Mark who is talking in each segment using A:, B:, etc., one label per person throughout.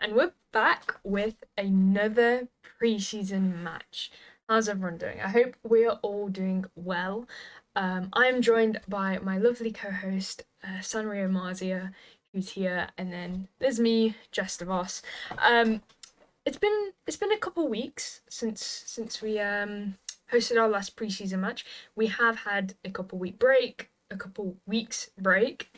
A: and we're back with another preseason match. How's everyone doing? I hope we're all doing well. I'm joined by my lovely co-host, Sanrio Marzia, who's here, and then there's me, Jess DeVos. Um, it's been a couple weeks since we hosted our last preseason match. We have had a couple weeks break.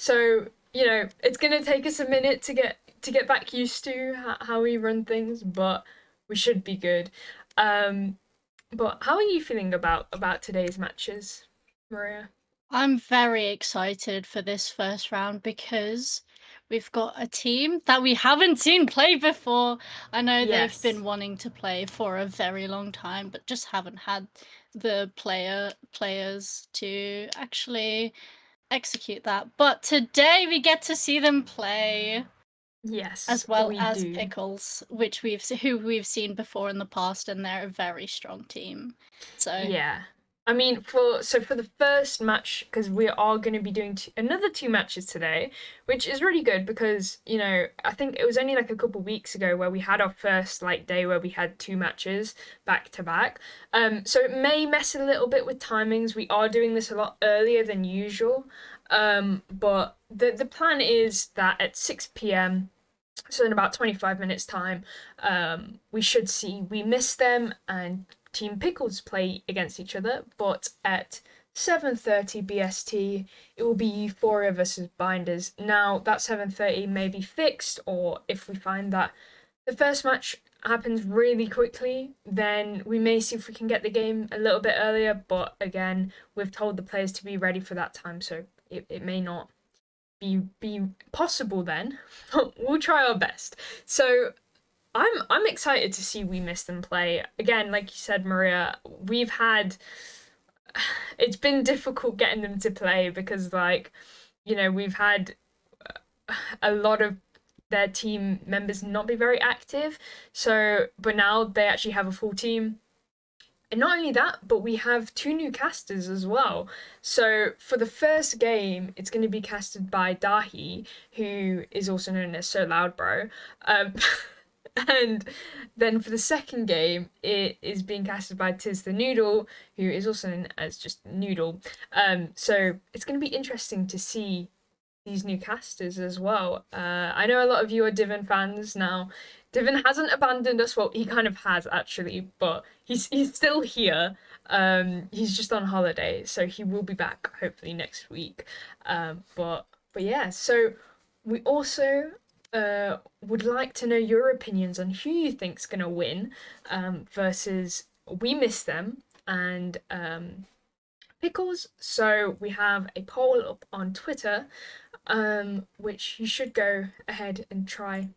A: So it's gonna take us a minute to get back used to how we run things, but we should be good. Um, but how are you feeling about today's matches, Maria?
B: I'm very excited for this first round because we've got a team that we haven't seen play before. I know they've
A: Yes.
B: been wanting to play for a very long time, but just haven't had the players to actually execute that. But today we get to see them play
A: Yes,
B: as well
A: we
B: as
A: do.
B: Pickles, who we've seen before in the past, and they're a very strong team. So
A: Yeah. I mean, for the first match, because we are going to be doing another two matches today, which is really good because I think it was only like a couple weeks ago where we had our first like day where we had two matches back to back. So it may mess a little bit with timings. We are doing this a lot earlier than usual. But the plan is that at 6 p.m., so in about 25 minutes time, we should see We Miss Them and Team Pickles play against each other, but at 7:30 BST it will be Euphoria versus Binders. Now that 7:30 may be fixed, or if we find that the first match happens really quickly, then we may see if we can get the game a little bit earlier, but again, we've told the players to be ready for that time, so it may not be possible then. We'll try our best. So I'm excited to see We Miss Them play. Again, like you said, Maria, we've had it's been difficult getting them to play because we've had a lot of their team members not be very active. So but now they actually have a full team. And not only that, but we have two new casters as well. So for the first game, it's going to be casted by Dahi, who is also known as So Loud Bro. Um, and then for the second game, it is being casted by Tis the Noodle, who is also known as just Noodle. So it's going to be interesting to see these new casters as well. I know a lot of you are Divin fans now. Divin hasn't abandoned us. Well, he kind of has actually, but he's still here. He's just on holiday, so he will be back hopefully next week. But yeah, so we also would like to know your opinions on who you think's gonna win versus We Miss Them and Pickles. So we have a poll up on Twitter, which you should go ahead and try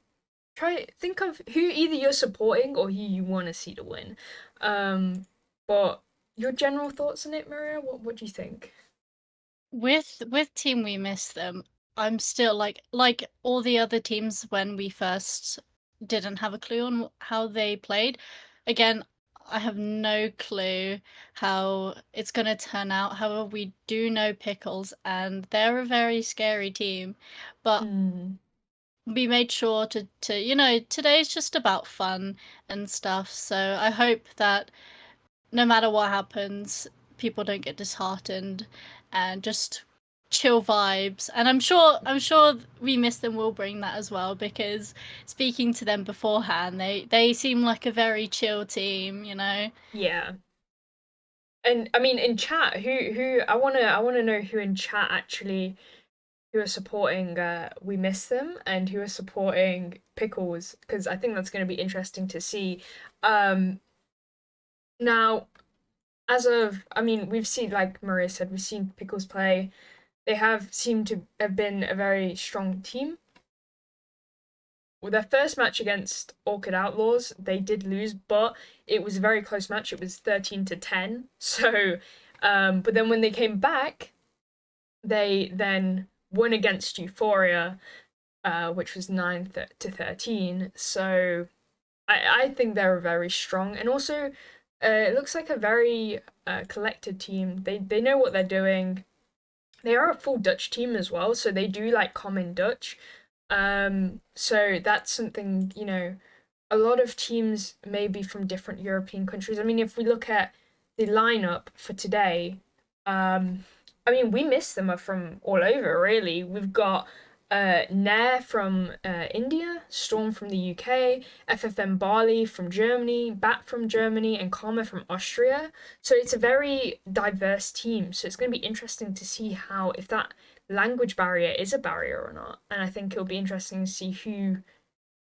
A: think of who either you're supporting or who you want to see to win. But your general thoughts on it, Maria? What do you think?
B: with Team We Miss Them, I'm still like all the other teams when we first didn't have a clue on how they played. Again, I have no clue how it's gonna turn out. However, we do know Pickles, and they're a very scary team. But
A: Mm,
B: we made sure to today's just about fun and stuff. So I hope that no matter what happens, people don't get disheartened and just chill vibes. And I'm sure We Miss Them will bring that as well, because speaking to them beforehand, they seem like a very chill team.
A: yeah. And I mean, in chat, who I wanna know who in chat actually who are supporting We Miss Them and who are supporting Pickles, because I think that's going to be interesting to see. Um, Now, I mean, we've seen, like Maria said, we've seen Pickles play. They have seemed to have been a very strong team. With their first match against Orchid Outlaws, they did lose, but it was a very close match. It was 13-10. So, but then when they came back, they then won against Euphoria, which was 9-13. So I think they're very strong, and also it looks like a very collected team. They know what they're doing. They are a full Dutch team as well, so they do like common Dutch. So that's something, a lot of teams may be from different European countries. I mean, if we look at the lineup for today, I mean, we miss them are from all over, really. We've got Nair from India, Storm from the UK, FFM Bali from Germany, Bat from Germany, and Karma from Austria. So it's a very diverse team. So it's going to be interesting to see how, if that language barrier is a barrier or not. And I think it'll be interesting to see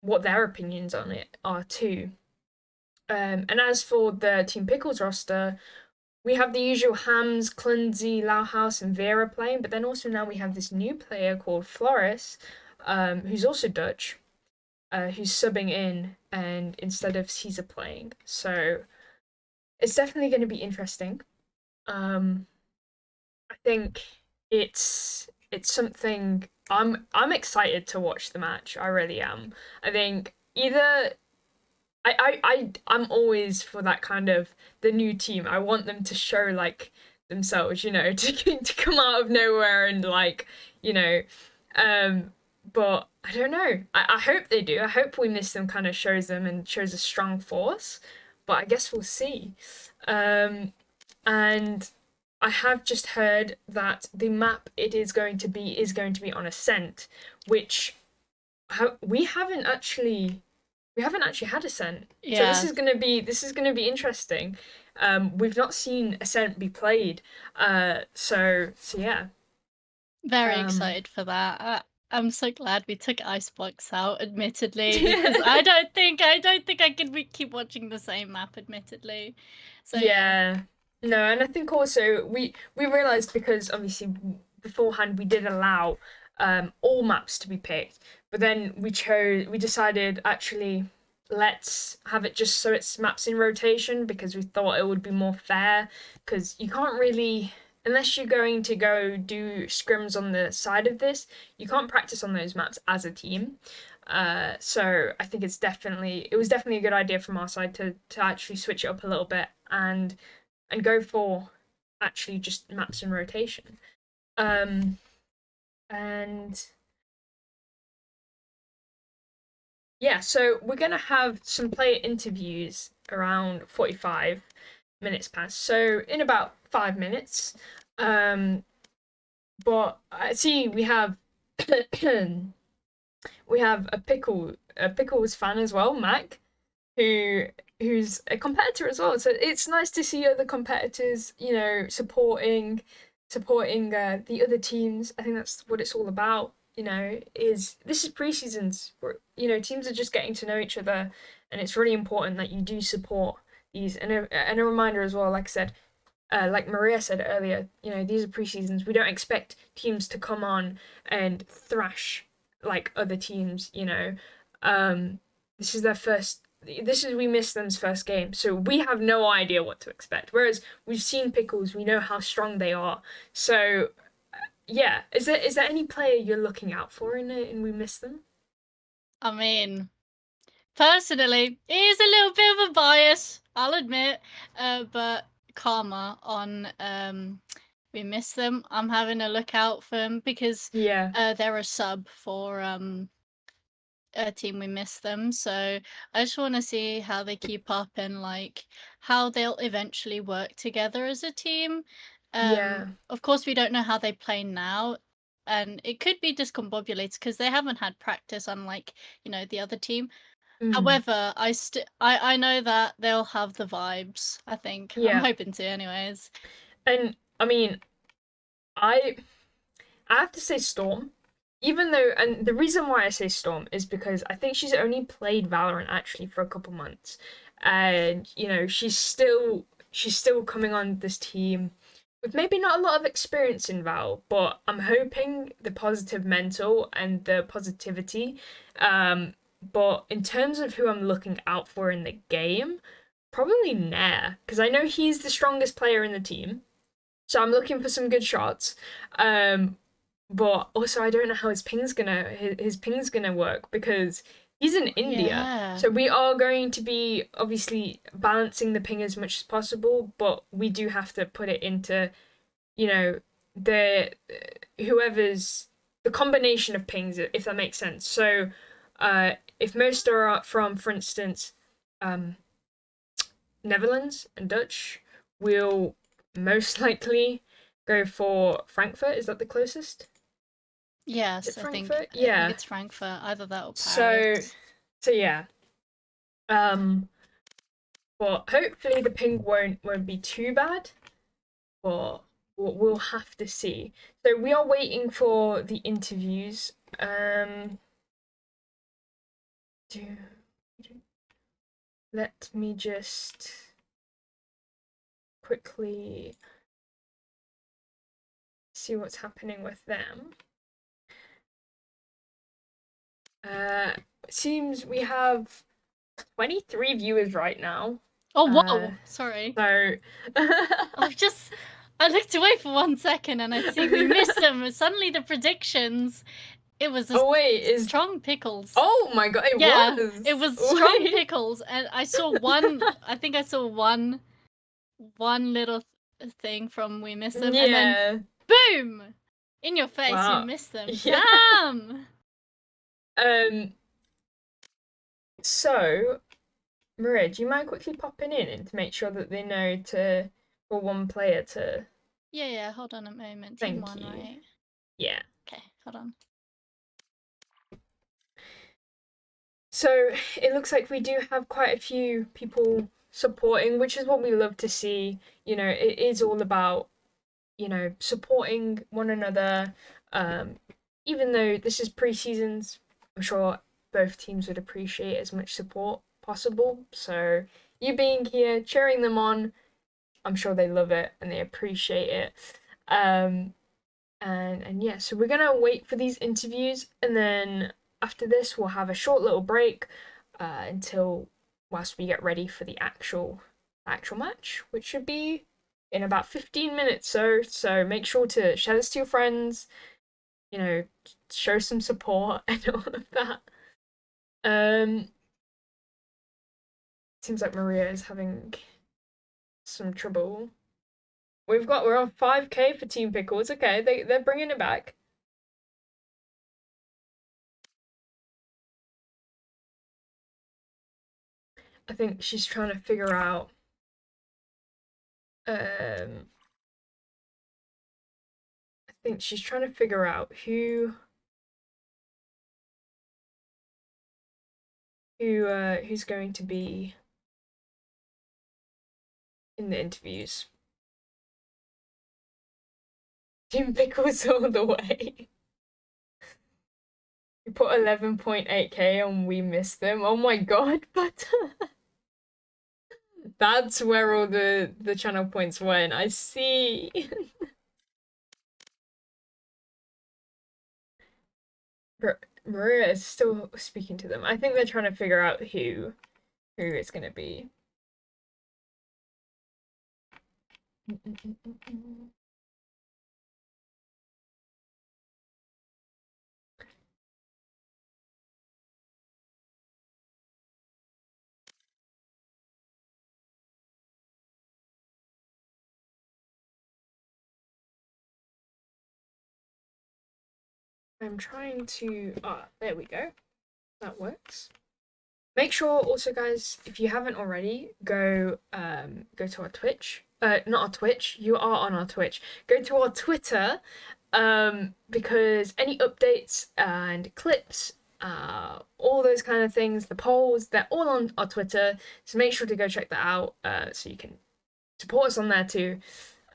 A: what their opinions on it are too. And as for the Team Pickles roster, we have the usual Hams, Clunsey, Lauhaus, and Vera playing, but then also now we have this new player called Floris, who's also Dutch, who's subbing in and instead of Caesar playing. So it's definitely going to be interesting. Um, I think it's something I'm excited to watch the match. I really am. I think either I'm always for that kind of the new team. I want them to show like themselves, to come out of nowhere and like, you know, um but I don't know. I hope they do. I hope We Miss Them kind of shows them and shows a strong force, but I guess we'll see. And I have just heard that the map it is going to be on Ascent, which we haven't actually had Ascent. So
B: Yeah,
A: this is gonna be interesting. We've not seen Ascent be played. So yeah.
B: very
A: Um
B: excited for that. I'm so glad we took Icebox out, admittedly, because
A: yeah.
B: I don't think I could keep watching the same map, admittedly. So yeah,
A: Yeah. No, and I think also we realized because obviously beforehand we did allow all maps to be picked, but then we decided actually let's have it just so it's maps in rotation because we thought it would be more fair because you can't really unless you're going to go do scrims on the side of this, you can't practice on those maps as a team. So I think it was definitely a good idea from our side to actually switch it up a little bit and go for actually just maps in rotation. Um, and yeah, so we're gonna have some player interviews around 45 minutes past. So in about 5 minutes. Um, but I see we have we have a pickles fan as well, Mac, who who's a competitor as well. So it's nice to see other competitors, supporting the other teams. I think that's what it's all about. Is this is pre-seasons. Teams are just getting to know each other, and it's really important that you do support these. And a reminder as well, like I said, like Maria said earlier, these are pre-seasons. We don't expect teams to come on and thrash like other teams. Um, this is their first. This is We Miss Them's first game, so we have no idea what to expect. Whereas we've seen Pickles, we know how strong they are. So yeah, is there any player you're looking out for in We Miss Them?
B: I mean, personally, it is a little bit of a bias, I'll admit, but Karma on We Miss Them. I'm having a look out for them because
A: Yeah,
B: they're a sub for Team We Miss Them. So I just want to see how they keep up and like how they'll eventually work together as a team.
A: yeah,
B: Of course, we don't know how they play now, and it could be discombobulated because they haven't had practice, unlike the other team.
A: mm,
B: However, I know that they'll have the vibes. I think I'm
A: yeah.
B: hoping to, anyways.
A: And I mean, I I have to say Storm. Even though, and the reason why I say Storm is because I think she's only played Valorant actually for a couple months, and she's still coming on this team with maybe not a lot of experience in Val, but I'm hoping the positive mental and the positivity. But in terms of who I'm looking out for in the game, probably Nair, because I know he's the strongest player in the team. So I'm looking for some good shots. Um, but also I don't know how his ping's gonna work because he's in India.
B: Yeah.
A: So we are going to be obviously balancing the ping as much as possible, but we do have to put it into, you know, the whoever's the the combination of pings, if that makes sense. So, if most are from, for instance, Netherlands and Dutch, we'll most likely go for Frankfurt. Is that the closest? Is it
B: Yes,
A: Frankfurt?
B: I think
A: Yeah.
B: it's Frankfurt, either that or
A: So,
B: Paris.
A: so yeah. Um, but hopefully the ping won't be too bad. But we'll have to see. So we are waiting for the interviews. Do, let me just quickly see what's happening with them. It seems we have 23 viewers right now.
B: Oh, whoa! Sorry.
A: So
B: I looked away for 1 second and I see we missed them. Suddenly the predictions, it was a
A: oh wait, is
B: strong Pickles.
A: oh my god, it
B: Yeah,
A: was.
B: it was strong
A: Wait.
B: Pickles, and I saw one. I think I saw one little thing from we missed them, and then
A: Yeah.
B: boom, in your face, you
A: Wow.
B: missed them.
A: Yeah.
B: Damn.
A: So Maria, do you mind quickly popping in and to make sure that they know to for one player to
B: Yeah. Hold on a moment. Team
A: thank
B: one,
A: you?
B: right?
A: Yeah.
B: Okay, hold on.
A: So it looks like we do have quite a few people supporting, which is what we love to see. You know, it is all about, you know, supporting one another. Even though this is pre-seasons, I'm sure both teams would appreciate as much support possible. So you being here, cheering them on, I'm sure they love it and they appreciate it. Um, and yeah, so we're gonna wait for these interviews, and then after this, we'll have a short little break until whilst we get ready for the actual match, which should be in about 15 minutes. So make sure to share this to your friends. You know, show some support and all of that. Um, seems like Maria is having some trouble. We're on 5K for Team Pickles. Okay, they're bringing it back. I think she's trying to figure out I think she's trying to figure out who's going to be in the interviews. Team Pickles all the way. We put 11.8K and we missed them. Oh my god, but that's where all the channel points went. I see. Maria is still speaking to them. I think they're trying to figure out who it's gonna be. I'm trying to. Ah, there we go. That works. Make sure also, guys, if you haven't already, go to our Twitch. Not our Twitch. You are on our Twitch. Go to our Twitter, because any updates and clips, all those kind of things, the polls, they're all on our Twitter. So make sure to go check that out. So you can support us on there too.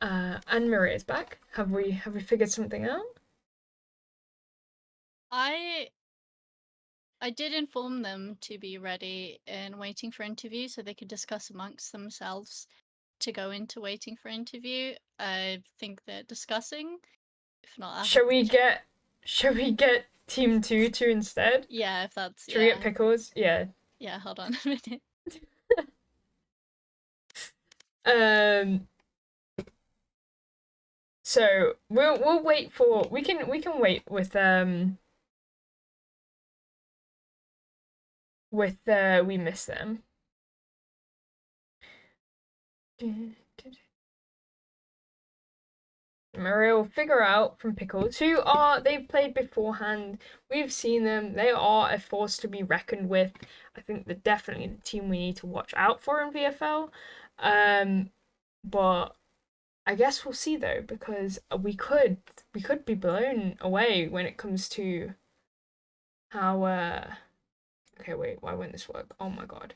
A: And Maria's back. Have we figured something out?
B: I did inform them to be ready and waiting for interview so they could discuss amongst themselves to go into waiting for interview. I think they're discussing. If not, I have
A: Shall we
B: to check.
A: get team two instead?
B: Yeah, if that's
A: Shall we get Pickles? Yeah.
B: Yeah, hold on a minute.
A: Um. So we'll wait for we can wait with we miss them. Maria will figure out from Pickles, they've played beforehand. We've seen them. They are a force to be reckoned with. I think they're definitely the team we need to watch out for in VFL. But I guess we'll see though, because we could be blown away when it comes to how okay, wait, why won't this work? Oh my god.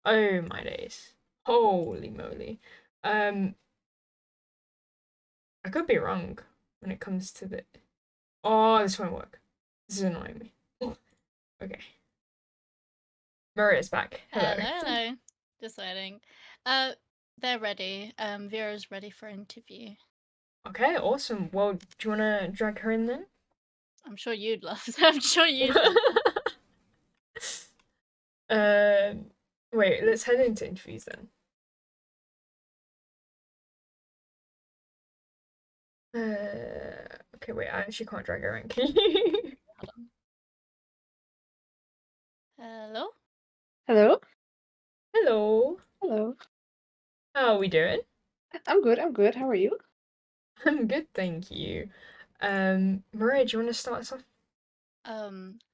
A: Oh my days. Holy moly. Um I could be wrong when it comes to the Oh, this won't work. This is annoying me. Okay. Maria's back. Hello.
B: Hello. Just waiting. They're ready. Vera's ready for interview.
A: Okay, awesome. Well, do you wanna drag her in then?
B: I'm sure you'd love. I'm sure you'd love.
A: Wait, let's head into interviews then. Okay, wait, I actually can't drag her in. Can you?
B: Hold on. Hello.
C: Hello.
A: Hello.
C: Hello.
A: How are we doing?
C: I'm good. I'm good. How are you?
A: I'm good, thank you. Maria, do you want to start us off?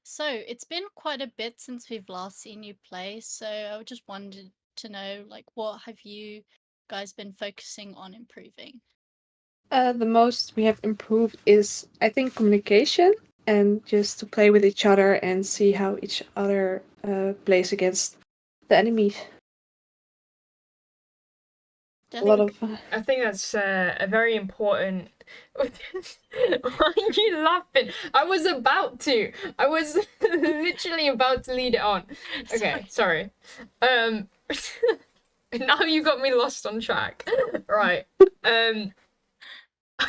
B: So it's been quite a bit since we've last seen you play, so I just wanted to know, like, what have you guys been focusing on improving?
C: The most we have improved is, I think, communication and just to play with each other and see how each other plays against the enemies. A lot of.
A: I think that's a very important. Why are you laughing? I was about to. I was literally about to lead it on. Okay, sorry. Now you got me lost on track. Right.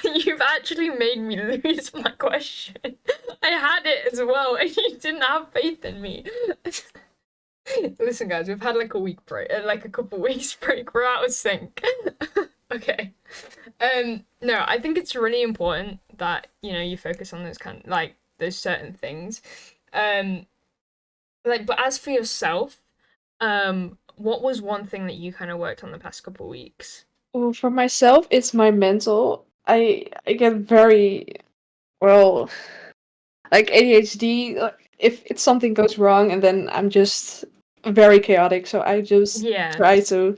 A: You've actually made me lose my question. I had it as well, and you didn't have faith in me. Listen, guys, we've had like a week break, like a couple weeks break. We're out of sync. Okay. No, I think it's really important that you focus on those like those certain things. Like, but as for yourself, what was one thing that you kind of worked on the past couple weeks?
C: Well, for myself, it's my mental. I get very well, like ADHD. If it's something goes wrong, and then I'm just very chaotic. So I just
A: Yeah,
C: try to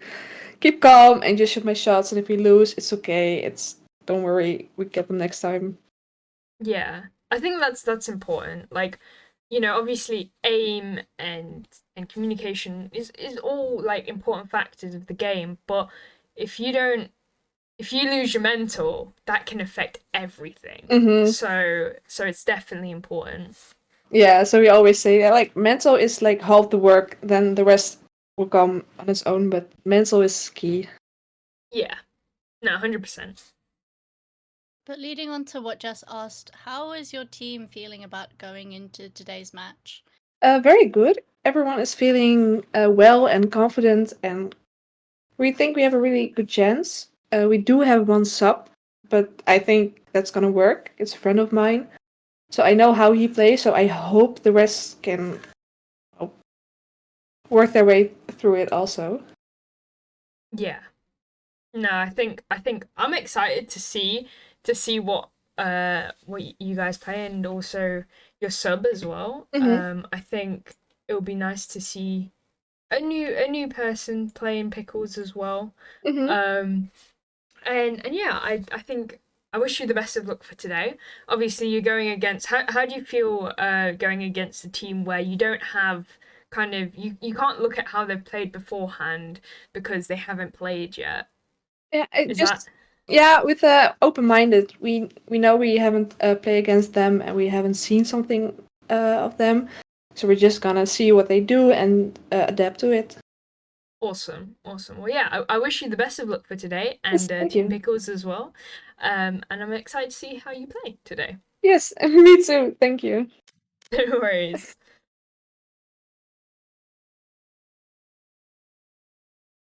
C: keep calm and just shoot my shots. And if we lose, it's okay. It's don't worry, we get them next time.
A: yeah. I think that's important. Like, obviously aim and communication is all like important factors of the game, but if you don't if you lose your mental, that can affect everything.
C: Mm-hmm.
A: So it's definitely important.
C: Yeah, so we always say that like mental is like half the work, then the rest will come on its own, but mental is key.
A: Yeah. No, 100%.
B: But leading on to what Jess asked, how is your team feeling about going into today's match?
C: Very good. Everyone is feeling well and confident, and we think we have a really good chance. We do have one sub, but I think that's gonna work. It's a friend of mine, so I know how he plays. So I hope the rest can uh, work their way through it also.
A: Yeah. No, I think I'm excited to see what you guys play and also your sub as well.
C: Mm-hmm.
A: I think it would be nice to see a new person playing Pickles as well.
C: Mm-hmm.
A: Um and yeah, I think I wish you the best of luck for today. Obviously, you're going against. How do you feel going against a team where you don't have kind of you can't look at how they've played beforehand because they haven't played yet?
C: Yeah, it
A: Is that
C: just with open-minded. We know we haven't played against them and we haven't seen something of them, so we're just gonna see what they do and adapt to it.
A: awesome? Awesome. Well, yeah, I wish you the best of luck for today
C: Yes,
A: and
C: thank
A: Team
C: you.
A: Pickles as well. And I'm excited to see how you play today.
C: Yes, me too. Thank you.
A: No worries.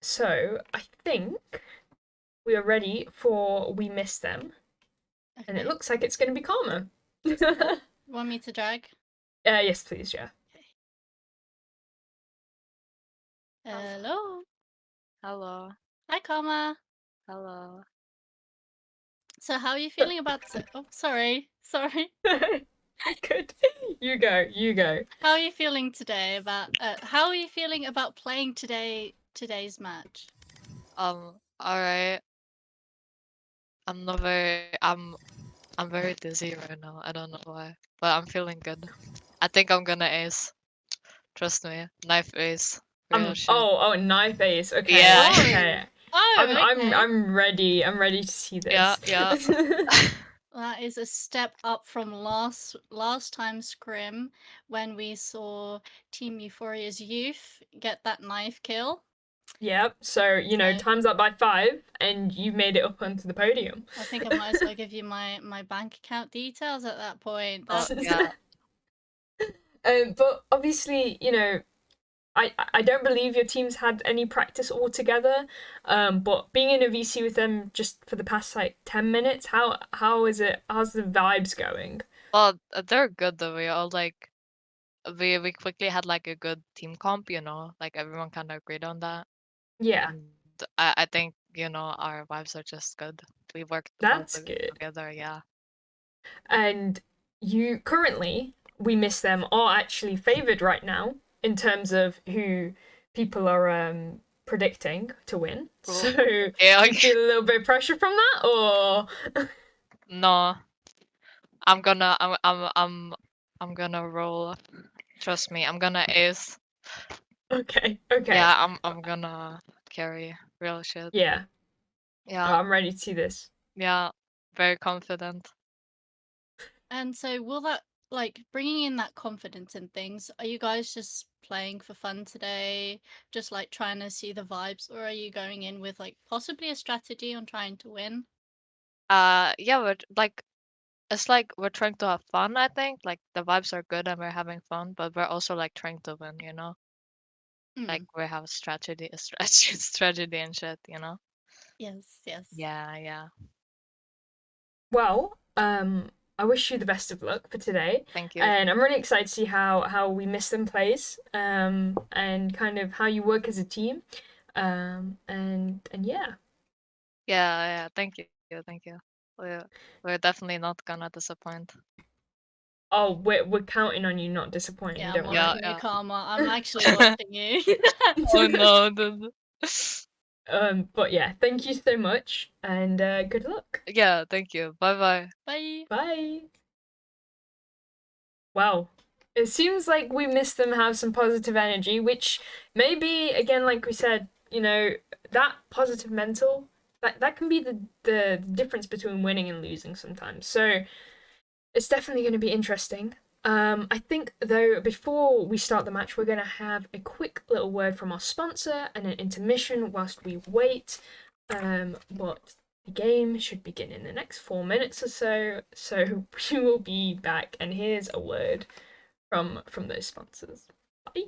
A: So I think we are ready for We Miss Them. And it
B: Okay.
A: looks like it's going to be Karma.
B: Want me to drag?
A: Yes, please, yeah.
B: Okay. Hello.
D: Hello.
B: Hi, Karma.
D: Hello.
B: So how are you feeling about? Oh, sorry.
A: Good. You go.
B: How are you feeling today about? How are you feeling about playing today's match?
D: Alright. I'm not very. I'm very dizzy right now. I don't know why, but I'm feeling good. I think I'm gonna ace. Trust me. Knife ace. Real shit.
A: Oh, knife ace. Okay.
D: Yeah.
A: Okay.
B: Okay.
A: I'm ready. I'm ready to see this.
D: Yeah.
B: That is a step up from last time scrim when we saw Team Euphoria's youth get that knife kill.
A: Yep. So, you know,
B: So-
A: times up by 5 and you've made it up onto the podium.
B: I think I might as well give you my bank account details at that point.
D: Oh,
B: That's
D: yeah.
A: But obviously, you know, I don't believe your team's had any practice altogether. But being in a VC with them just for the past like 10 minutes, how is it? How's the vibes going?
D: Well, they're good though. We all like. We quickly had like a good team comp. You know, like everyone kind of agreed on that.
A: Yeah,
D: And I think our vibes are just good. We worked well
A: that's good.
D: together. Yeah.
A: And you currently, we miss them, are actually favored right now in terms of who people are predicting to win.
D: Cool.
A: So
D: Yeah.
A: do you feel a little bit of pressure from that, or
D: No. I'm gonna roll. Trust me, I'm gonna ace.
A: okay?
D: Yeah, I'm gonna carry real shit.
A: Yeah,
D: Yeah,
A: I'm ready to see this.
D: yeah, very confident.
B: And so will that, like, bringing in that confidence in things, are you guys just playing for fun today, just like trying to see the vibes, or are you going in with like possibly a strategy on trying to win?
D: Yeah, it's like we're trying to have fun, I think. Like the vibes are good and we're having fun, but we're also like trying to win, you know? Like
B: Mm.
D: we have strategy and shit, you know?
B: Yes.
D: Yeah.
A: Well, I wish you the best of luck for today,
D: Thank you.
A: and I'm really excited to see how we miss them plays, and kind of how you work as a team, and yeah.
D: Yeah, thank you. Thank you. We're definitely not gonna disappoint.
A: Oh, we're counting on you not disappointing.
B: Yeah,
A: Don't
B: I'm
A: worry.
B: watching you, Karma. I'm actually watching you.
D: Oh no, dude.
A: But yeah, thank you so much, and good luck.
D: Yeah, thank you. Bye.
B: Bye.
A: Bye. Wow. It seems like we miss them have some positive energy, which maybe again, like we said, you know, that positive mental that can be the difference between winning and losing sometimes. So it's definitely going to be interesting. I think though before we start the match, we're going to have a quick little word from our sponsor and an intermission whilst we wait. But the game should begin in the next 4 minutes or so. So we will be back, and here's a word from those sponsors. Bye.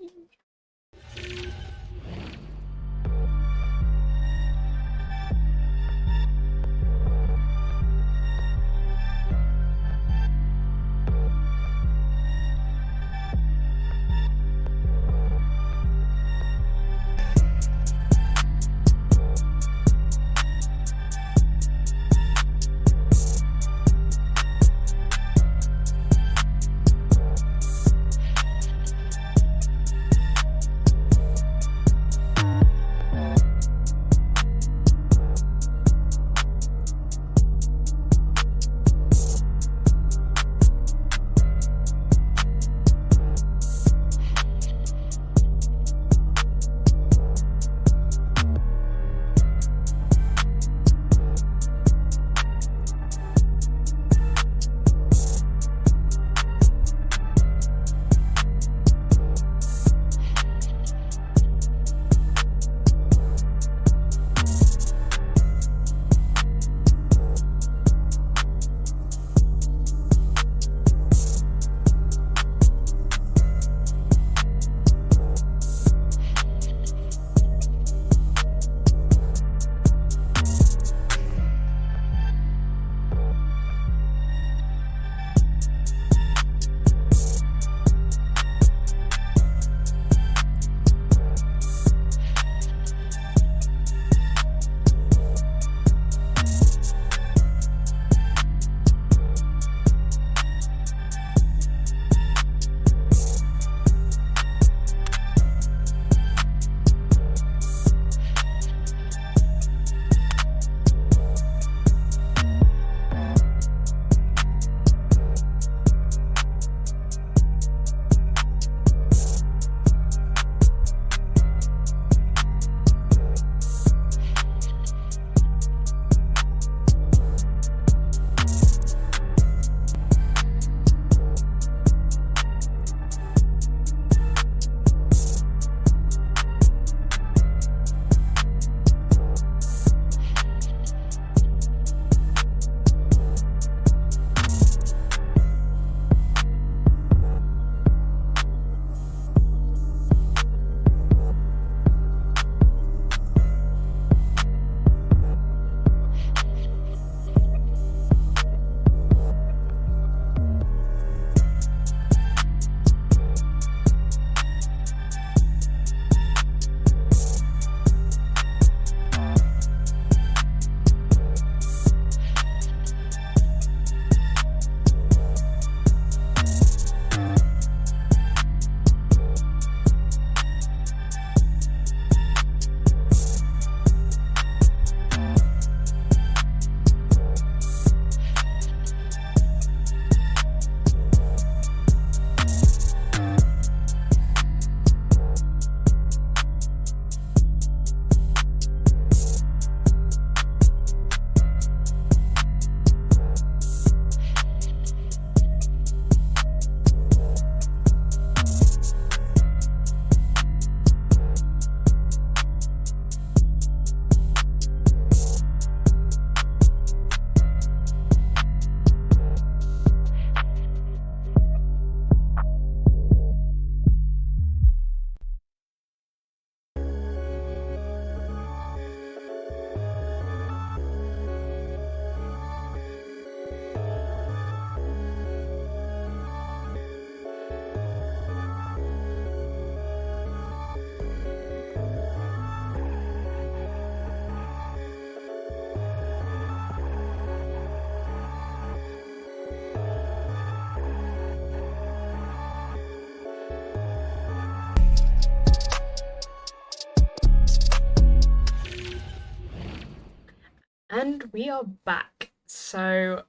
A: And we are back. So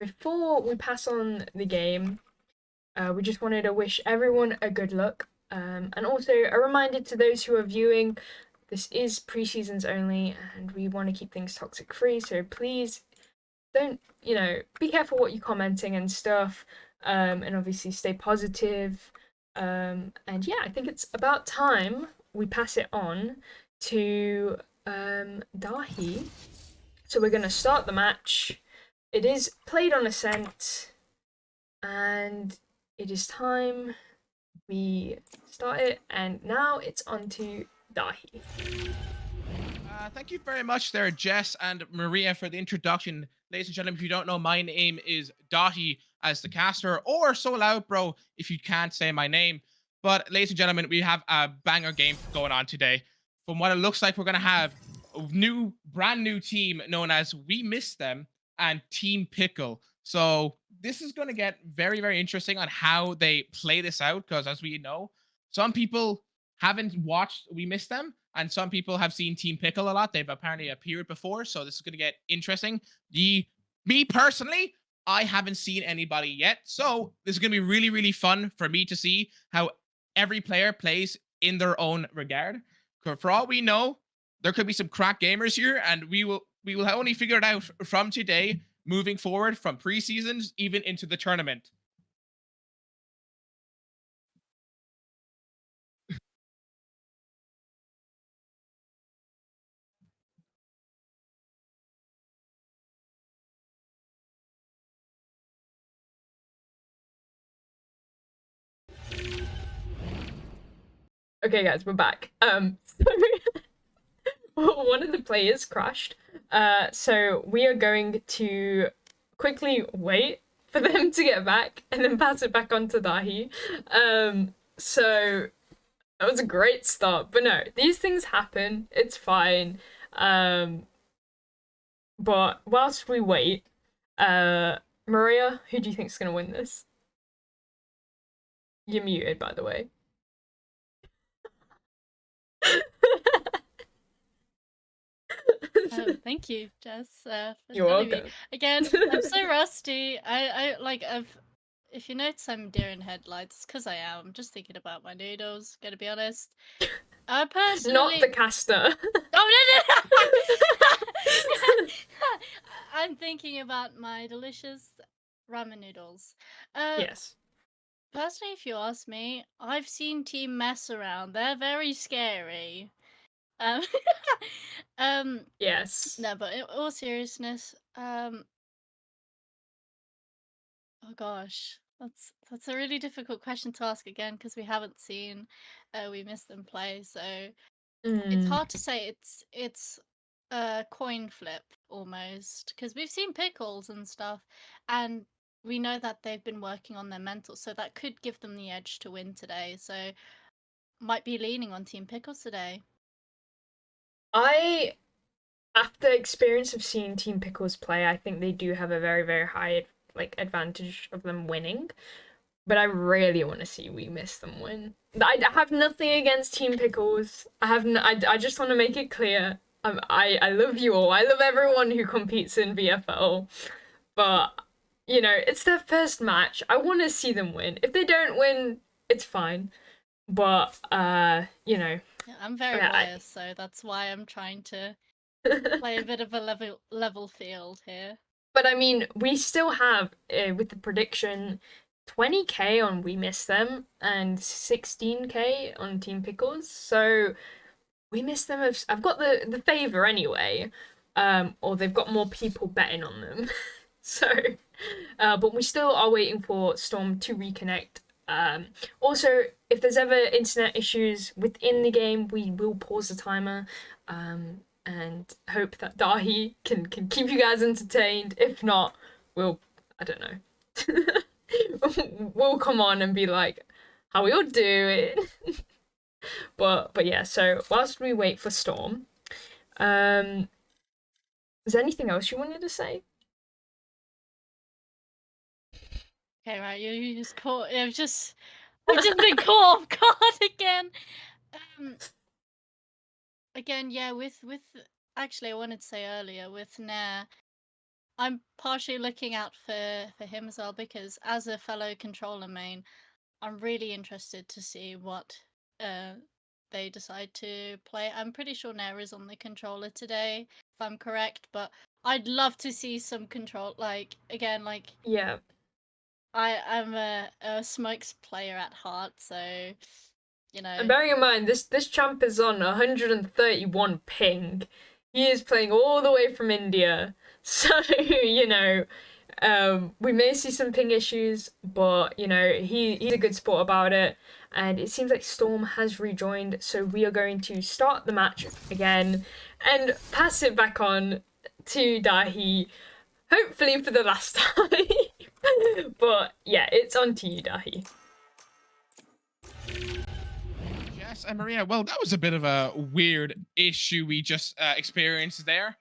A: before we pass on the game, we just wanted to wish everyone a good luck. And also a reminder to those who are viewing, this is pre-seasons only and we want to keep things toxic free. So please don't, be careful what you're commenting and stuff. And obviously stay positive. And yeah, I think it's about time we pass it on to Dahi. So we're going to start the match. It is played on Ascent, and it is time we start it. And now it's on to Dahi.
E: Thank you very much there, Jess and Maria, for the introduction. Ladies and gentlemen, if you don't know, my name is Dahi as the caster, or So Loud Bro if you can't say my name. But ladies and gentlemen, we have a banger game going on today. From what it looks like, we're going to have a brand new team known as We Miss Them and Team Pickle. So this is going to get very, very interesting on how they play this out, because as we know, some people haven't watched We Miss Them, and some people have seen Team Pickle a lot. They've apparently appeared before, so this is going to get interesting. Me personally, I haven't seen anybody yet, so this is going to be really, really fun for me to see how every player plays in their own regard. For all we know, there could be some crack gamers here, and we will only figure it out from today, moving forward from preseasons even into the tournament.
A: Okay, guys, we're back. One of the players crashed. So we are going to quickly wait for them to get back and then pass it back on to Dahi. So that was a great start. But no, these things happen. It's fine. But whilst we wait, Maria, who do you think's gonna win this? You're muted, by the way.
B: Thank you, Jess. For
A: You're
B: telling
A: welcome.
B: me. Again, I'm so rusty. If you notice I'm deer in headlights, it's because I am. I'm just thinking about my noodles, gotta be honest. I personally...
A: Not the caster.
B: Oh, no! I'm thinking about my delicious ramen noodles.
A: Yes.
B: Personally, if you ask me, I've seen Team mess around. They're very scary. Um,
A: Yes.
B: no, but in all seriousness, oh gosh, that's a really difficult question to ask again because we haven't seen, We Miss Them play, so it's hard to say. It's a coin flip almost because we've seen Pickles and stuff, and we know that they've been working on their mental, so that could give them the edge to win today. So might be leaning on Team Pickles today.
A: After experience of seeing Team Pickles play, I think they do have a very, very high advantage of them winning. But I really want to see We Miss Them win. I have nothing against Team Pickles. I just want to make it clear. I love you all. I love everyone who competes in VFL. But it's their first match. I want to see them win. If they don't win, it's fine. But
B: Yeah, I'm very biased, so that's why I'm trying to play a bit of a level field here.
A: But I mean, we still have with the prediction 20k on We Miss Them and 16k on Team Pickles. So We Miss Them I've got the favor anyway. Or they've got more people betting on them. So but we still are waiting for Storm to reconnect. Also, if there's ever internet issues within the game, we will pause the timer. And hope that Dahi can keep you guys entertained. If not, I don't know. We'll come on and be like, how we all doing? but yeah, so whilst we wait for Storm, is there anything else you wanted to say?
B: Okay, right, you just caught. I've just been caught off guard again. Again, yeah, with actually I wanted to say earlier with Nair, I'm partially looking out for him as well because as a fellow controller main, I'm really interested to see what they decide to play. I'm pretty sure Nair is on the controller today, if I'm correct, but I'd love to see some control, like, again, like,
A: Yeah.
B: I'm a Smokes player at heart, so, you know.
A: And bearing in mind, this champ is on 131 ping. He is playing all the way from India. So, you know, we may see some ping issues, but, you know, he's a good sport about it. And it seems like Storm has rejoined, so we are going to start the match again and pass it back on to Dahi, hopefully for the last time. But yeah, it's on to you, Dahi.
E: Yes, and Maria, well, that was a bit of a weird issue we just experienced there.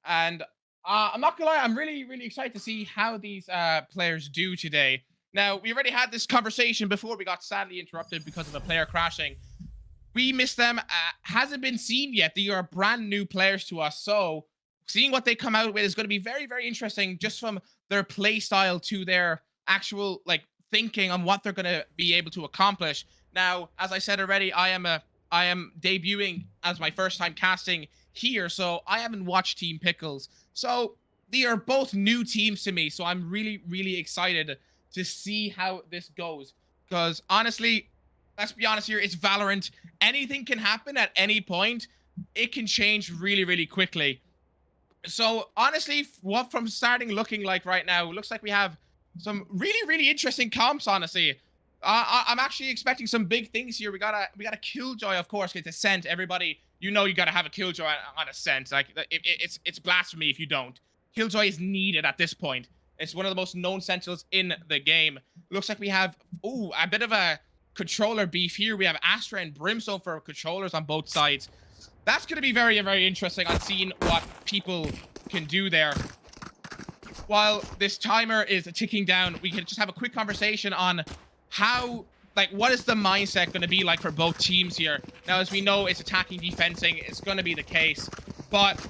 E: And I'm not gonna lie, I'm really, really excited to see how these players do today. Now, we already had this conversation before we got sadly interrupted because of a player crashing. We missed them. Hasn't been seen yet. They are brand new players to us. So seeing what they come out with is going to be very, very interesting just from their play style to their actual like thinking on what they're going to be able to accomplish. Now, as I said already, I am debuting as my first time casting here, so I haven't watched Team Pickles. So they are both new teams to me, so I'm really, really excited to see how this goes. Because honestly, let's be honest here, it's Valorant. Anything can happen at any point. It can change really, really quickly. So honestly, what from starting looking like right now, looks like we have some really, really interesting comps, honestly. I'm actually expecting some big things here. We got a Killjoy, of course, get Ascent. Everybody, you know, you gotta have a Killjoy on Ascent. Like it's blasphemy if you don't. Killjoy is needed at this point. It's one of the most known sentinels in the game. Looks like we have a bit of a controller beef here. We have Astra and Brimstone for controllers on both sides. That's going to be very, very interesting on seeing what people can do there. While this timer is ticking down, we can just have a quick conversation on how, like, what is the mindset going to be like for both teams here? Now, as we know, it's attacking, defensing. It's going to be the case. But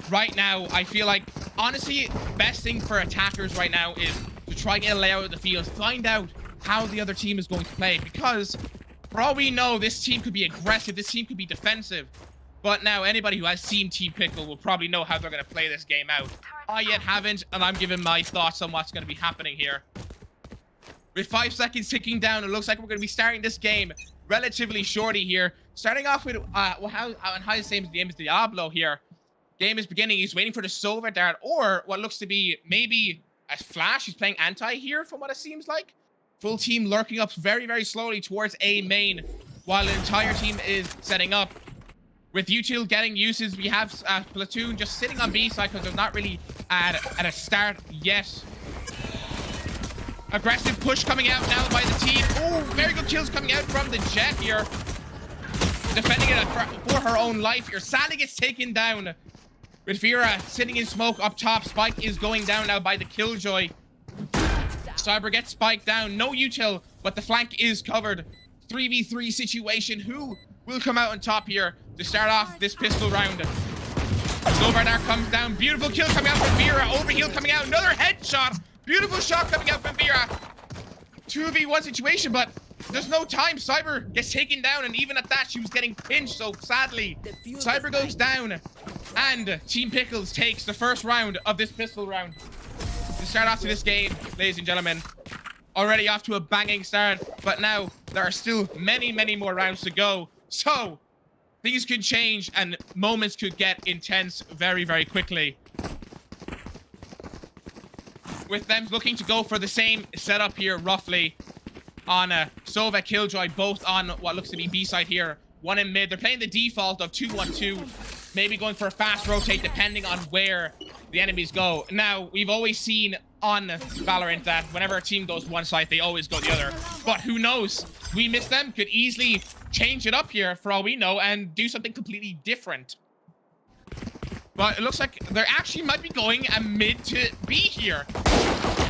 E: right now, I feel like, honestly, best thing for attackers right now is to try and get a layout of the field, find out how the other team is going to play. Because, for all we know, this team could be aggressive, this team could be defensive. But now, anybody who has seen Team Pickle will probably know how they're going to play this game out. I yet haven't, and I'm giving my thoughts on what's going to be happening here. With 5 seconds ticking down, it looks like we're going to be starting this game relatively shorty here. Starting off with, how the same as the game is Diablo here. Game is beginning. He's waiting for the Sova dart, or what looks to be maybe a flash. He's playing anti here, from what it seems like. Full team lurking up very, very slowly towards A main, while the entire team is setting up. With Util getting uses, we have Platoon just sitting on B side because they're not really at a start yet. Aggressive push coming out now by the team. Oh, very good kills coming out from the Jet here. Defending it for her own life here. Sally gets taken down. With Vera sitting in smoke up top. Spike is going down now by the Killjoy. Cyber gets spiked down. No util, but the flank is covered. 3v3 situation. Who will come out on top here to start off this pistol round? Silverdar comes down. Beautiful kill coming out from Vera. Overheal coming out. Another headshot. Beautiful shot coming out from Vera. 2v1 situation, but there's no time. Cyber gets taken down, and even at that, she was getting pinched, so sadly, Cyber goes down, and Team Pickles takes the first round of this pistol round. To start off to this game, ladies and gentlemen, already off to a banging start, but now there are still many, many more rounds to go, so things could change, and moments could get intense very, very quickly. With them looking to go for the same setup here, roughly, on Sova, Killjoy, both on what looks to be B-side here. One in mid. They're playing the default of 2-1-2. Maybe going for a fast rotate, depending on where the enemies go. Now, we've always seen on Valorant that whenever a team goes one side, they always go the other. But who knows? We miss them. Could easily change it up here, for all we know, and do something completely different. But it looks like they actually might be going a mid to B here.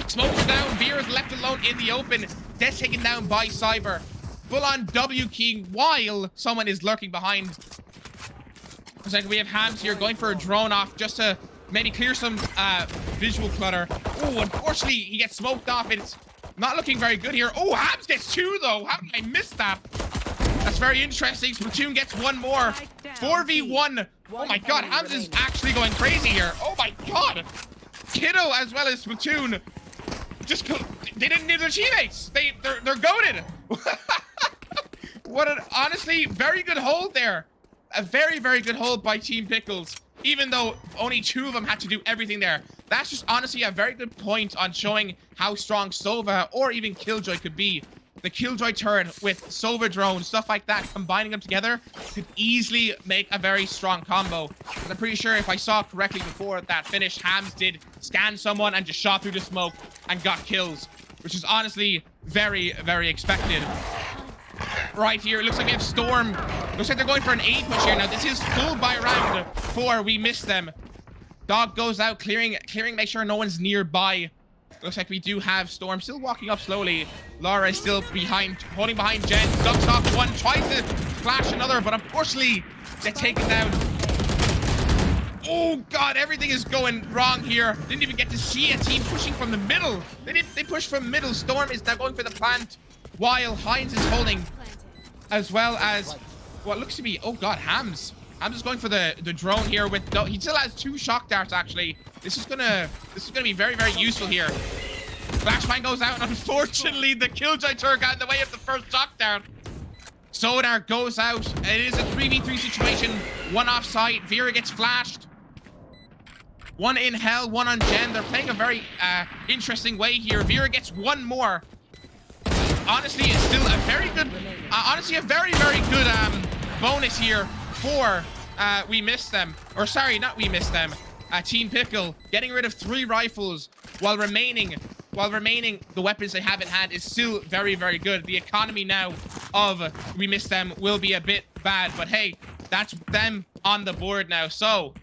E: Smokes down. Vera's left alone in the open. Gets taken down by Cyber. Full on W keying while someone is lurking behind. Looks like we have Hams here going for a drone off just to maybe clear some visual clutter. Oh, unfortunately, he gets smoked off. It's not looking very good here. Oh, Hams gets 2, though. How did I miss that? That's very interesting. Splatoon gets 1 more. 4v1. Oh, my God. Hams is actually going crazy here. Oh, my God. Kiddo, as well as Splatoon, just they didn't need their teammates. They're goated. What an honestly very good hold there. A very, very good hold by Team Pickles, even though only 2 of them had to do everything there. That's just honestly a very good point on showing how strong Sova or even Killjoy could be. The Killjoy turret with Sova drone, stuff like that, combining them together could easily make a very strong combo. And I'm pretty sure if I saw correctly before that finish, Hams did scan someone and just shot through the smoke and got kills, which is honestly very, very expected. Right here, it looks like we have Storm. Looks like they're going for an A push here. Now, this is full by round 4. We missed them. Dog goes out, clearing, make sure no one's nearby. Looks like we do have Storm still walking up slowly. Laura is still behind, holding behind Jen. Ducks off one, tries to flash another, but unfortunately, they're taken down. Oh, God, everything is going wrong here. Didn't even get to see a team pushing from the middle. They pushed from middle. Storm is now going for the plant, while Hines is holding, as well as what looks to be, oh God, Hams. Hams is going for the drone here with, he still has 2 shock darts actually. This is gonna be very, very useful here. Flashbang goes out, and unfortunately the Killjoy turret got in the way of the first shock dart. Sonar goes out. It is a 3v3 situation. 1 offside. Vera gets flashed. 1 in hell, 1 on Jen. They're playing a very interesting way here. Vera gets 1 more. Honestly, it's still a very good, a very, very good bonus here for We Missed Them. Or sorry, not We Missed Them. Team Pickle getting rid of 3 rifles while remaining the weapons they haven't had is still very, very good. The economy now of We Missed Them will be a bit bad, but hey, that's them on the board now. So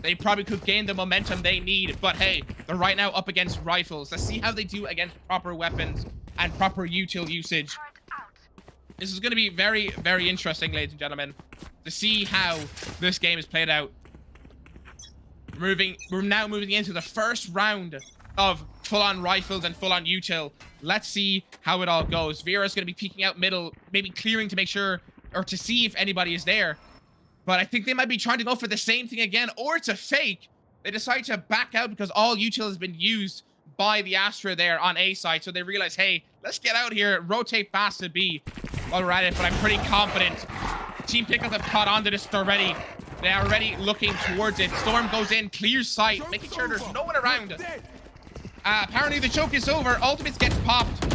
E: they probably could gain the momentum they need, but hey, they're right now up against rifles. Let's see how they do against proper weapons and proper util usage. This is going to be very, very interesting, ladies and gentlemen, to see how this game is played out. We're now moving into the first round of full-on rifles and full-on util. Let's see how it all goes. Vera's going to be peeking out middle, maybe clearing to make sure, or to see if anybody is there. But I think they might be trying to go for the same thing again, or it's a fake. They decide to back out because all util has been used by the Astra there on A side. So they realize, hey, let's get out here, rotate fast to B while we're at it. But I'm pretty confident Team Pickles have caught on to this already. They are already looking towards it. Storm goes in, clears sight, making sure there's no one around. Apparently the choke is over. Ultimates gets popped.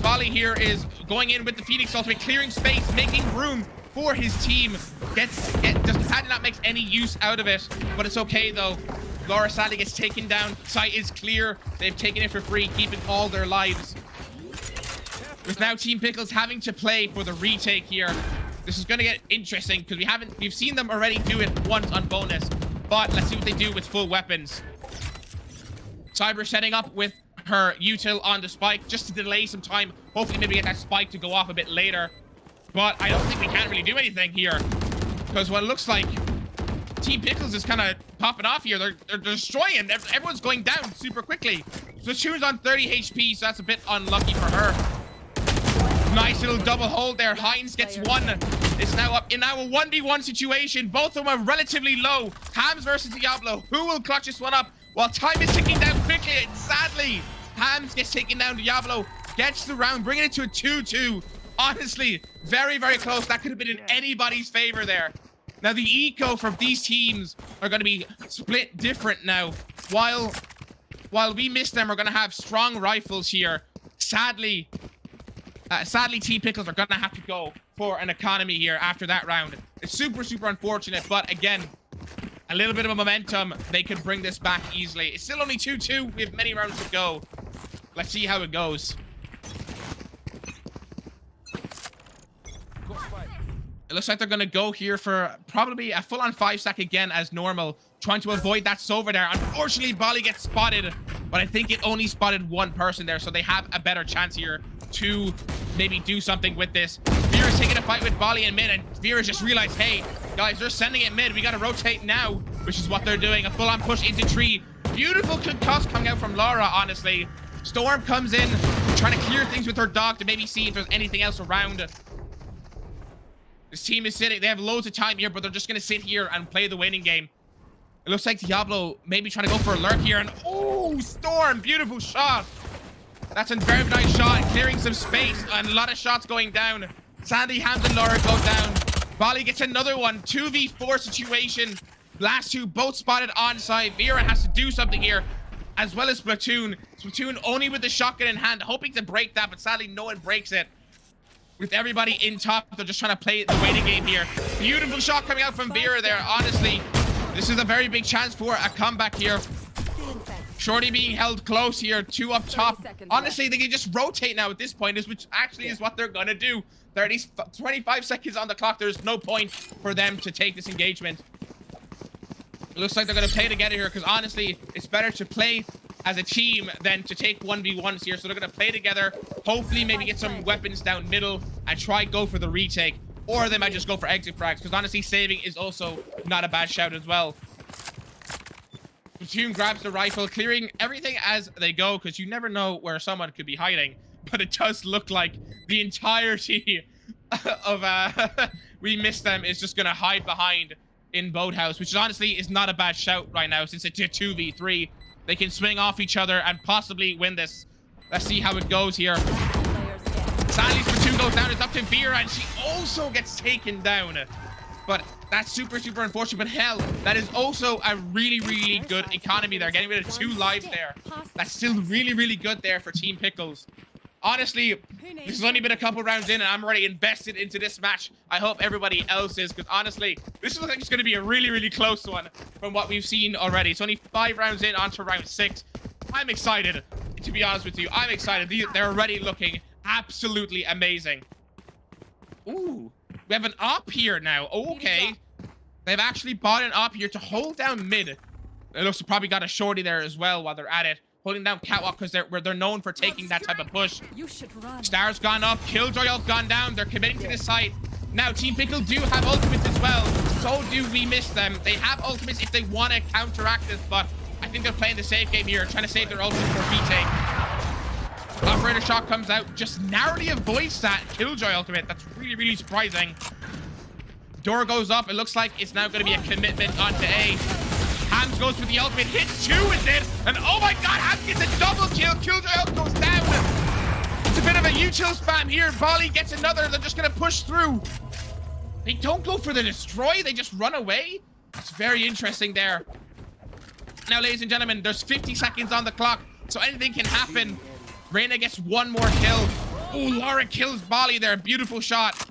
E: Bali here is going in with the Phoenix Ultimate, clearing space, making room for his team. Just sadly not makes any use out of it, but it's okay though. Laura sadly gets taken down. Sight is clear. They've taken it for free, keeping all their lives. With now Team Pickles having to play for the retake here. This is going to get interesting because we've seen them already do it once on bonus, but let's see what they do with full weapons. Cyber setting up with her util on the spike just to delay some time. Hopefully maybe get that spike to go off a bit later. But I don't think we can really do anything here because what it looks like Team Pickles is kind of popping off here. They're destroying. Everyone's going down super quickly. Splatoon's on 30 HP, so that's a bit unlucky for her. Nice little double hold there. Hines gets 1. It's now up in now a 1v1 situation. Both of them are relatively low. Hams versus Diablo. Who will clutch this one up? While time is ticking down quickly, and sadly, Hams gets taken down. Diablo gets the round, bringing it to a 2-2. Honestly, very, very close. That could have been in anybody's favor there. Now, the eco from these teams are going to be split different now. While We Missed Them, we're going to have strong rifles here. Sadly, Team Pickles are going to have to go for an economy here after that round. It's super, super unfortunate, but again, a little bit of a momentum. They could bring this back easily. It's still only 2-2. We have many rounds to go. Let's see how it goes. It looks like they're going to go here for probably a full-on 5-stack again as normal, trying to avoid that Sova there. Unfortunately, Bali gets spotted, but I think it only spotted 1 person there, so they have a better chance here to maybe do something with this. Fear Vera's taking a fight with Bali in mid, and Vera just realized, hey, guys, they're sending it mid. We got to rotate now, which is what they're doing. A full-on push into tree. Beautiful concuss coming out from Laura, honestly. Storm comes in, trying to clear things with her dog to maybe see if there's anything else around. This team is sitting. They have loads of time here, but they're just going to sit here and play the waiting game. It looks like Diablo maybe trying to go for a lurk here. And oh, Storm, beautiful shot. That's a very nice shot, clearing some space, and a lot of shots going down. Sandy, Hams, and Laura go down. Bali gets another one. 2v4 situation. Last two both spotted on side. Vera has to do something here, as well as Splatoon. Splatoon only with the shotgun in hand, hoping to break that, but sadly no one breaks it. With everybody in top, they're just trying to play the waiting game here. Beautiful shot coming out from Vera there. Honestly, this is a very big chance for a comeback here. Shorty being held close here, 2 up top. Honestly, they can just rotate now at this point, which actually is what they're gonna do. 25 seconds on the clock. There's no point for them to take this engagement. It looks like they're gonna play together here, because honestly, it's better to play as a team than to take 1v1s here. So they're gonna play together, hopefully maybe get some weapons down middle and try go for the retake. Or they might just go for exit frags, because honestly, saving is also not a bad shout as well. Platoon grabs the rifle, clearing everything as they go, because you never know where someone could be hiding. But it does look like the entirety of We Miss Them is just going to hide behind in Boathouse, which honestly is not a bad shout right now, since it's a 2v3. They can swing off each other and possibly win this. Let's see how it goes here. Sally's Platoon goes down. It's up to Vera, and she also gets taken down. But that's super, super unfortunate. But hell, that is also a really, really good economy there. Getting rid of 2 lives there. That's still really, really good there for Team Pickles. Honestly, this has only been a couple rounds in, and I'm already invested into this match. I hope everybody else is, because honestly, this looks like it's going to be a really, really close one from what we've seen already. It's only 5 rounds in, onto round 6. I'm excited, to be honest with you. I'm excited. They're already looking absolutely amazing. Ooh. We have an op here now. Okay. They've actually bought an op here to hold down mid. It looks like probably got a shorty there as well while they're at it. Holding down Catwalk, because they're known for taking that type of push. Star's gone up. Killjoy's gone down. They're committing to the site. Now, Team Pickle do have ultimates as well. So do We Miss Them. They have ultimates if they want to counteract this, but I think they're playing the safe game here, trying to save their ultimate for retake. Operator shot comes out, just narrowly avoids that Killjoy ultimate. That's really, really surprising. Door goes up. It looks like it's now going to be a commitment onto A. Hams goes for the ultimate, hits 2 with it, and oh my god, Hams gets a double kill. Killjoy goes down. It's a bit of a util spam here. Bali gets another. They're just going to push through. They don't go for the destroy. They just run away. It's very interesting there. Now, ladies and gentlemen, there's 50 seconds on the clock, so anything can happen. Reyna gets 1 more kill. Oh, Laura kills Bali there. Beautiful shot.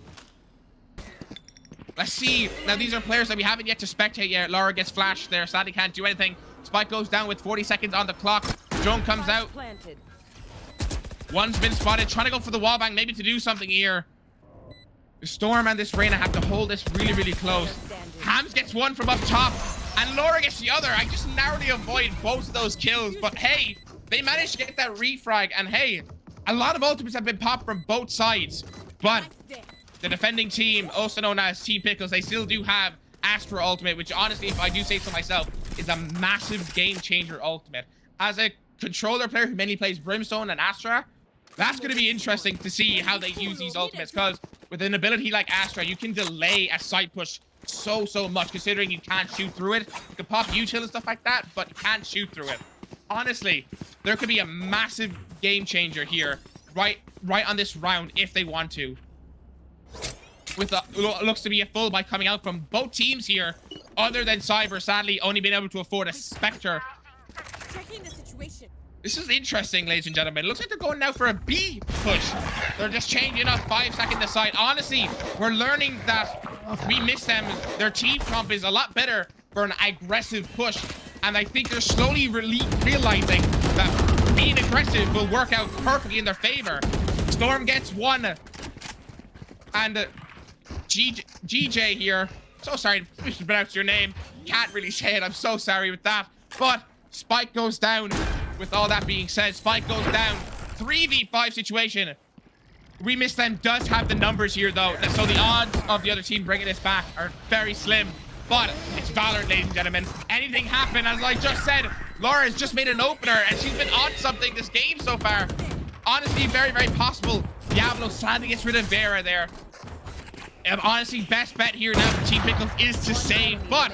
E: Let's see. Now, these are players that we haven't yet to spectate yet. Laura gets flashed there. Sadly, can't do anything. Spike goes down with 40 seconds on the clock. Drone comes out. One's been spotted. Trying to go for the wallbang, maybe to do something here. The Storm and this Reyna have to hold this really, really close. Hams gets 1 from up top, and Laura gets the other. I just narrowly avoid both of those kills, but hey, they managed to get that refrag, and hey, a lot of ultimates have been popped from both sides, but the defending team, also known as Team Pickles, they still do have Astra ultimate, which honestly, if I do say so myself, is a massive game changer ultimate. As a controller player who mainly plays Brimstone and Astra, that's going to be interesting to see how they use these ultimates, because with an ability like Astra, you can delay a side push so much, considering you can't shoot through it. You can pop util and stuff like that, but you can't shoot through it. Honestly, there could be a massive game changer here, right on this round, if they want to. With looks to be a full buy coming out from both teams here, other than Cyber, sadly, only being able to afford a Spectre. This is interesting, ladies and gentlemen. It looks like they're going now for a B push. They're just changing up 5 seconds aside. Honestly, we're learning that We Miss Them. Their team comp is a lot better for an aggressive push. And I think they're slowly realizing that being aggressive will work out perfectly in their favor. Storm gets 1. And GJ here. So sorry to mispronounce your name. Can't really say it. I'm so sorry with that. But Spike goes down. With all that being said, Spike goes down. 3v5 situation. We Miss Them does have the numbers here, though. So the odds of the other team bringing this back are very slim. But it's Valorant, ladies and gentlemen. Anything happen, as I just said, Laura has just made an opener, and she's been on something this game so far. Honestly, very, very possible. Diablo sadly gets rid of Vera there. Honestly, best bet here now for Team Pickles is to save, but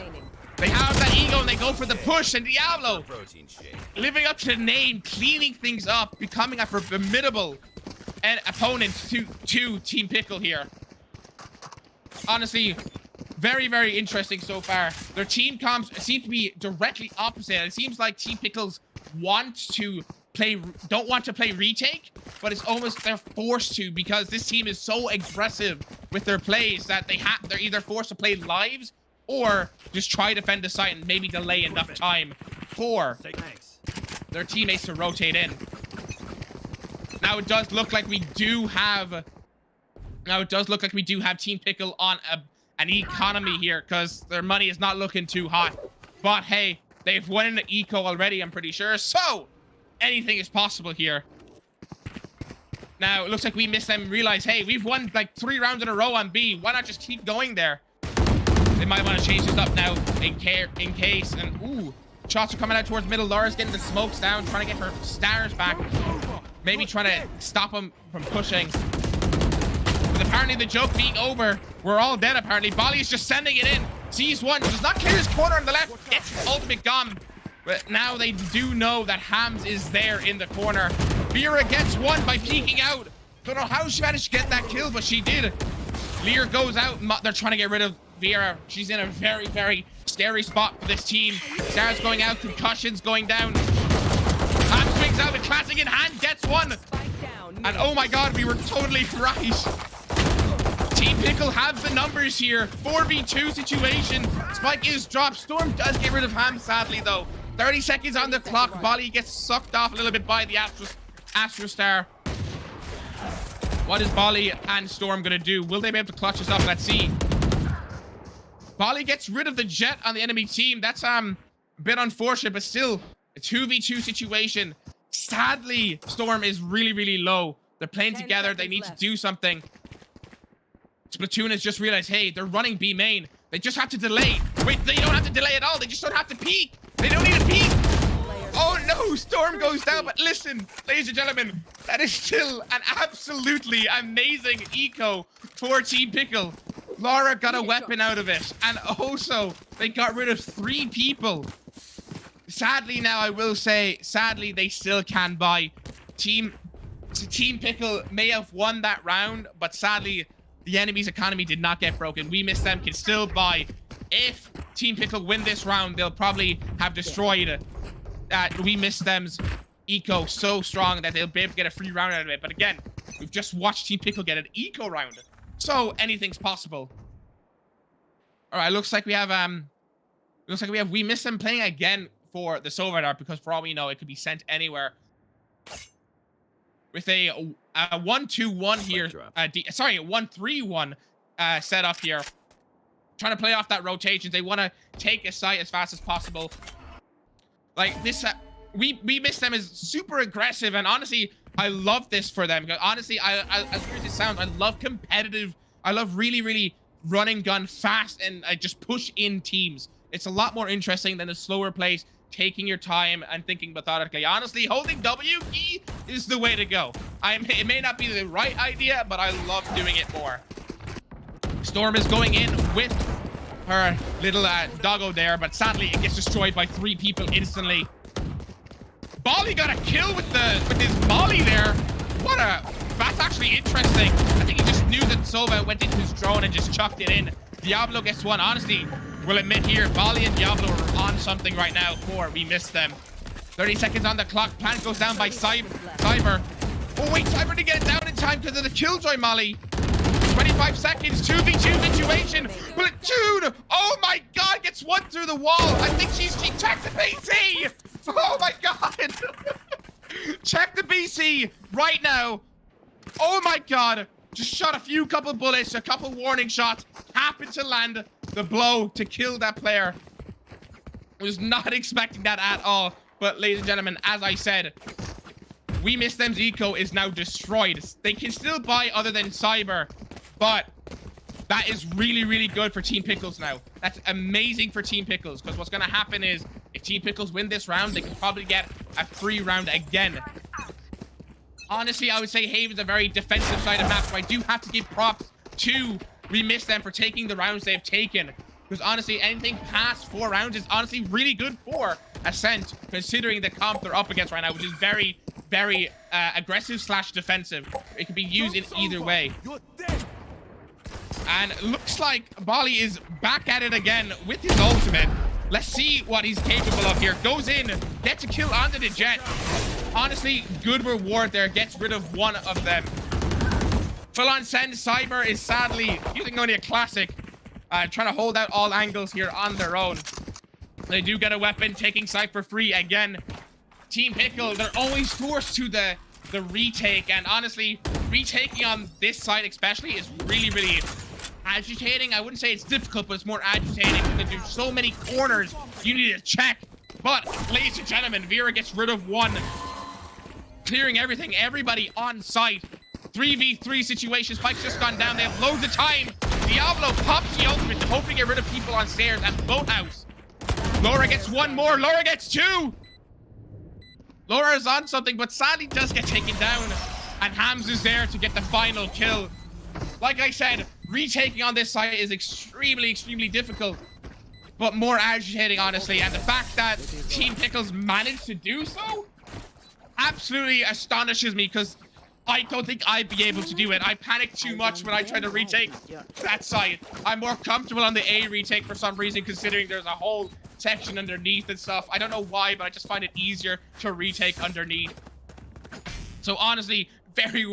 E: they have that ego and they go for the push, and Diablo, living up to the name, cleaning things up, becoming a formidable opponent to Team Pickle here. Honestly, very, very interesting so far. Their team comms seem to be directly opposite. It seems like Team Pickles don't want to play retake, but it's almost they're forced to, because this team is so aggressive with their plays that they're either forced to play lives or just try to defend the site and maybe delay enough time for their teammates to rotate in. Now it does look like we do have Team Pickle on an economy here, because their money is not looking too hot. But hey, they've won in the eco already, I'm pretty sure. So anything is possible here. Now it looks like We Miss Them realize, hey, we've won like 3 rounds in a row on B. Why not just keep going there? They might want to change this up now in case. And ooh, shots are coming out towards middle. Laura's getting the smokes down, trying to get her stars back. Maybe trying to stop him from pushing. But apparently the joke being over. We're all dead apparently. Bali is just sending it in. Sees one, does not clear his corner on the left. Gets his ultimate gun. But now they do know that Hams is there in the corner. Vera gets one by peeking out. Don't know how she managed to get that kill, but she did. Lear goes out. They're trying to get rid of Vera. She's in a very, very scary spot for this team. Stars going out, concussions going down. Ham swings out, the classic in hand, gets one. And oh my god, we were totally right. Team Pickle have the numbers here. 4v2 situation. Spike is dropped. Storm does get rid of Ham, sadly, though. 30 seconds on the clock. Volley gets sucked off a little bit by the Astro Star. What is Volley and Storm going to do? Will they be able to clutch this up? Let's see. Volley gets rid of the Jet on the enemy team. That's a bit unfortunate, but still a 2v2 situation. Sadly, Storm is really, really low. They're playing together. They need to do something. Splatoon has just realized, hey, they're running B main. They just have to delay. Wait, they don't have to delay at all. They just don't have to peek. They don't need to peek. Oh no, Storm goes down. But listen, ladies and gentlemen, that is still an absolutely amazing eco for Team Pickle. Laura got a weapon out of it. And also, they got rid of 3 people. Sadly, now I will say, sadly, they still can buy. Team Pickle may have won that round, but sadly, the enemy's economy did not get broken. We Miss Them can still buy. If Team Pickle win this round, they'll probably have destroyed We Miss Them's eco so strong that they'll be able to get a free round out of it. But again, we've just watched Team Pickle get an eco round, so anything's possible. All right, looks like we have We Miss Them playing again for the Silver Dart, because for all we know, it could be sent anywhere. With a 1-2-1 here, a 1-3-1 setup here. Trying to play off that rotation. They want to take a site as fast as possible. Like this, we Miss Them is super aggressive, and honestly, I love this for them. Because honestly, as weird as it sounds, I love competitive. I love really, really running gun fast and just push in teams. It's a lot more interesting than a slower place, taking your time and thinking methodically. Honestly, holding W key is the way to go. It may not be the right idea, but I love doing it more. Storm is going in with her little doggo there, but sadly it gets destroyed by 3 people instantly. Bali got a kill with his molly there. That's actually interesting. I think he just knew that Sova went into his drone and just chucked it in. Diablo gets one. Honestly, we'll admit here, Bali and Diablo are on something right now for We Miss Them. 30 seconds on the clock. Plant goes down by Cyber. Oh wait, Cyber didn't get it down in time because of the Killjoy molly. 25 seconds, 2v2 situation. Platoon! Oh my god, gets one through the wall. I think she checked the BC. Oh my god. Check the BC right now. Oh my god. Just shot a couple bullets, a couple warning shots. Happened to land the blow to kill that player. Was not expecting that at all. But ladies and gentlemen, as I said, We Miss Them's eco is now destroyed. They can still buy other than Cyber, but that is really, really good for Team Pickles now. That's amazing for Team Pickles, because what's going to happen is if Team Pickles win this round, they can probably get a free round again. Honestly, I would say Haven's a very defensive side of map, so I do have to give props to We Miss Them for taking the rounds they've taken. Because honestly, anything past 4 rounds is honestly really good for Ascent, considering the comp they're up against right now, which is very, very aggressive / defensive. It can be used in either way. And looks like Bali is back at it again with his ultimate. Let's see what he's capable of here. Goes in, gets a kill onto the Jet. Honestly, good reward there. Gets rid of one of them. Full on send. Cyber is sadly using only a classic. Trying to hold out all angles here on their own. They do get a weapon, taking site for free again. Team Pickle, they're always forced to the retake. And honestly, retaking on this side especially is really, really agitating. I wouldn't say it's difficult, but it's more agitating because there's so many corners you need to check. But, ladies and gentlemen, Vera gets rid of one. Clearing everything, everybody on site. 3v3 situation. Spike's just gone down. They have loads of time. Diablo pops the ultimate to hopefully get rid of people on stairs and boathouse. Laura gets one more. Laura gets 2. Laura is on something, but sadly does get taken down. And Hams is there to get the final kill. Like I said, retaking on this site is extremely, extremely difficult, but more agitating, honestly. And the fact that Team Pickles managed to do so absolutely astonishes me, because I don't think I'd be able to do it. I panic too much when I try to retake that site. I'm more comfortable on the A retake for some reason, considering there's a whole section underneath and stuff. I don't know why, but I just find it easier to retake underneath. So honestly, very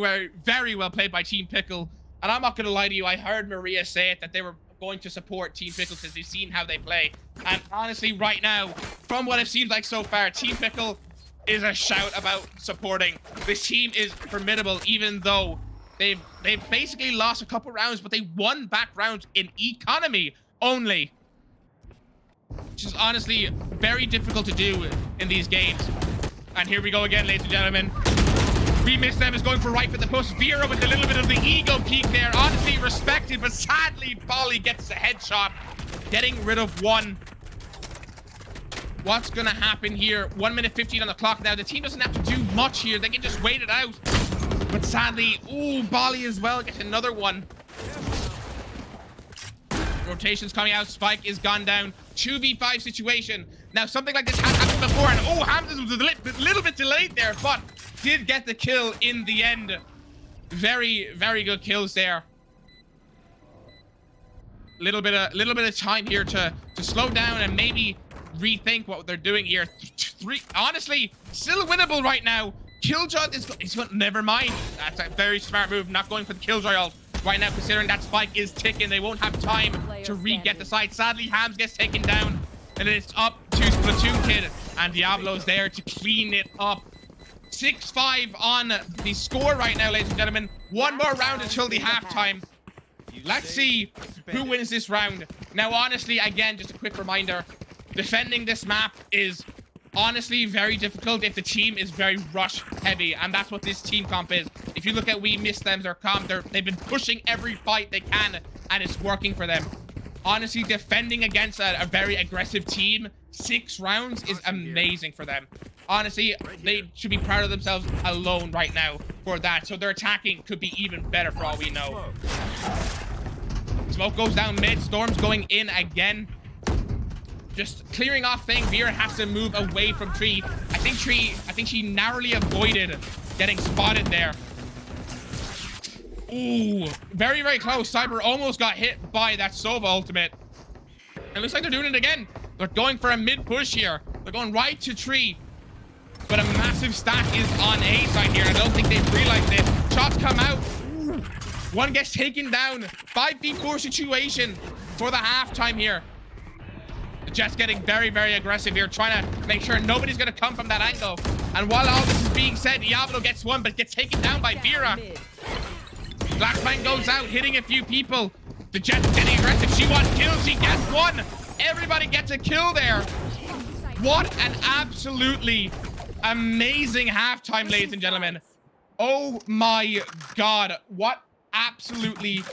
E: well played by Team Pickle. And I'm not going to lie to you, I heard Maria say it, that they were going to support Team Pickle because they've seen how they play. And honestly, right now, from what it seems like so far, Team Pickle is a shout about supporting. This team is formidable, even though they've basically lost a couple rounds, but they won back rounds in economy only. Which is honestly very difficult to do in these games. And here we go again, ladies and gentlemen. We Miss Them is going for right for the push. Vera with a little bit of the ego peak there. Honestly respected, but sadly, Bali gets a headshot, getting rid of one. What's going to happen here? 1 minute 15 on the clock now. The team doesn't have to do much here. They can just wait it out. But sadly, ooh, Bali as well gets another one. Rotations coming out. Spike is gone down. 2v5 situation. Now, something like this has happened before. And oh, Hamza was a little bit delayed there, but did get the kill in the end. Very, very good kills there. Little bit of time here to slow down and maybe rethink what they're doing here. Honestly, still winnable right now. Killjoy is never mind. That's a very smart move, not going for the Killjoy ult right now, considering that Spike is ticking. They won't have time to re-get the site. Sadly, Hams gets taken down, and it's up to Splatoon Kid, and Diablo's there to clean it up. 6-5 on the score right now, ladies and gentlemen. One more round until the halftime. Let's see who wins this round. Now, honestly, again, just a quick reminder, defending this map is honestly very difficult if the team is very rush heavy, and that's what this team comp is. If you look at We Miss Them, their comp, they've been pushing every fight they can, and it's working for them. Honestly, defending against a very aggressive team, 6 rounds is amazing for them. Honestly, they should be proud of themselves alone right now for that. So their attacking could be even better for all we know. Smoke goes down mid. Storm's going in again. Just clearing off things. Vera has to move away from Tree. I think she narrowly avoided getting spotted there. Ooh, very, very close. Cyber almost got hit by that Sova ultimate. It looks like they're doing it again. They're going for a mid push here. They're going right to Tree. But a massive stack is on A side here. I don't think they've realized it. Shots come out. Ooh. One gets taken down. 5v4 situation for the halftime here. The Jets getting very, very aggressive here, trying to make sure nobody's going to come from that angle. And while all this is being said, Diablo gets one, but gets taken down by Vera. Blackman goes out, hitting a few people. The Jets getting aggressive. She wants kills. She gets one. Everybody gets a kill there. What an absolutely Amazing halftime, ladies and gentlemen. Oh my god, what absolutely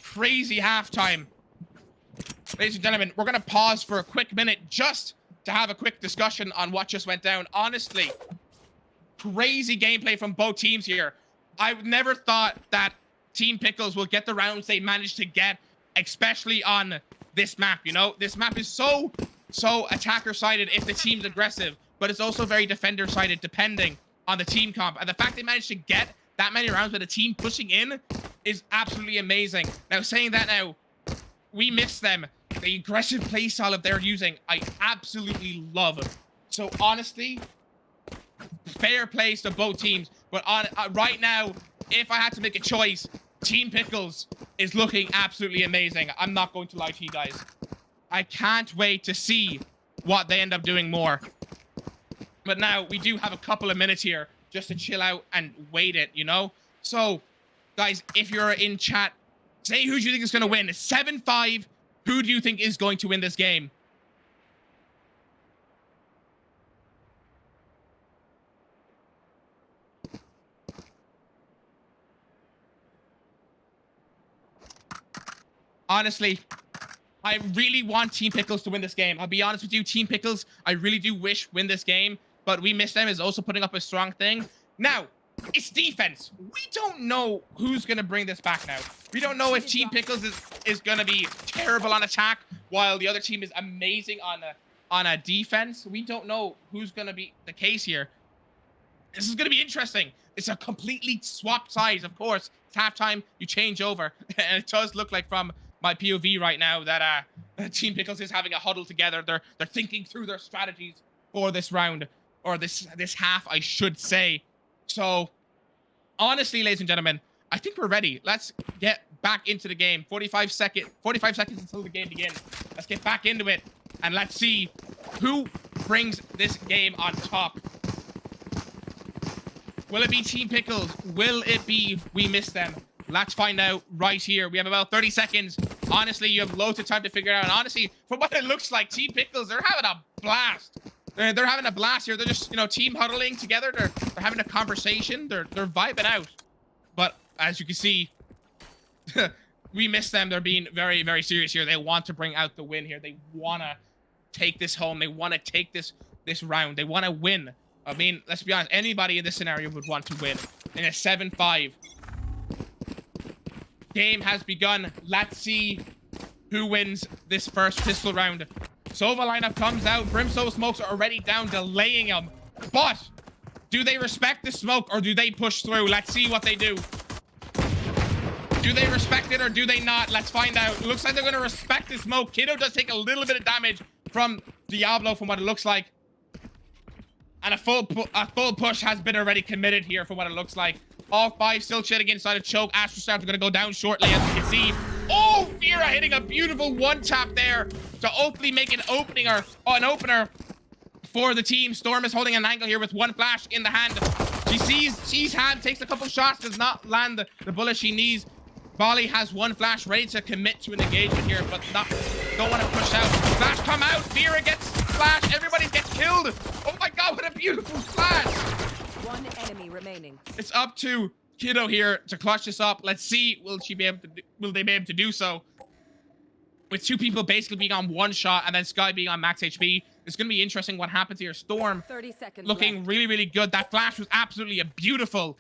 E: crazy halftime. Ladies and gentlemen, we're gonna pause for a quick minute just to have a quick discussion on what just went down. Honestly, crazy gameplay from both teams here. I never thought that Team Pickles will get the rounds they managed to get, especially on this map, you know? This map is so attacker-sided if the team's aggressive, but it's also very defender-sided depending on the team comp. And the fact they managed to get that many rounds with a team pushing in is absolutely amazing. Now, saying that now, we miss them. The aggressive playstyle that they're using, I absolutely love. So honestly, fair plays to both teams. But on right now, if I had to make a choice, Team Pickles is looking absolutely amazing. I'm not going to lie to you guys. I can't wait to see what they end up doing more. But now we do have a couple of minutes here just to chill out and wait it, you know? So, guys, if you're in chat, say who do you think is going to win? 7-5. Who do you think is going to win this game? Honestly, I really want Team Pickles to win this game. I'll be honest with you, Team Pickles, I really do wish win this game, but we miss them is also putting up a strong thing. Now, it's defense. We don't know who's going to bring this back now. We don't know if Team Pickles is going to be terrible on attack while the other team is amazing on a defense. We don't know who's going to be the case here. This is going to be interesting. It's a completely swapped sides, of course. It's halftime, you change over. And it does look like from my POV right now that Team Pickles is having a huddle together. They're thinking through their strategies for this round, or this half, I should say. So, honestly, ladies and gentlemen, I think we're ready. Let's get back into the game. 45 seconds until the game begins. Let's get back into it, and let's see who brings this game on top. Will it be Team Pickles? Will it be we miss them? Let's find out right here. We have about 30 seconds. Honestly, you have loads of time to figure it out. And honestly, from what it looks like, Team Pickles, they're having a blast. They're having a blast here. They're just, you know, team huddling together. They're having a conversation. They're vibing out. But as you can see, we miss them. They're being very, very serious here. They want to bring out the win here. They want to take this home. They want to take this round. They want to win. I mean, let's be honest. Anybody in this scenario would want to win. In a 7-5. Game has begun. Let's see who wins this first pistol round. Sova lineup comes out. Brimstone smokes are already down, delaying him. But do they respect the smoke or do they push through? Let's see what they do. Do they respect it or do they not? Let's find out. It looks like they're going to respect the smoke. Kiddo does take a little bit of damage from Diablo from what it looks like. And a full push has been already committed here from what it looks like. All five still chilling inside a choke. Astrostars are going to go down shortly, as you can see. Oh, Vera hitting a beautiful one-tap there to hopefully make an opener for the team. Storm is holding an angle here with one flash in the hand. She's hand, takes a couple shots, does not land the bullet she needs. Volley has one flash ready to commit to an engagement here, but don't want to push out. Flash come out. Vera gets flash. Everybody gets killed. Oh my god, what a beautiful flash.
F: One enemy remaining.
E: It's up to Kiddo here to clutch this up. Let's see, will they be able to do so? With two people basically being on one shot and then Sky being on max HP, it's going to be interesting what happens here. Storm
F: 30 seconds
E: looking
F: left.
E: really, really good. That flash was absolutely a beautiful.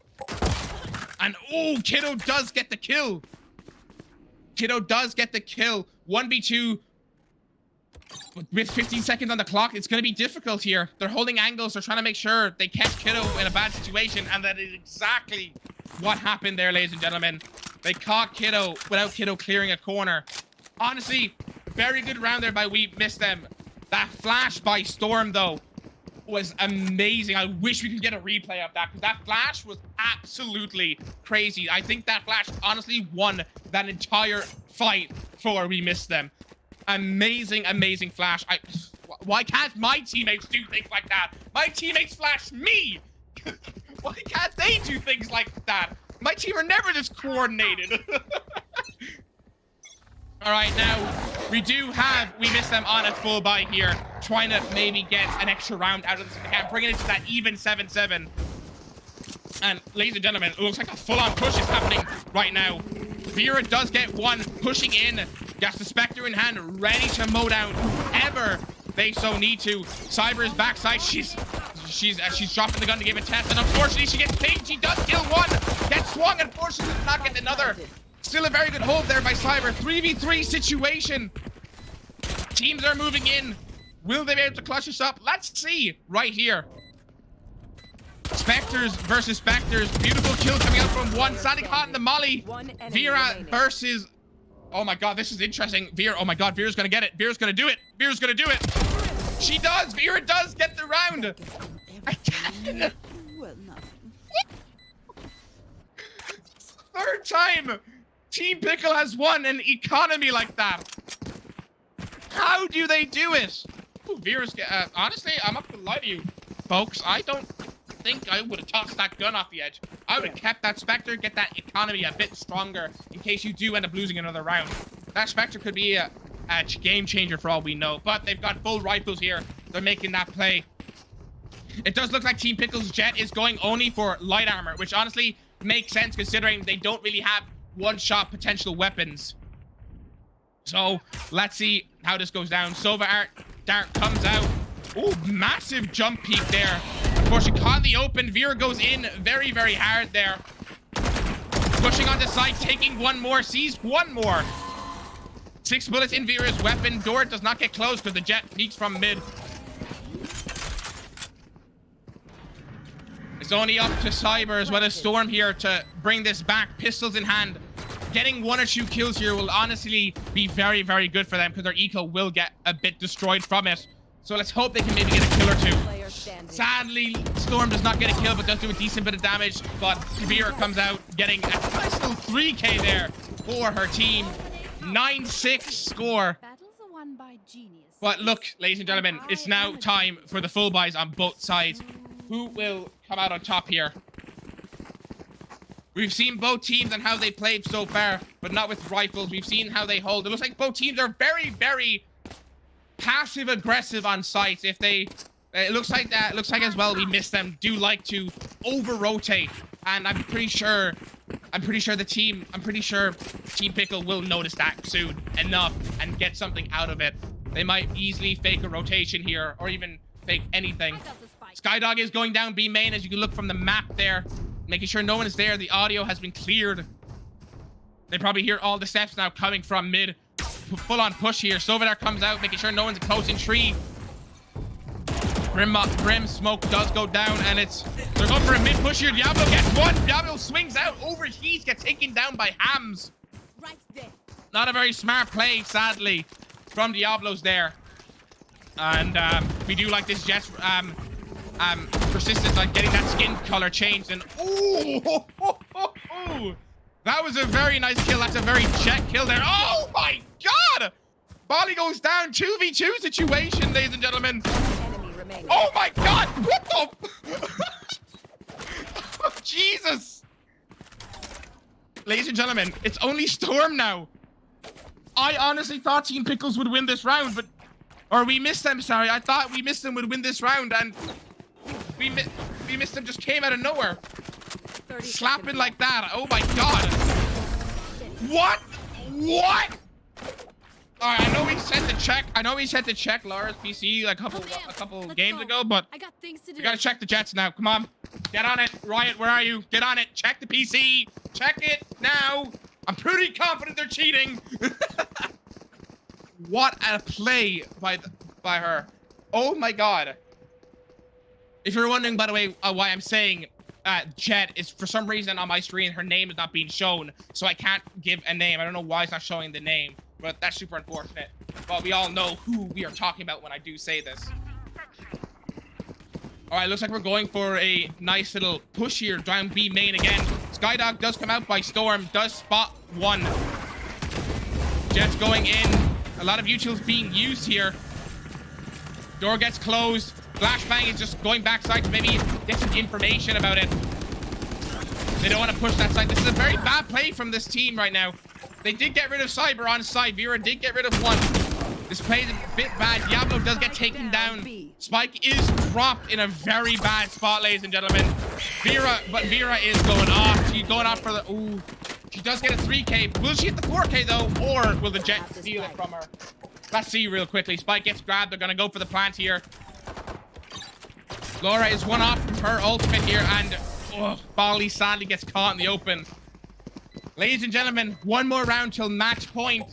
E: And oh, Kiddo does get the kill. Kiddo does get the kill. 1v2 with 15 seconds on the clock. It's going to be difficult here. They're holding angles. They're trying to make sure they catch Kiddo in a bad situation. And that is exactly what happened there, ladies and gentlemen. They caught Kiddo without Kiddo clearing a corner. Honestly, very good round there by We Missed Them. That flash by Storm, though, was amazing. I wish we could get a replay of that, because that flash was absolutely crazy. I think that flash honestly won that entire fight for We Missed Them. Amazing, amazing flash. Why can't my teammates do things like that? My teammates flash me. Why can't they do things like that? My team are never this coordinated. All right, now we missed them on a full buy here, trying to maybe get an extra round out of this if they can, bringing it to that even 7-7. And ladies and gentlemen, it looks like a full-on push is happening right now. Vera does get one, pushing in, gets the Spectre in hand, ready to mow down whoever they so need to. Cyber is backside. She's dropping the gun to give a test, and unfortunately she gets pinged. She does kill one, gets swung, unfortunately does not get another. Still a very good hold there by Cyber. 3v3 situation. Teams are moving in. Will they be able to clutch this up? Let's see right here. Spectres versus Spectres. Beautiful kill coming out from one. Standing hot in the molly. Vera versus... Oh my god, this is interesting. Vera, oh my god, Vera's gonna get it. Vera's gonna do it. Vera's gonna do it. She does. Vera does get the round. Third time Team Pickle has won an economy like that. How do they do it? Ooh, Vera's... honestly, I'm not gonna lie to you, folks. I don't think I would have tossed that gun off the edge. I would have kept that Spectre, get that economy a bit stronger in case you do end up losing another round. That Spectre could be a game changer for all we know, but they've got full rifles here. They're making that play. It does look like Team Pickle's Jet is going only for light armor, which honestly makes sense considering they don't really have one-shot potential weapons. So let's see how this goes down. Sova Dart comes out. Oh, massive jump peak there. Unfortunately, caught in the open. Vera goes in very, very hard there. Pushing onto side, taking one more, sees one more. 6 bullets in Vera's weapon. Door does not get closed because the Jet peeks from mid. It's only up to Cyber as well as Storm here to bring this back. Pistols in hand. Getting 1 or 2 kills here will honestly be very, very good for them because their eco will get a bit destroyed from it. So let's hope they can maybe get a kill or 2. Sadly, Storm does not get a kill, but does do a decent bit of damage. But Vera comes out getting a nice little 3k there for her team. 9-6 score. But look, ladies and gentlemen, it's now time for the full buys on both sides. Who will come out on top here? We've seen both teams and how they played so far, but not with rifles. We've seen how they hold. It looks like both teams are very, very passive aggressive on sites. If they it looks like as well we missed them, do like to over rotate, and I'm pretty sure Team Pickle will notice that soon enough and get something out of it. They might easily fake a rotation here or even fake anything. Skydog is going down B main, as you can look from the map there, making sure no one is there. The audio has been cleared. They probably hear all the steps now coming from mid. Full on push here. Sovadar comes out, making sure no one's close in tree. Grim smoke does go down, and they're going for a mid push here. Diablo gets one. Diablo swings out, overheats, gets taken down by Hams.
F: Right there.
E: Not a very smart play, sadly, from Diablo's there. And we do like this Jet's persistence on getting that skin color changed. And oh, that was a very nice kill. That's a very Jet kill there. Oh my god! Bali goes down. 2v2 situation, ladies and gentlemen. Oh my god! What the? Oh, Jesus! Ladies and gentlemen, it's only Storm now. I honestly thought Team Pickles would win this round, but... Or we missed them, sorry. I thought we missed them would win this round, and... We missed them, just came out of nowhere. Slapping like that. Oh my god. What? What? Alright, I know we said to check Laura's PC like a couple games ago, but
F: I got things to do.
E: we gotta check the Jets now. Come on. Get on it. Riot, where are you? Get on it. Check the PC. Check it now. I'm pretty confident they're cheating. What a play by her. Oh my god. If you're wondering, by the way, why I'm saying Jet is, for some reason on my screen, her name is not being shown, so I can't give a name. I don't know why it's not showing the name, but that's super unfortunate. But we all know who we are talking about when I do say this. All right, looks like we're going for a nice little push here. Down B main again. Skydog does come out by Storm, does spot one. Jet's going in. A lot of utils being used here. Door gets closed. Flashbang is just going backside to maybe get some information about it. They don't want to push that side. This is a very bad play from this team right now. They did get rid of Cyber on side. Vera did get rid of one. This plays a bit bad. Diablo does get taken down. Spike is dropped in a very bad spot, ladies and gentlemen. Vera is going off. She's going off for the... Ooh. She does get a 3K. Will she hit the 4K, though? Or will the Jet steal it from her? Let's see real quickly. Spike gets grabbed. They're going to go for the plant here. Laura is one off from her ultimate here. And Bali sadly gets caught in the open. Ladies and gentlemen, one more round till match point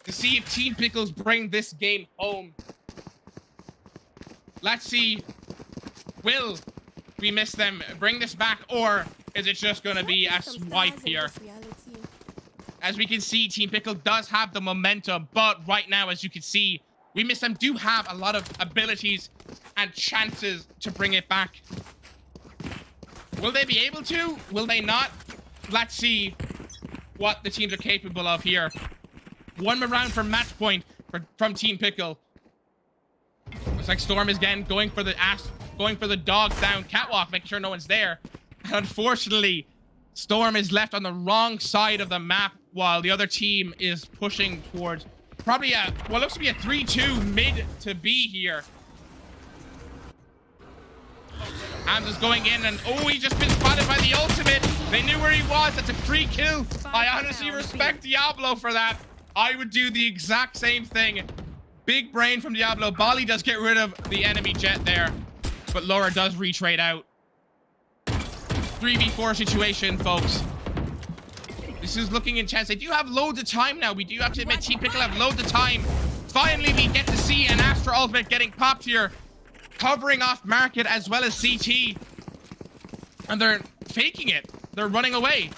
E: to see if Team Pickles bring this game home. Let's see. Will we miss them bring this back, or is it just going to be a swipe here? As we can see, Team Pickle does have the momentum, but right now, as you can see, we miss them do have a lot of abilities and chances to bring it back. Will they be able to? Will they not? Let's see what the teams are capable of here. One more round for match point from Team Pickle. Looks like Storm is again going for the dog down catwalk, making sure no one's there. And unfortunately, Storm is left on the wrong side of the map while the other team is pushing towards probably what looks to be a 3-2 mid to B here. Hamza's going in, and he's just been spotted by the ultimate. They knew where he was. That's a free kill. I honestly respect Diablo for that. I would do the exact same thing. Big brain from Diablo. Bali does get rid of the enemy Jet there, but Laura does retrade out. 3v4 situation, folks. This is looking intense. They do have loads of time now. We do have to admit, Team Pickle have loads of time. Finally, we get to see an Astra ultimate getting popped here, covering off market as well as CT. And they're faking it. They're running away.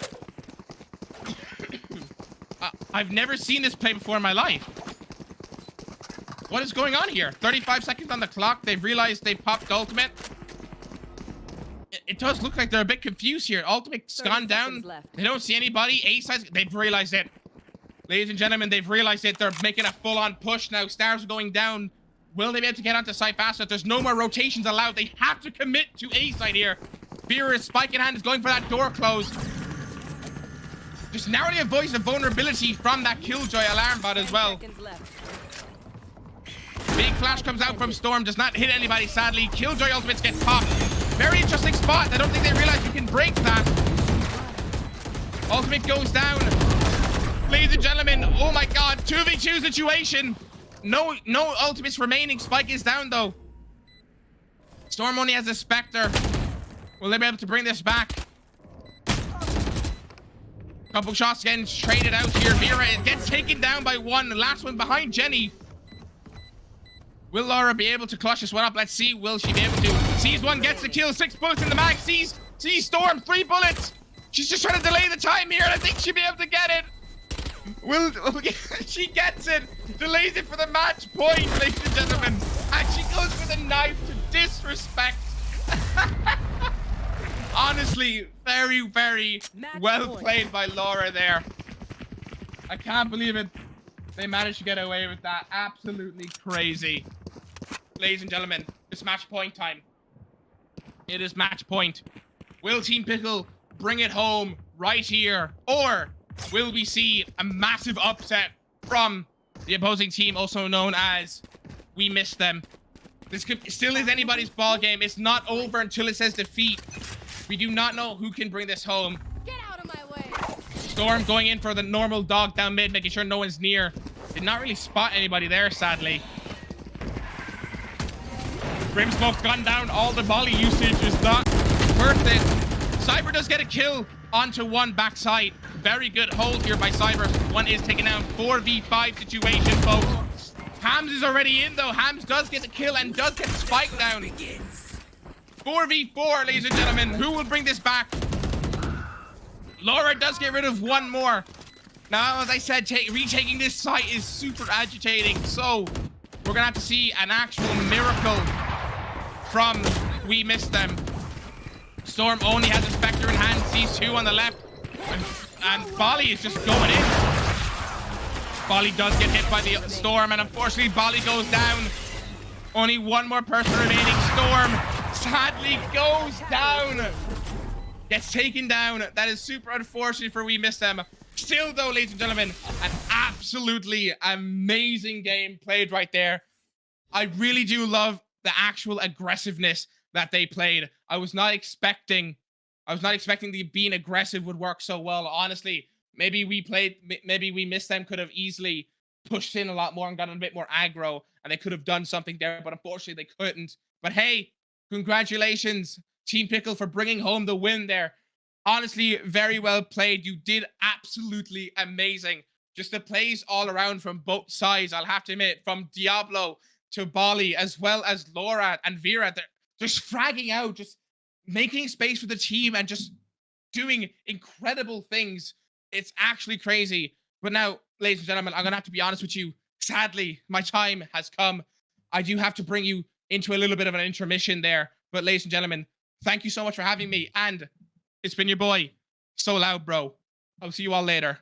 E: I've never seen this play before in my life. What is going on here? 35 seconds on the clock. They've realized they popped ultimate. It does look like they're a bit confused here. Ultimate's gone down. They don't see anybody. A sides. They've realized it. Ladies and gentlemen, they've realized it. They're making a full-on push now. Stars are going down. Will they be able to get onto site faster? If there's no more rotations allowed, they have to commit to A side here. Vera is spike in hand, is going for that door close. Just narrowly avoids the vulnerability from that Killjoy alarm bot as well. Big flash comes out from Storm, does not hit anybody, sadly. Killjoy ultimates get popped. Very interesting spot. I don't think they realize you can break that. Ultimate goes down. Ladies and gentlemen, oh my god, 2v2 situation. No ultimates remaining. Spike is down though. Storm only has a Spectre. Will they be able to bring this back? Couple shots getting traded out here. Vera gets taken down by one. The last one behind Jenny. Will Laura be able to clutch this one up? Let's see. Will she be able to? Sees one, gets the kill. 6 bullets in the mag. Sees Storm. 3 bullets. She's just trying to delay the time here. I think she'll be able to get it. She gets it. Delays it for the match point, ladies and gentlemen. And she goes with a knife to disrespect. Honestly, very, very well played by Laura there. I can't believe it. They managed to get away with that. Absolutely crazy. Ladies and gentlemen, it's match point time. It is match point. Will Team Pickle bring it home right here? Or will we see a massive upset from the opposing team, also known as we missed them? This still is anybody's ball game. It's not over until it says defeat. We do not know who can bring this home.
F: Get out of my way.
E: Storm going in for the normal dog down mid, making sure no one's near. Did not really spot anybody there, sadly. Brimsmoke's gone down. All the volley usage is not worth it. Cyber does get a kill onto one backside. Very good hold here by Cyber. One is taken down. 4v5 situation, folks. Hams is already in, though. Hams does get the kill and does get spiked down. 4v4, ladies and gentlemen. Who will bring this back? Laura does get rid of one more. Now, as I said, retaking this site is super agitating. So, we're going to have to see an actual miracle from We Missed Them. Storm only has a Spectre in hand. Sees 2 on the left. And Bali is just going in. Bali does get hit by the Storm. And unfortunately, Bali goes down. Only one more person remaining. Storm sadly goes down. Gets taken down. That is super unfortunate for We Missed Them. Still, though, ladies and gentlemen, an absolutely amazing game played right there. I really do love the actual aggressiveness that they played. I was not expecting the being aggressive would work so well. Honestly, maybe we missed them. Could have easily pushed in a lot more and gotten a bit more aggro, and they could have done something there. But unfortunately, they couldn't. But hey, congratulations, Team Pickle, for bringing home the win there. Honestly, very well played. You did absolutely amazing. Just the plays all around from both sides, I'll have to admit, from Diablo to Bali, as well as Laura and Vera. They're just fragging out, just making space for the team and just doing incredible things. It's actually crazy. But now, ladies and gentlemen, I'm going to have to be honest with you. Sadly, my time has come. I do have to bring you into a little bit of an intermission there. But ladies and gentlemen, thank you so much for having me. And it's been your boy, So Loud Bro. I'll see you all later.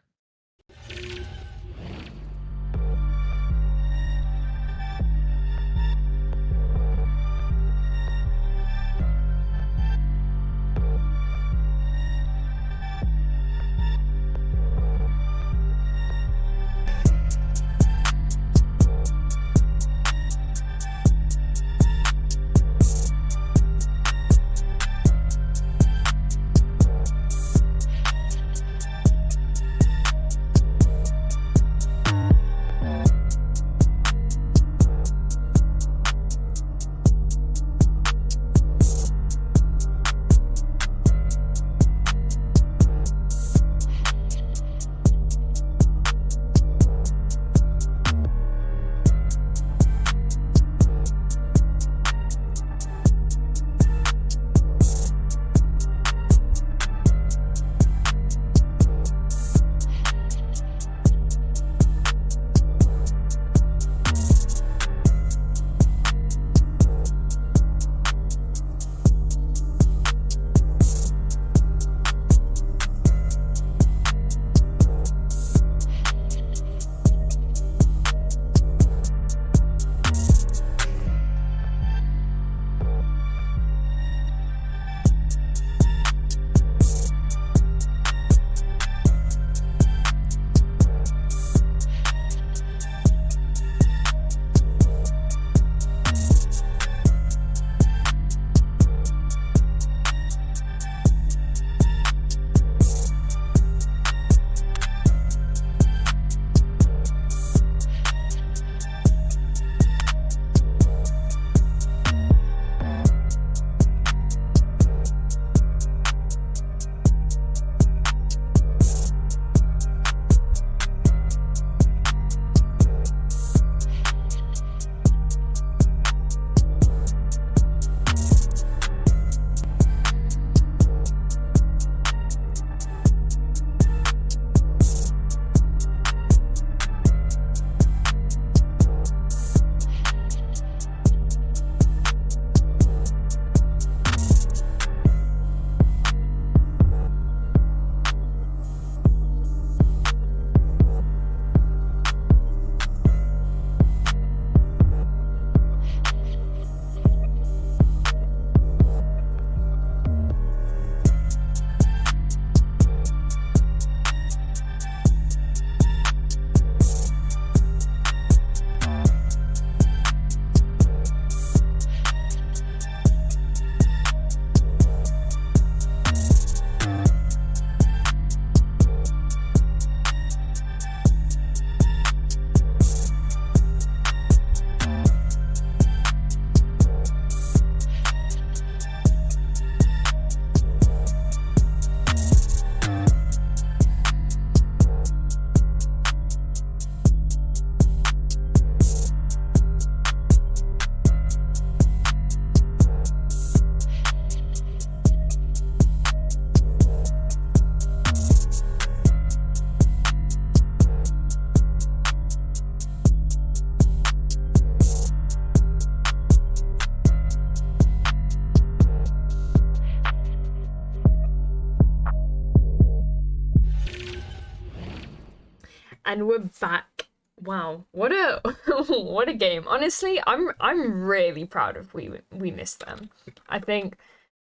A: And we're back. Wow, what a what a game. Honestly, I'm really proud of we missed them. I think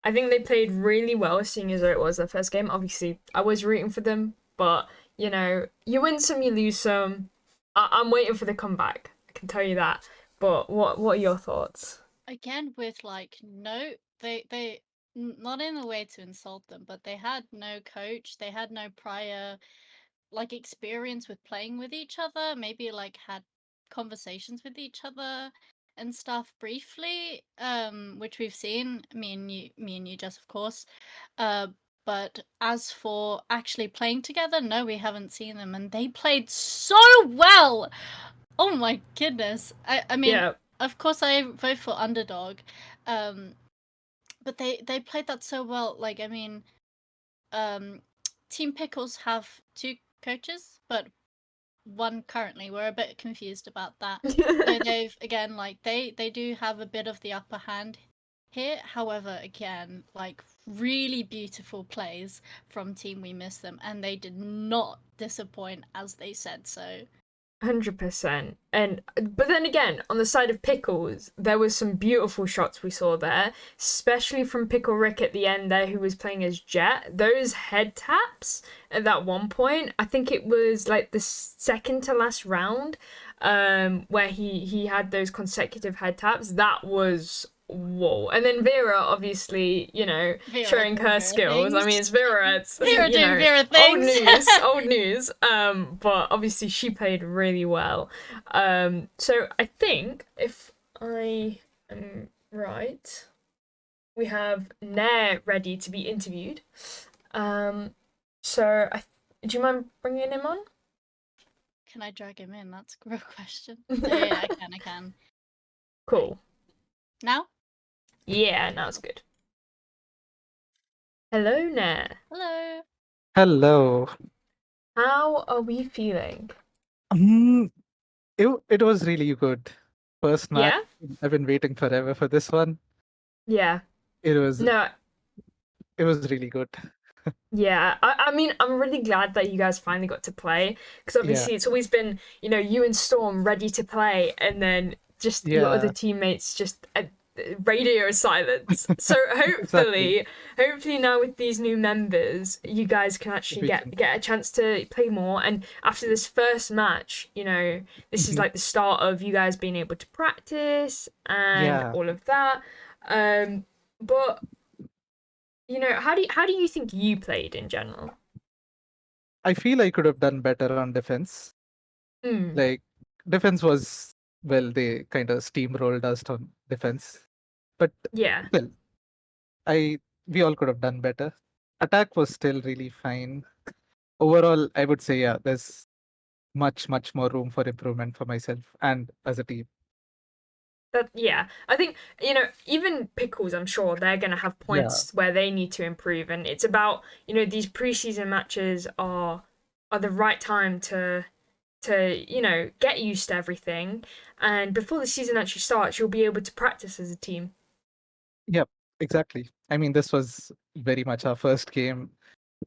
A: they played really well, seeing as though it was their first game. Obviously, I was rooting for them, but you know, you win some, you lose some. I'm waiting for the comeback. I can tell you that. But what are your thoughts?
B: Again, with like no, not in a way to insult them, but they had no coach. They had no prior like experience with playing with each other. Maybe like had conversations with each other and stuff briefly, which we've seen. Me and you, Jess, of course. Uh, but as for actually playing together, no, we haven't seen them, and they played so well. Oh my goodness! I mean,
A: Yeah.
B: of course, I vote for underdog, um, but they played that so well. Like, I mean, Team Pickles have two coaches, but one currently. We're a bit confused about that. So they've again like they do have a bit of the upper hand here. However, again, like really beautiful plays from Team We Miss Them, and they did not disappoint as they said so.
A: 100%. And but then again, on the side of Pickles, there was some beautiful shots we saw there, especially from Pickle Rick at the end there, who was playing as Jet. Those head taps at that one point, I think it was like the second to last round, where he had those consecutive head taps. That was whoa. And then Vera, obviously, you know,
B: Vera
A: showing
B: doing
A: her
B: Vera
A: skills. I mean,
B: things.
A: it's Vera. It's
B: Vera
A: you
B: doing
A: know,
B: Vera
A: old
B: things.
A: news, old news. But obviously she played really well. So I think if I am right, we have Nair ready to be interviewed. So do you mind bringing him on?
B: Can I drag him in? That's a real question. Yeah, I can.
A: Cool.
B: Now?
A: Yeah, now it's good. Hello, Nair.
B: Hello.
G: Hello.
A: How are we feeling?
G: Mm, it was really good. First match.
A: Yeah?
G: I've been waiting forever for this one.
A: Yeah.
G: It was
A: No,
G: really good.
A: yeah, I mean, I'm really glad that you guys finally got to play because
G: Yeah.
A: obviously it's always been, you know, you and Storm ready to play, and then just your other
G: Yeah.
A: teammates just radio silence. So
G: Exactly.
A: hopefully now with these new members, you guys can actually
G: We
A: get
G: can.
A: a chance to play more. And after this first match, you know, this is
G: Mhm.
A: like the start of you guys being able to practice and
G: Yeah.
A: all of that. But you know, how do you think you played in general?
G: I feel I could have done better on defense.
A: Mm,
G: Like defense was well, they kind of steamrolled us on defense. But
A: yeah,
G: well, we all could have done better. Attack was still really fine. Overall, I would say yeah, there's much more room for improvement for myself and as a team.
A: yeah. I think you know even Pickles. I'm sure they're gonna have
G: Yeah.
A: points where they need to improve, and it's about you know these preseason matches are the right time to you know get used to everything, and before the season actually starts, you'll be able to practice as a team.
G: Yep, exactly. I mean, this was very much our first game.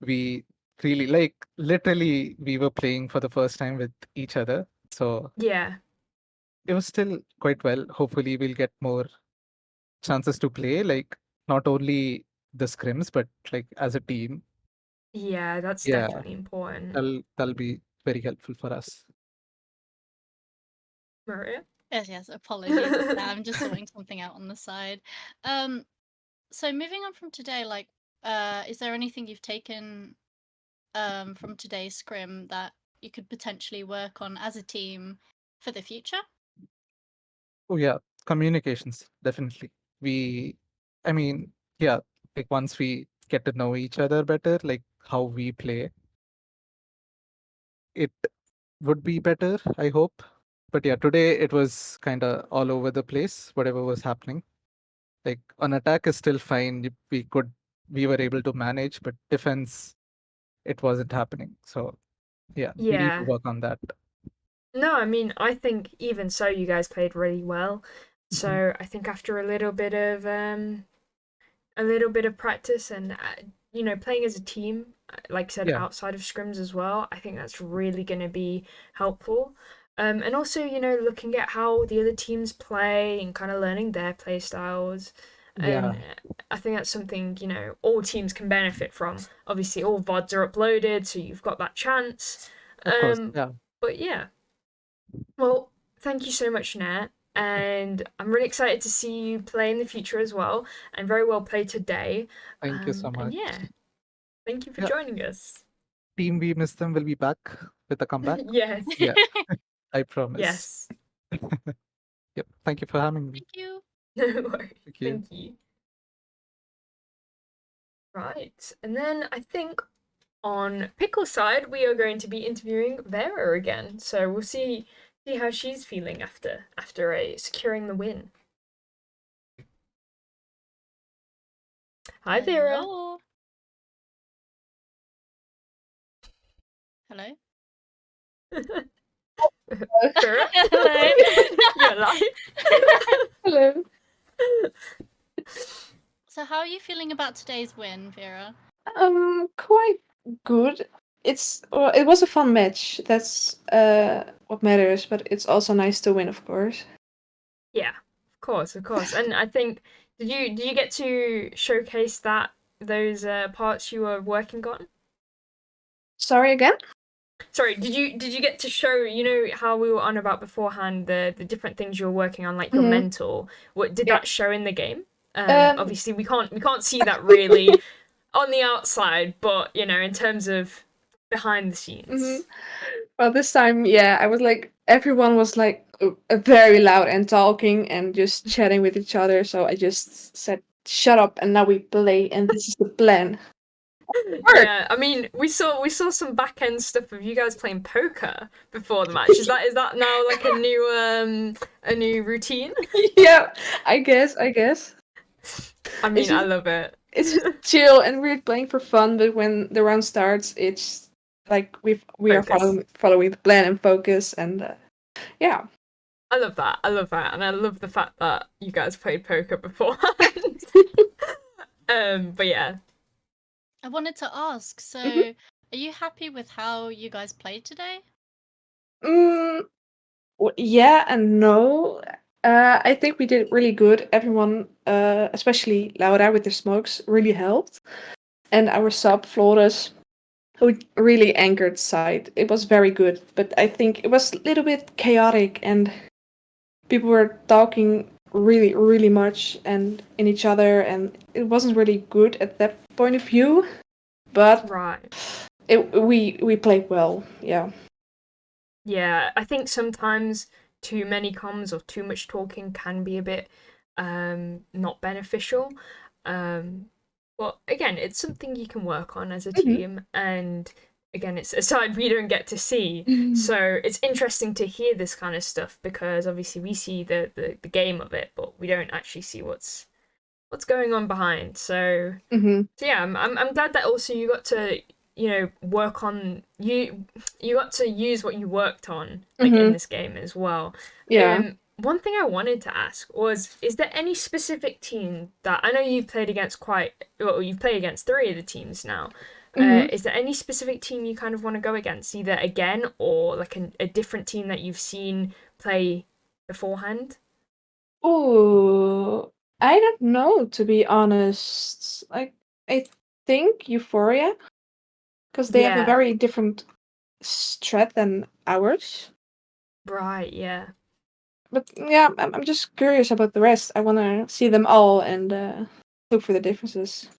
G: We really, like, literally, we were playing for the first time with each other. So
A: Yeah,
G: it was still quite well. Hopefully, we'll get more chances to play, like, not only the scrims, but like as a team.
A: yeah, that's
G: Yeah,
A: definitely important.
G: that'll be very helpful for us.
A: Maria.
B: Yes, apologies. I'm just sorting something out on the side. So moving on from today, like, is there anything you've taken from today's scrim that you could potentially work on as a team for the future?
G: Oh, yeah, communications, definitely. I mean, yeah, like once we get to know each other better, like how we play, it would be better, I hope. But yeah, today it was kind of all over the place, whatever was happening. Like on attack is still fine. We were able to manage, but defense, it wasn't happening. So yeah, we need to
A: Yeah.
G: work on that.
A: No, I mean, I think even so, you guys played really well.
G: Mhm.
A: So I think after a little bit of practice and you know playing as a team, like I said,
G: Yeah,
A: outside of scrims as well, I think that's really going to be helpful. And also you know looking at how the other teams play and kind of learning their play styles. and
G: Yeah,
A: I think that's something, you know, all teams can benefit from. Obviously, all VODs are uploaded, so you've got that chance.
G: of course. Yeah.
A: But yeah, well, thank you so much, Nat. And I'm really excited to see you play in the future as well. And very well played today.
G: Thank you so
A: And
G: much.
A: yeah, thank you for
G: Yeah.
A: joining us.
G: Team We Miss Them will be back with a comeback.
A: Yes,
G: Yeah, I promise.
A: yes.
G: Yep. Thank you for having me.
B: Thank you.
A: No worries.
G: Thank you.
A: Thank you. Right. And then I think on Pickle's side, we are going to be interviewing Vera again. So we'll see how she's feeling after securing the win. Hi, Vera.
B: Hello. Hello.
A: Vera,
B: Hello.
A: you're alive.
C: Hello.
B: So, how are you feeling about today's win, Vera?
C: Quite good. It was a fun match. That's what matters. But it's also nice to win, of course.
A: Yeah, of course. And I think did you get to showcase those parts you were working on?
C: Sorry again.
A: Sorry, did you get to show, you know how we were on about beforehand, the different things you were working on, like your
C: Mhm.
A: mental? What did
C: Yeah.
A: that show in the game?
C: Um,
A: Obviously we can't see that really on the outside, but you know, in terms of behind the scenes.
C: Mhm. Well, this time, yeah, I was like, everyone was like very loud and talking and just chatting with each other. So I just said, "Shut up!" And now we play, and this is the plan.
A: Yeah, I mean, we saw some back end stuff of you guys playing poker before the match. Is that now like a new routine?
C: Yeah, I guess.
A: I mean, I
C: just-
A: love it.
C: It's just chill, and we're playing for fun. But when the round starts, it's like we are
A: Focus.
C: following the plan and focus, and yeah.
A: I love that. And I love the fact that you guys played poker beforehand. But yeah,
B: I wanted to ask. So,
C: Mhm.
B: are you happy with how you guys played today?
C: Mm, yeah and no. I think we did really good. Everyone, especially Laura with the smokes, really helped. And our sub, Flores, who really anchored side. It was very good. But I think it was a little bit chaotic and people were talking really, really much and in each other. And it wasn't really good at that point of view. But
A: right.
C: we played well, yeah.
A: Yeah, I think sometimes too many comms or too much talking can be a bit not beneficial. But again, it's something you can work on as a
C: Mhm.
A: team, and again, it's a side we don't get to see.
C: Mhm.
A: So it's interesting to hear this kind of stuff because obviously we see the game of it, but we don't actually see what's going on behind. So yeah, I'm glad that also you got to, you know, work on you got to use what you worked on like in
C: Mhm.
A: this game as well.
C: Yeah.
A: One thing I wanted to ask was, is there any specific team that I know you've played against you've played against three of the teams now.
C: Mhm.
A: Is there any specific team you kind of want to go against, either again or like a different team that you've seen play beforehand?
C: Oh, I don't know, to be honest. Like, I think Euphoria, because they have a
A: Yeah,
C: very different strat than ours.
A: right, yeah.
C: But yeah, I'm just curious about the rest. I want to see them all and look for the differences.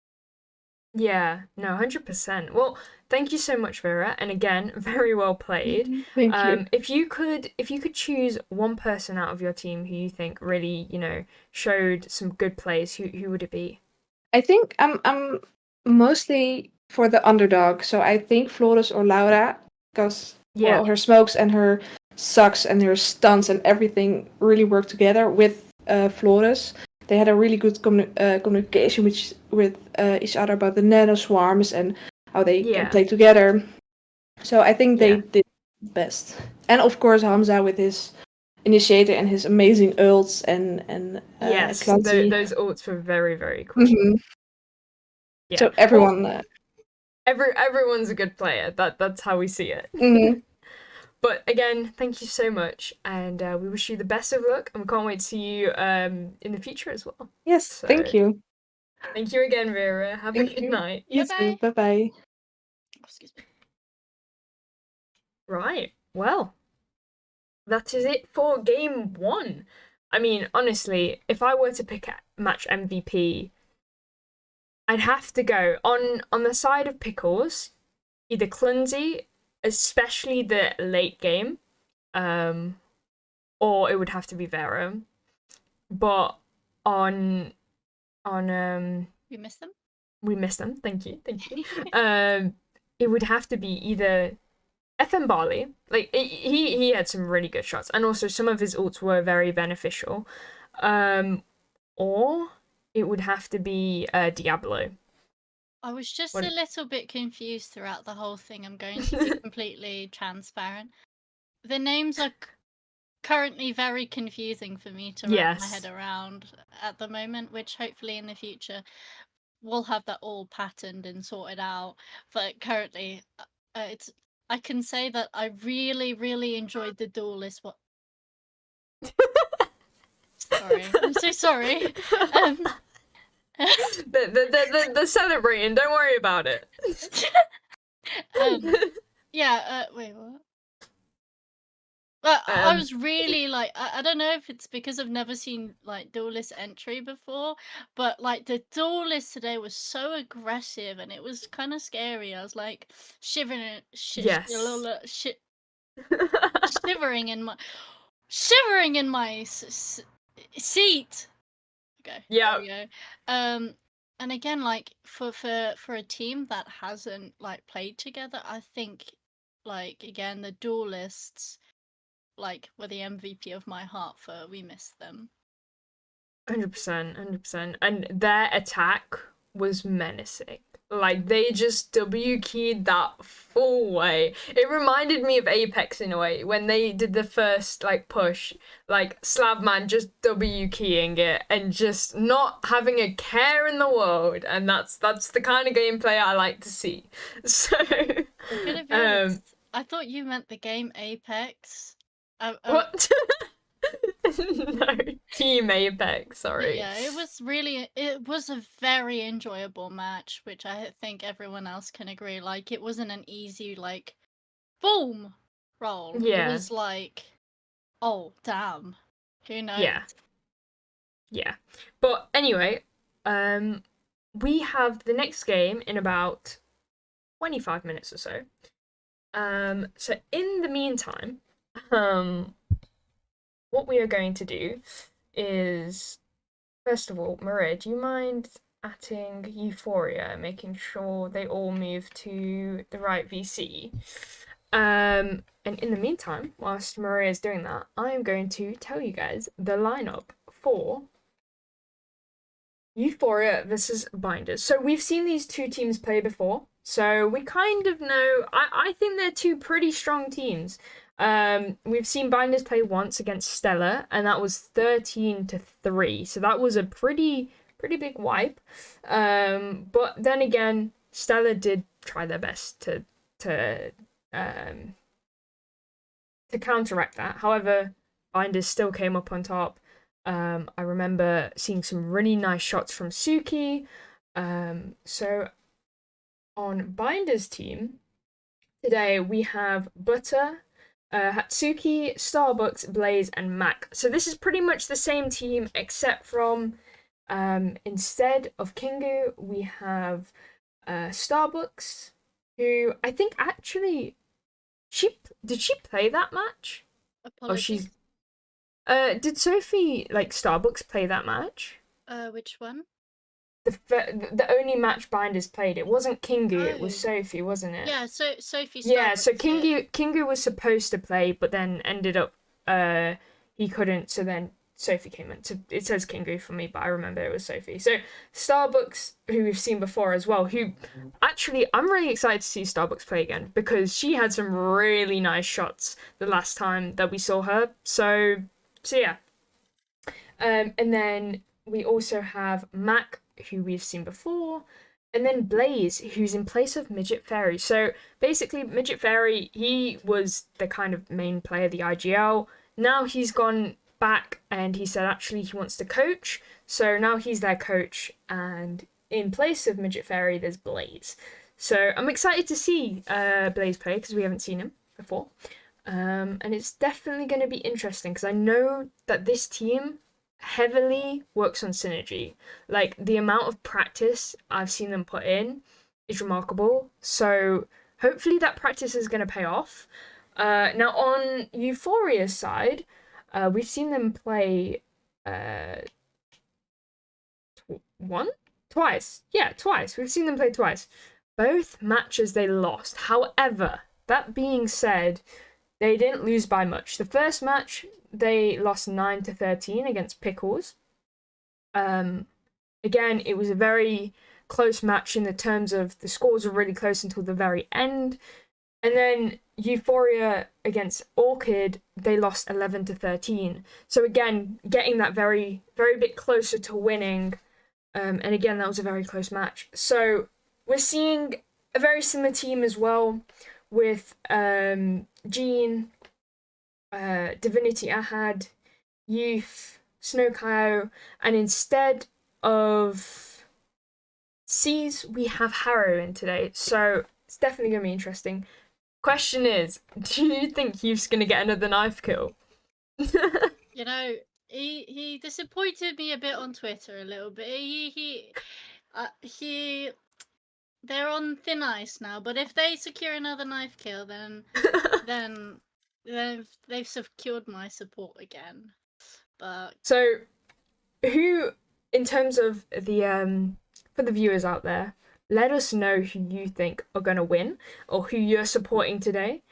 A: Yeah, no, 100%. Well, thank you so much, Vera, and again, very well played.
C: Thank you.
A: If you could choose one person out of your team who you think really, you know, showed some good plays, who would it be?
C: I think I'm mostly for the underdog, so I think Flores or Laura, because
A: Yeah,
C: well, her smokes and her sucks and her stunts and everything really work together with Flores. They had a really good communication with each other about the nano swarms and how they can
A: yeah,
C: play together. So I think they
A: yeah.
C: did best. And of course Hamza with his initiator and his amazing ults and
A: Yes,
C: Clancy.
A: those ults were very, very cool.
C: Mhm.
A: Yeah.
C: So everyone.
A: Everyone's a good player. That's how we see it.
C: Mhm.
A: But again, thank you so much, and we wish you the best of luck, and we can't wait to see you in the future as well.
C: Yes,
A: So,
C: thank you.
A: Thank you again, Vera. Have a
C: Thank
A: good
C: you.
A: night.
C: You
B: Bye-bye.
C: too. Bye-bye.
B: Oh, excuse me.
A: Right. Well, that is it for game 1. I mean, honestly, if I were to pick a match MVP, I'd have to go on the side of Pickles, either Clumsy, especially the late game, or it would have to be Vera. But on
B: We missed them.
A: we missed them. Thank you. It would have to be either FM Barley. Like he had some really good shots, and also some of his ults were very beneficial. Or it would have to be Diablo.
B: I was just
A: What-
B: a little bit confused throughout the whole thing. I'm going to be completely transparent. The names are currently very confusing for me to wrap my
A: Yes.
B: head around at the moment, which hopefully in the future we'll have that all patterned and sorted out. But currently, I can say that I really, really enjoyed the duelist. Sorry, I'm so sorry.
A: The celebrating. Don't worry about it.
B: Yeah. Wait, what? But I
A: Um,
B: was really like, I don't know if it's because I've never seen like duelist entry before, but like the duelist today was so aggressive and it was kind of scary. I was like shivering,
A: Yes.
B: shivering in my seat. Okay.
A: Yeah.
B: There we go. And again, like for a team that hasn't like played together, I think like again the duelists like were the MVP of my heart for We Missed Them.
A: 100%, 100%. And their attack was menacing. Like, they just W keyed that full way. It reminded me of Apex in a way, when they did the first, like, push. Like, Slavman just W keying it and just not having a care in the world. And that's the kind of gameplay I like to see. So,
B: I'm gonna be honest, I thought you meant the game Apex.
A: what? No, Team Apex, sorry.
B: Yeah, it was a very enjoyable match, which I think everyone else can agree. Like, it wasn't an easy, like, boom roll.
A: Yeah.
B: It was like, oh, damn. Who knows?
A: Yeah. Yeah. But anyway, we have the next game in about 25 minutes or so. So in the meantime, what we are going to do is, first of all, Maria, do you mind atting Euphoria, making sure they all move to the right VC? And in the meantime, whilst Maria is doing that, I am going to tell you guys the lineup for Euphoria versus Binders. So we've seen these two teams play before, so we kind of know. I think they're two pretty strong teams. We've seen Binders play once against Stella, and that was 13-3. So that was a pretty big wipe. But then again, Stella did try their best to counteract that. However, Binders still came up on top. I remember seeing some really nice shots from Suki. So on Binder's team today we have Butter, Hatsuki, Starbucks, Blaze, and Mac. So this is pretty much the same team except from instead of Kingu we have Starbucks, who I think actually did she play that match?
B: Apologies.
A: Did Sophie like Starbucks play that match?
B: Which one?
A: The only match Binders played, it wasn't Kingu, it was
B: Oh.
A: Sophie, wasn't it?
B: Yeah, so Sophie.
A: Yeah, so
B: Starbucks did.
A: Kingu was supposed to play, but then ended up he couldn't. So then Sophie came in. So it says Kingu for me, but I remember it was Sophie. So Starbucks, who we've seen before as well, who actually I'm really excited to see Starbucks play again because she had some really nice shots the last time that we saw her. So yeah. And then we also have Mac, who we've seen before. And then Blaze, who's in place of Midget Fairy. So basically, Midget Fairy, he was the kind of main player of the IGL. Now he's gone back and he said actually he wants to coach. So now he's their coach. And in place of Midget Fairy, there's Blaze. So I'm excited to see Blaze play because we haven't seen him before. And it's definitely going to be interesting because I know that this team heavily works on synergy. Like the amount of practice I've seen them put in is remarkable. So hopefully that practice is going to pay off. Now on Euphoria's side, we've seen them play twice. Yeah, twice. We've seen them play twice. Both matches they lost. However, that being said, they didn't lose by much. The first match, they lost 9-13 against Pickles. Again, it was a very close match in the terms of the scores were really close until the very end. And then Euphoria against Orchid, they lost 11-13. So again, getting that very, very bit closer to winning. And again, that was a very close match. So we're seeing a very similar team as well with Jean, Divinity Ahad, Youth, Snow Kyo, and instead of C's, we have Harrow in today. So it's definitely going to be interesting. Question is, do you think Youth's going to get another knife kill?
B: You know, he disappointed me a bit on Twitter a little bit. He they're on thin ice now. But if they secure another knife kill, then they've secured my support again. But
A: so, who, in terms of the for the viewers out there, let us know who you think are gonna win or who you're supporting today.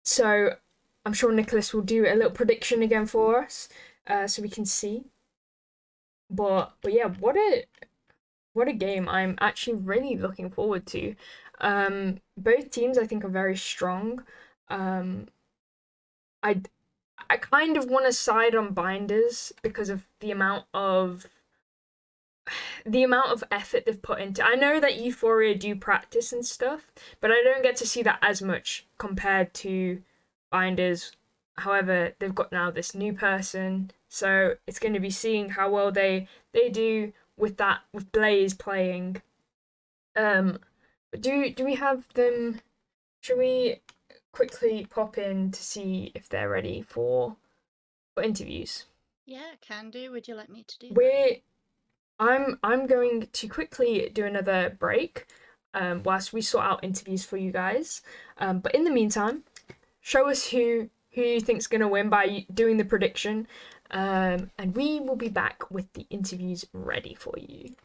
A: So I'm sure Nicholas will do a little prediction again for us, so we can see. But yeah, what a game! I'm actually really looking forward to. Both teams I think are very strong. I kind of want to side on Binders because of the amount of effort they've put into. I know that Euphoria do practice and stuff, but I don't get to see that as much compared to Binders. However, they've got now this new person, so it's going to be seeing how well they do with that, with Blaze playing. Do we have them? Should we quickly pop in to see if they're ready for interviews?
B: yeah, can do. Would you like me to do that?
A: I'm going to quickly do another break whilst we sort out interviews for you guys. But in the meantime, show us who you think's gonna win by doing the prediction, and we will be back with the interviews ready for you.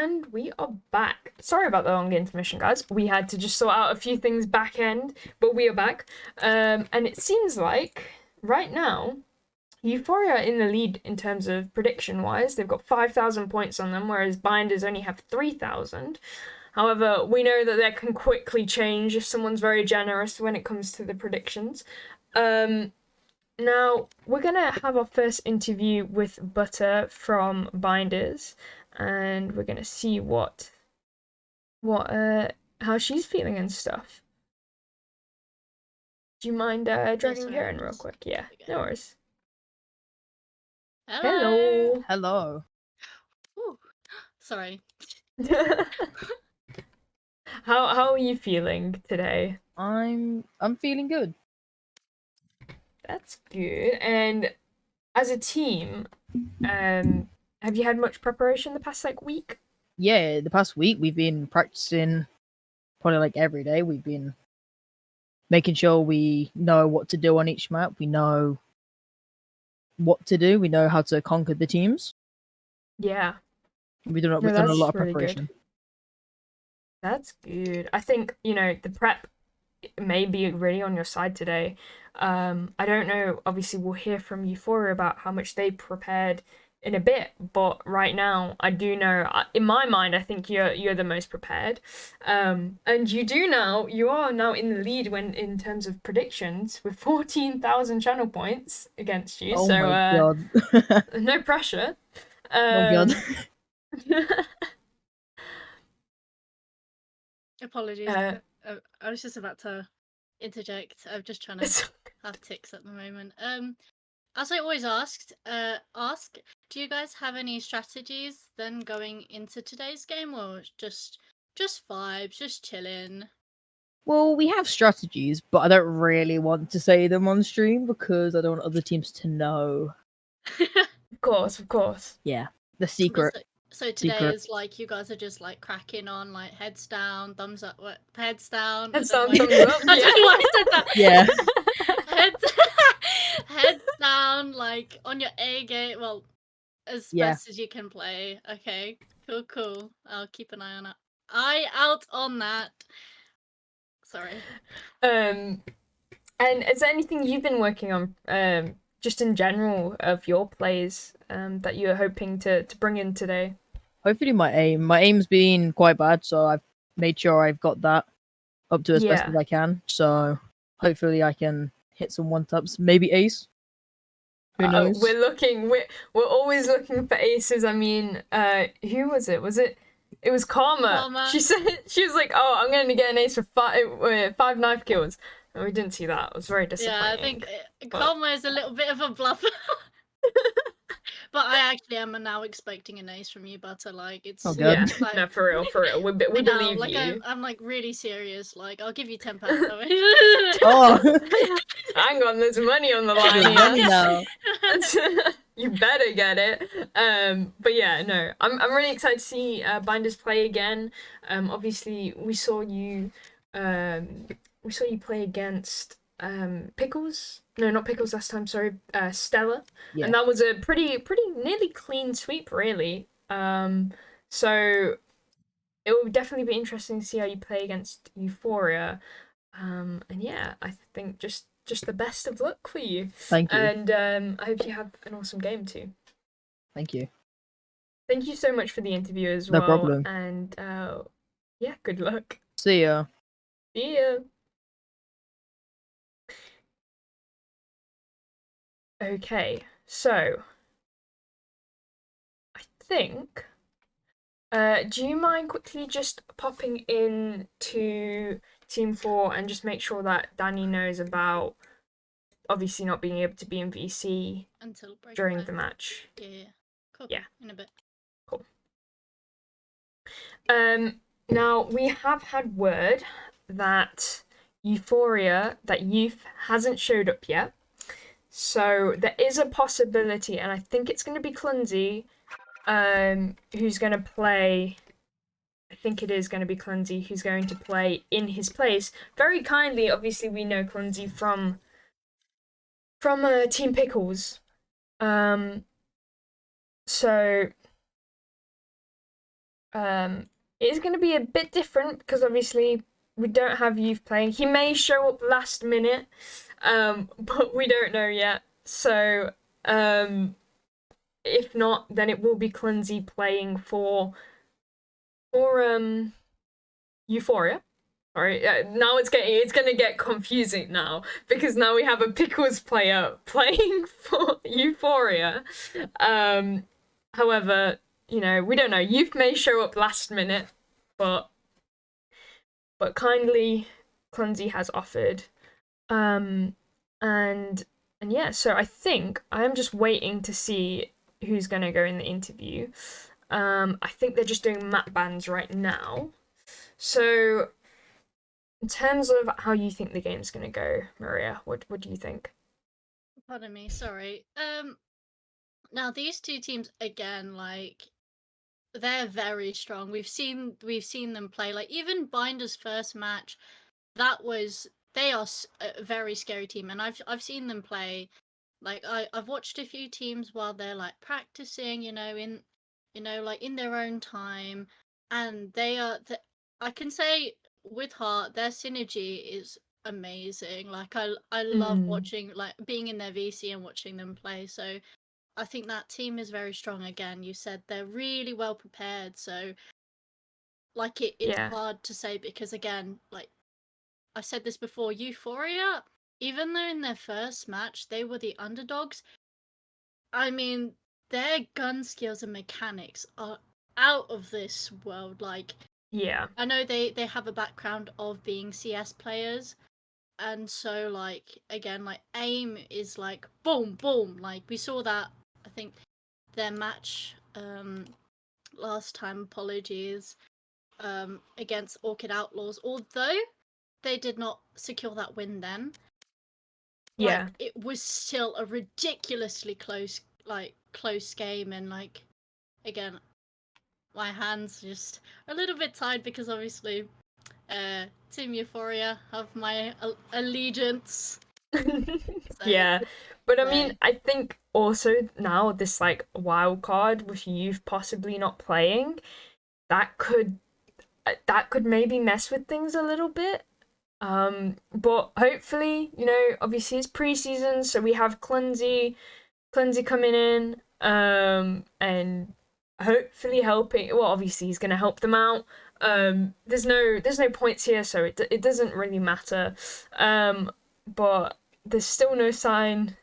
A: And we are back. Sorry about the long intermission, guys. We had to just sort out a few things back end, but we are back. And it seems like right now, Euphoria are in the lead in terms of prediction wise. They've got 5,000 points on them, whereas Binders only have 3,000. However, we know that that can quickly change if someone's very generous when it comes to the predictions. Now, we're going to have our first interview with Butter from Binders, and we're going to see how she's feeling and stuff. Do you mind dragging her in real quick? Yeah, no worries.
B: Hello.
H: Hello.
B: Ooh. Sorry.
A: How are you feeling today?
H: I'm feeling good.
A: That's good. And as a team, have you had much preparation the past week?
H: Yeah, the past week we've been practicing probably like every day. We've been making sure we know what to do on each map. We know what to do. We know how to conquer the teams.
A: Yeah.
H: We've done a lot of preparation.
A: Good. That's good. I think, the prep may be really on your side today. I don't know. Obviously, we'll hear from Euphoria about how much they prepared in a bit, but right now, I do know. In my mind, I think you're the most prepared, and you are now in the lead in terms of predictions with 14,000 channel points against you.
H: Oh
A: so
H: my god!
A: no pressure.
H: Oh god.
B: Apologies. I was just about to interject. I'm just trying to have ticks at the moment. As I always ask, do you guys have any strategies then going into today's game, or just vibes, just chilling?
H: Well, we have strategies, but I don't really want to say them on stream because I don't want other teams to know.
A: Of course.
H: Yeah, the secret.
B: So today is like you guys are just like cracking on, like heads down, thumbs up, heads down.
A: Heads down, thumbs up.
B: I don't know why I said that.
H: Yeah.
B: Heads down, like on your A game. Well, as best as you can play. Okay, cool. I'll keep an eye on it. Eye out on that. Sorry.
A: And is there anything you've been working on, just in general of your plays, that you're hoping to bring in today?
H: Hopefully my aim's been quite bad, so I've made sure I've got that up to as best as I can. So hopefully I can hit some one-taps, maybe ace. Who knows?
A: We're always looking for aces. I mean, who was it? It was Karma. She was like, "Oh, I'm going to get an ace with five knife kills." And we didn't see that. It was very disappointing.
B: Yeah, I think Karma is a little bit of a bluffer. But I actually am now expecting an ace from you, Butter. Like, it's
A: yeah,
B: like,
A: no, for real. We believe
B: like,
A: you.
B: I'm like really serious. Like, I'll give you £10.
H: Oh,
A: hang on, there's money on the line.
H: Money now.
A: You better get it. But yeah, no, I'm really excited to see Binders play again. Obviously we saw you play against Pickles. No, not Pickles last time. Sorry, Stella.
H: Yeah.
A: And that was a pretty nearly clean sweep, really. So it will definitely be interesting to see how you play against Euphoria. And yeah, I think just the best of luck for you.
H: Thank you.
A: And I hope you have an awesome game too.
H: Thank you.
A: Thank you so much for the interview as well.
H: No problem.
A: And yeah, good luck.
H: See ya.
A: See ya. Okay, so I think. Do you mind quickly just popping in to Team 4 and just make sure that Danny knows about obviously not being able to be in VC
B: until
A: during the match?
B: Yeah. Cool.
A: Yeah.
B: In a bit.
A: Cool. Now we have had word that Youth hasn't showed up yet. So there is a possibility, and I think it's going to be Clumsy, who's going to play. I think it is going to be Clumsy who's going to play in his place. Very kindly, obviously, we know Clumsy from Team Pickles. So It is going to be a bit different because obviously we don't have Youth playing. He may show up last minute, but we don't know yet. So if not, then it will be Clumsy playing for Euphoria. Sorry, now it's gonna get confusing now because now we have a Pickles player playing for Euphoria. However, you know, we don't know. Youth may show up last minute, but kindly Clumsy has offered. And yeah, so I think I'm just waiting to see who's gonna go in the interview. I think they're just doing map bans right now. So in terms of how you think the game's gonna go, Maria, what do you think?
B: Pardon me, sorry. Now these two teams again, like they're very strong. We've seen them play. Like even Binder's first match, they are a very scary team, and I've seen them play. Like I've watched a few teams while they're like practicing, like in their own time, and I can say with heart their synergy is amazing. Like I love watching, like being in their VC and watching them play. So I think that team is very strong. Again, you said they're really well prepared. So like it's hard to say because again, like I said this before, Euphoria, even though in their first match they were the underdogs, I mean their gun skills and mechanics are out of this world. Like I know they have a background of being CS players, and so like again, like aim is like boom boom. Like we saw that, I think their match last time, apologies, against Orchid Outlaws, although they did not secure that win then, like it was still a ridiculously close game. And like again, my hands just a little bit tied because obviously Team Euphoria have my allegiance.
A: Yeah, but I mean, I think also now this like wild card with Youth possibly not playing, that could maybe mess with things a little bit. But hopefully, you know, obviously it's preseason, so we have Clumsy coming in, and hopefully helping. Well, obviously he's gonna help them out. There's no points here, so it doesn't really matter. But there's still no sign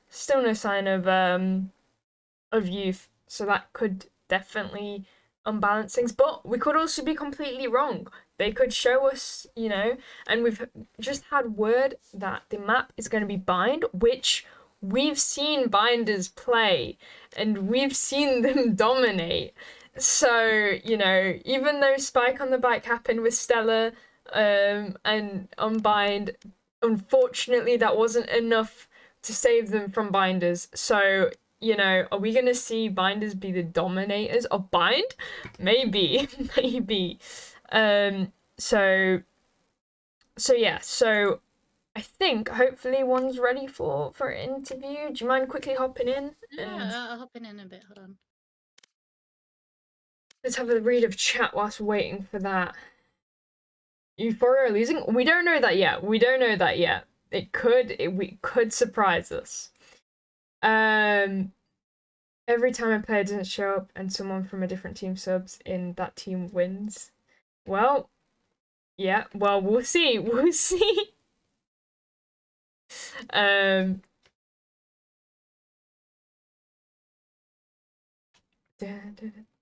A: of Youth, so that could definitely unbalance things. But we could also be completely wrong. They could show us, you know, and we've just had word that the map is going to be Bind, which we've seen Binders play and we've seen them dominate. So, you know, even though Spike on the Bike happened with Stella and on Bind, unfortunately that wasn't enough to save them from Binders. So, you know, are we going to see Binders be the dominators of Bind? Maybe. Maybe. So yeah, so I think hopefully one's ready for an interview. Do you mind quickly hopping in?
B: Yeah, I'll hop in a bit. Hold on.
A: Let's have a read of chat whilst waiting for that. Euphoria losing? We don't know that yet. It could surprise us. Every time a player doesn't show up and someone from a different team subs in, that team wins. Well, yeah, well, we'll see. We'll see.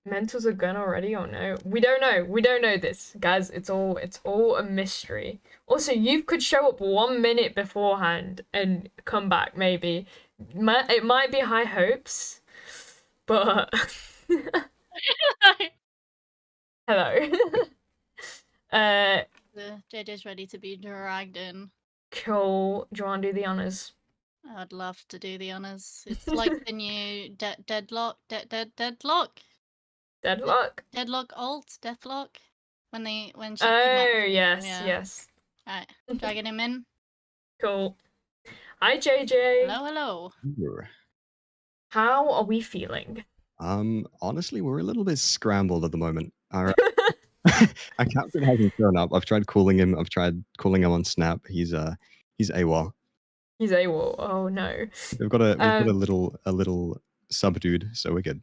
A: Mental's a gun already? Oh no. We don't know this. Guys, it's all a mystery. Also, you could show up 1 minute beforehand and come back, maybe. It might be high hopes, but hello.
B: JJ's ready to be dragged in.
A: Cool. Do you want to do the honors?
B: I'd love to do the honors. It's like the new Deadlock. Deadlock alt, Deathlock. When she
A: Yes.
B: Alright, dragging him in.
A: Cool. Hi JJ.
B: Hello.
A: How are we feeling?
I: Honestly, we're a little bit scrambled at the moment. Our captain hasn't shown up. I've tried calling him. I've tried calling him on Snap. He's AWOL.
A: He's AWOL. Oh no.
I: We've got a little sub dude, so we're good.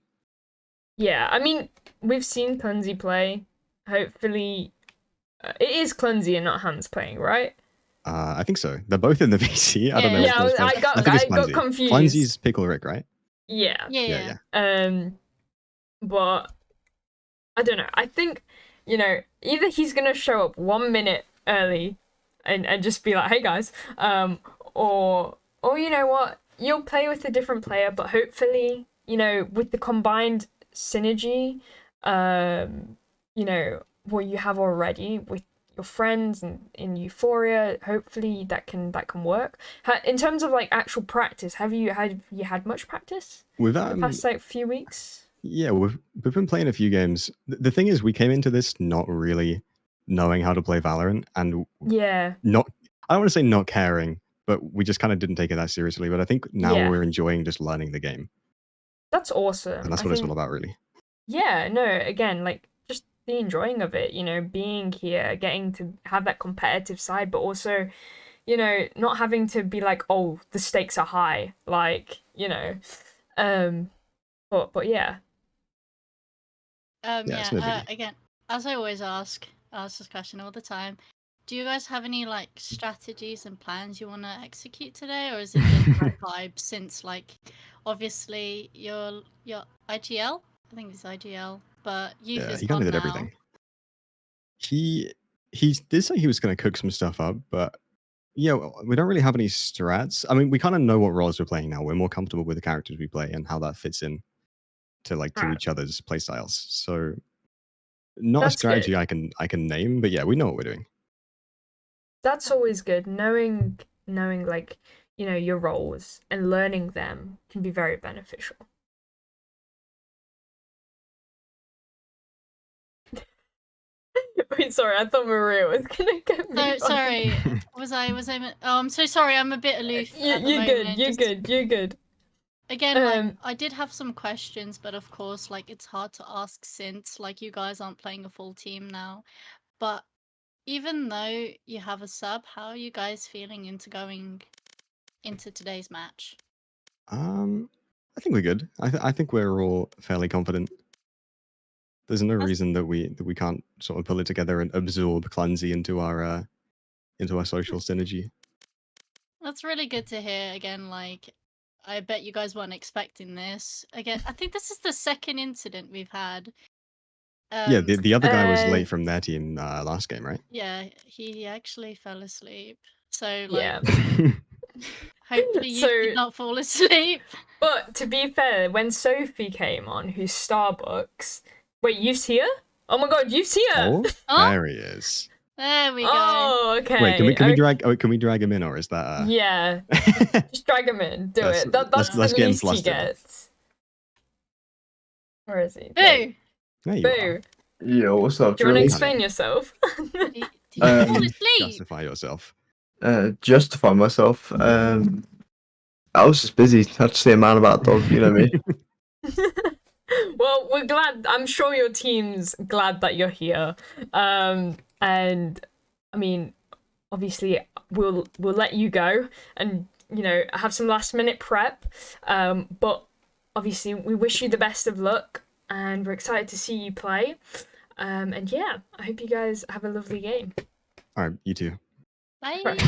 A: Yeah, I mean, we've seen Clumsy play. Hopefully, it is Clumsy and not Hans playing, right?
I: I think so. They're both in the VC. I don't know.
A: Yeah,
I: which one's
A: I got
I: Clumsy.
A: confused.
I: Clumsy's Pickle Rick, right?
A: Yeah.
B: Yeah.
A: But I don't know. I think, either he's gonna show up 1 minute early and just be like, hey guys, or you know what, you'll play with a different player, but hopefully, with the combined synergy, what you have already with your friends and in Euphoria, hopefully that can work. In terms of like actual practice, have you had much practice
I: With
A: the past like few weeks?
I: Yeah, we've been playing a few games. The thing is, we came into this not really knowing how to play Valorant, and
A: Yeah.
I: I don't want to say not caring, but we just kind of didn't take it that seriously. But I think now
A: Yeah.
I: we're enjoying just learning the game,
A: That's awesome.
I: and that's
A: I
I: what it's
A: think-
I: all about, really.
A: Yeah, no, again, like just the enjoying of it, being here, getting to have that competitive side, but also, not having to be like, oh, the stakes are high, like, but yeah.
I: it's no biggie.
B: Again, as I always ask this question all the time. Do you guys have any like strategies and plans you want to execute today, or is it just that vibe? Since like, obviously your IGL, I think it's IGL, but Youth is
I: He kind
B: on
I: of did
B: now.
I: everything. He did say he was going to cook some stuff up, but yeah, we don't really have any strats. I mean, we kind of know what roles we're playing now. We're more comfortable with the characters we play and how that fits in to
A: Right.
I: each other's playstyles. So not
A: That's
I: a strategy
A: good.
I: I can name, but yeah, we know what we're doing.
A: That's always good. Knowing like, your roles and learning them can be very beneficial. Wait, sorry, I thought Maria was gonna get me.
B: So sorry, was I? Oh, I'm so sorry. I'm a bit aloof. at the
A: You're good.
B: moment,
A: You're
B: just-
A: good. You're good.
B: Again, like
A: Um,
B: I did have some questions, but of course, like it's hard to ask since like you guys aren't playing a full team now. But even though you have a sub, how are you guys feeling into going into today's match?
I: I think we're good. I think we're all fairly confident. There's no reason that we can't sort of pull it together and absorb Clumsy into our social synergy.
B: That's really good to hear. Again, like I bet you guys weren't expecting this. Again, I think this is the second incident we've had.
I: Yeah, the other guy was
A: uh,
I: late from their team last game, right?
B: Yeah, he actually fell asleep. So like,
A: yeah.
B: hopefully you
A: So-
B: did not fall asleep.
A: But to be fair, when Sophie came on, who's Starbucks. Wait, Youth's here? Oh my god, Youth's here!
I: Oh,
B: Oh.
I: there he is.
B: There we go.
A: Oh, okay.
I: Wait, can we
A: okay.
I: drag him in, or is that?
A: Yeah, just drag him in. Do
I: Let's-
A: it. That's
I: let's
A: the
I: get him
A: least he
I: flustered.
A: gets. Where is he?
B: Boo!
I: There you
A: Boo.
J: Yo, what's up,
A: Do you want to
J: Drilly?
A: explain yourself?
B: Did you fall asleep?
I: Justify yourself.
J: Justify myself. I was just busy. I had to see a man about a dog, you know me.
A: Well, we're glad. I'm sure your team's glad that you're here. And I mean, obviously, we'll let you go and have some last minute prep. But obviously, we wish you the best of luck, and we're excited to see you play. And yeah, I hope you guys have a lovely game.
I: All right, you too.
B: Bye.
A: Right.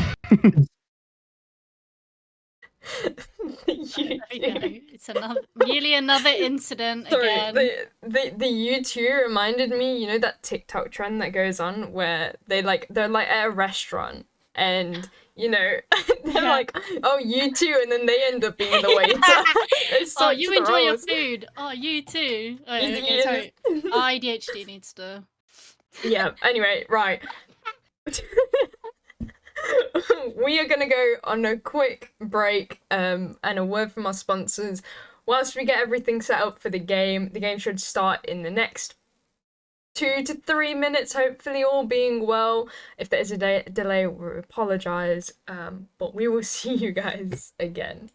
B: There we go. It's nearly another incident
A: Sorry,
B: again.
A: the U2 reminded me, that TikTok trend that goes on where they're like at a restaurant and they're like, oh, you too, and then they end up being the waiter. It's
B: Oh,
A: such
B: you
A: the
B: enjoy your
A: roles.
B: food. Oh, you too. Oh,
A: You-
B: okay,
A: you-
B: sorry. ADHD needs to.
A: Yeah, anyway, right. We are gonna go on a quick break and a word from our sponsors whilst we get everything set up for the game. The game should start in the next 2 to 3 minutes, hopefully, all being well. If there is a delay, we apologise, but we will see you guys again.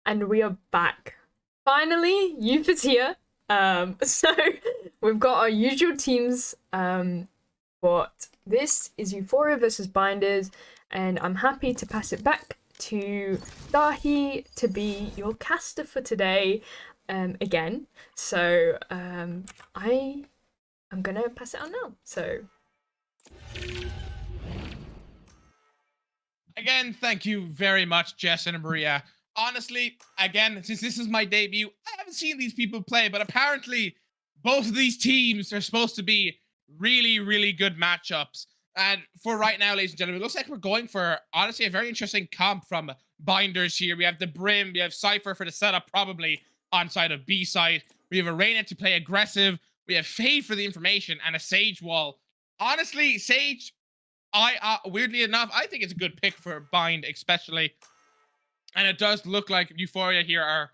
A: and we are back. Finally, Youth is here. So we've got our usual teams. But this is Euphoria versus Binders, and I'm happy to pass it back to Dahi to be your caster for today, again. So I am gonna pass it on now. So.
E: Again, thank you very much, Jess and Maria. Honestly, again, since this is my debut, I haven't seen these people play, but apparently both of these teams are supposed to be really, really good matchups. And for right now, ladies and gentlemen, it looks like we're going for, honestly, a very interesting comp from Binders here. We have the Brim, we have Cypher for the setup, probably on side of B side. We have Arena to play aggressive. We have Fade for the information and a Sage wall. Honestly, Sage, weirdly enough, I think it's a good pick for Bind, especially. And it does look like Euphoria here are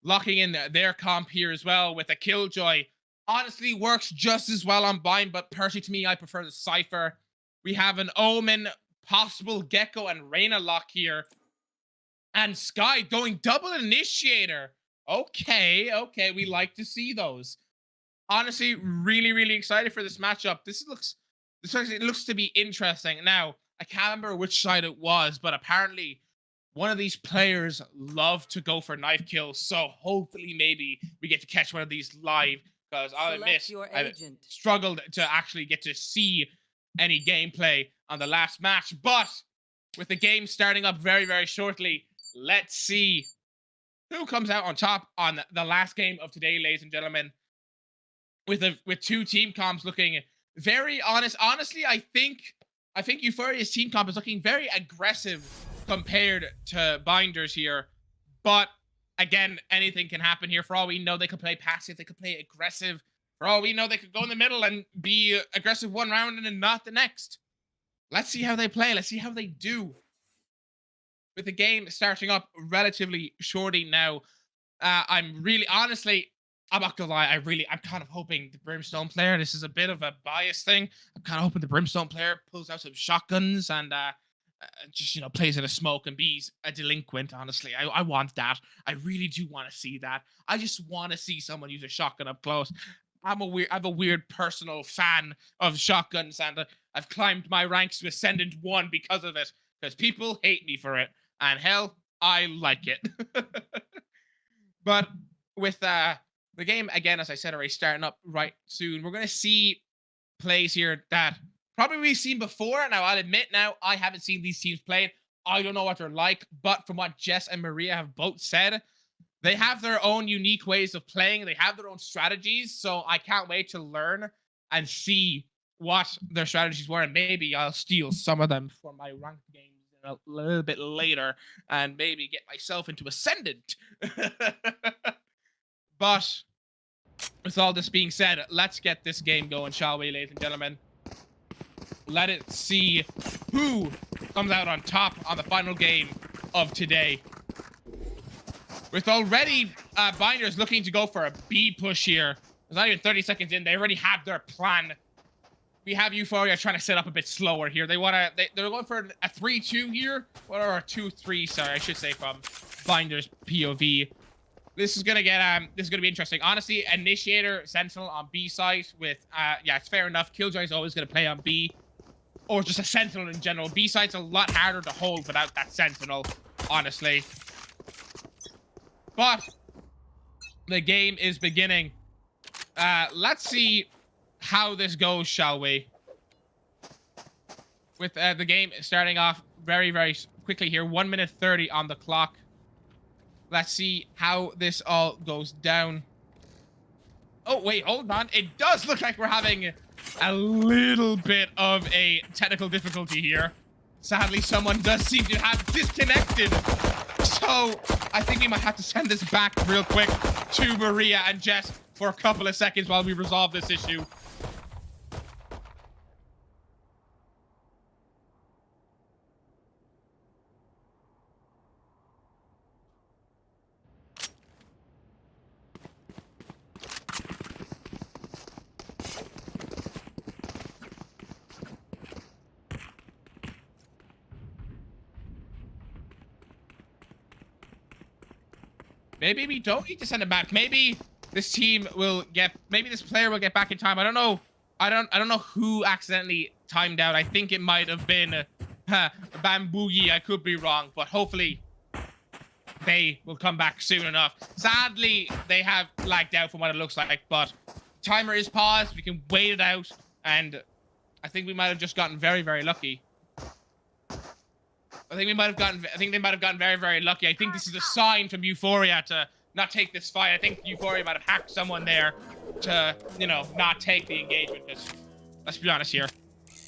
E: locking in their comp here as well with a Killjoy. Honestly, works just as well on Bind, but personally to me, I prefer the Cypher. We have an Omen, possible Gecko, and Reyna lock here. And Sky going double Initiator. Okay, we like to see those. Honestly, really, really excited for this matchup. It looks to be interesting. Now, I can't remember which side it was, but apparently one of these players love to go for knife kills. So hopefully maybe we get to catch one of these live, because I'll admit I struggled to actually get to see any gameplay on the last match. But with the game starting up very, very shortly, let's see who comes out on top on the last game of today, ladies and gentlemen. With two team comps looking very honest. Honestly, I think Euphoria's team comp is looking very aggressive compared to Binders here. But again, anything can happen here. For all we know, they could play passive, they could play aggressive. For all we know, they could go in the middle and be aggressive one round and then not the next. Let's see how they play. Let's see how they do. With the game starting up relatively shortly now, I'm really, honestly, I'm not gonna lie, I'm kind of hoping the Brimstone player, this is a bit of a bias thing, I'm kind of hoping the Brimstone player pulls out some shotguns and just, plays in a smoke and be a delinquent, honestly. I want that. I really do want to see that. I just want to see someone use a shotgun up close. I'm a weird personal fan of shotguns, and I've climbed my ranks to Ascendant 1 because of it, because people hate me for it, and hell, I like it. But with the game, again, as I said, already starting up right soon, we're going to see plays here that probably we've seen before. Now, I'll admit now, I haven't seen these teams played. I don't know what they're like, but from what Jess and Maria have both said, they have their own unique ways of playing. They have their own strategies, so I can't wait to learn and see what their strategies were, and maybe I'll steal some of them for my ranked games a little bit later and maybe get myself into Ascendant. But with all this being said, let's get this game going, shall we, ladies and gentlemen? Let it see who comes out on top on the final game of today. With already Binders looking to go for a B push here. It's not even 30 seconds in. They already have their plan. We have Euphoria trying to set up a bit slower here. They're going for a 3-2 here, or a 2-3. Sorry, I should say, from Binders POV. This is gonna be interesting. Honestly, Initiator Sentinel on B side with yeah, it's fair enough. Killjoy is always gonna play on B, or just a Sentinel in general. B side's a lot harder to hold without that Sentinel, honestly. But the game is beginning. Let's see how this goes, shall we? With the game starting off very, very quickly here. 1 minute 30 on the clock. Let's see how this all goes down. Oh, wait, hold on. It does look like we're having a little bit of a technical difficulty here. Sadly, someone does seem to have disconnected. So I think we might have to send this back real quick to Maria and Jess for a couple of seconds while we resolve this issue. Maybe we don't need to send him back. Maybe this team will get, maybe this player will get back in time. I don't know. I don't know who accidentally timed out. I think it might have been Bamboogie. I could be wrong, but hopefully they will come back soon enough. Sadly, they have lagged out from what it looks like, but timer is paused. We can wait it out, and I think we might have just gotten very, very lucky. I think they might have gotten very, very lucky. I think this is a sign from Euphoria to not take this fight. I think Euphoria might have hacked someone there to, you know, not take the engagement. Because let's be honest here.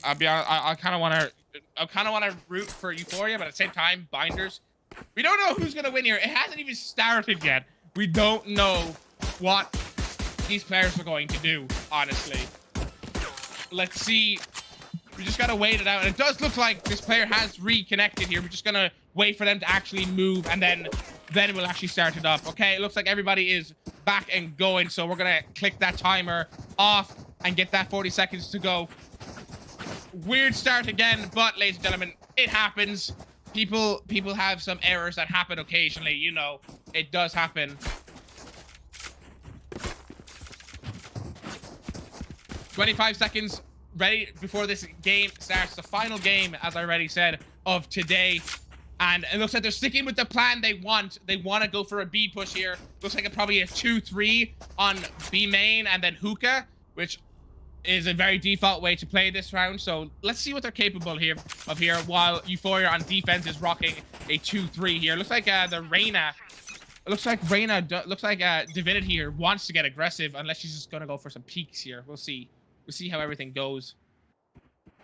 E: I'll be honest. I kind of want to root for Euphoria, but at the same time, Binders. We don't know who's gonna win here. It hasn't even started yet. We don't know what these players are going to do. Honestly, let's see. We just gotta wait it out. And it does look like this player has reconnected here. We're just gonna wait for them to actually move, and then we'll actually start it up. Okay, it looks like everybody is back and going, so we're gonna click that timer off and get that 40 seconds to go. Weird start again, but ladies and gentlemen, it happens. People have some errors that happen occasionally. You know, it does happen. 25 seconds ready before this game starts. The final game, as I already said, of today. And it looks like they're sticking with the plan they want. They want to go for a B push here. Looks like it's probably a 2-3 on B main and then hookah, which is a very default way to play this round. So let's see what they're capable of here, while Euphoria on defense is rocking a 2-3 here. Looks like the Reyna. It looks like Divinity here wants to get aggressive, unless she's just gonna go for some peeks here. We'll see. We'll see how everything goes.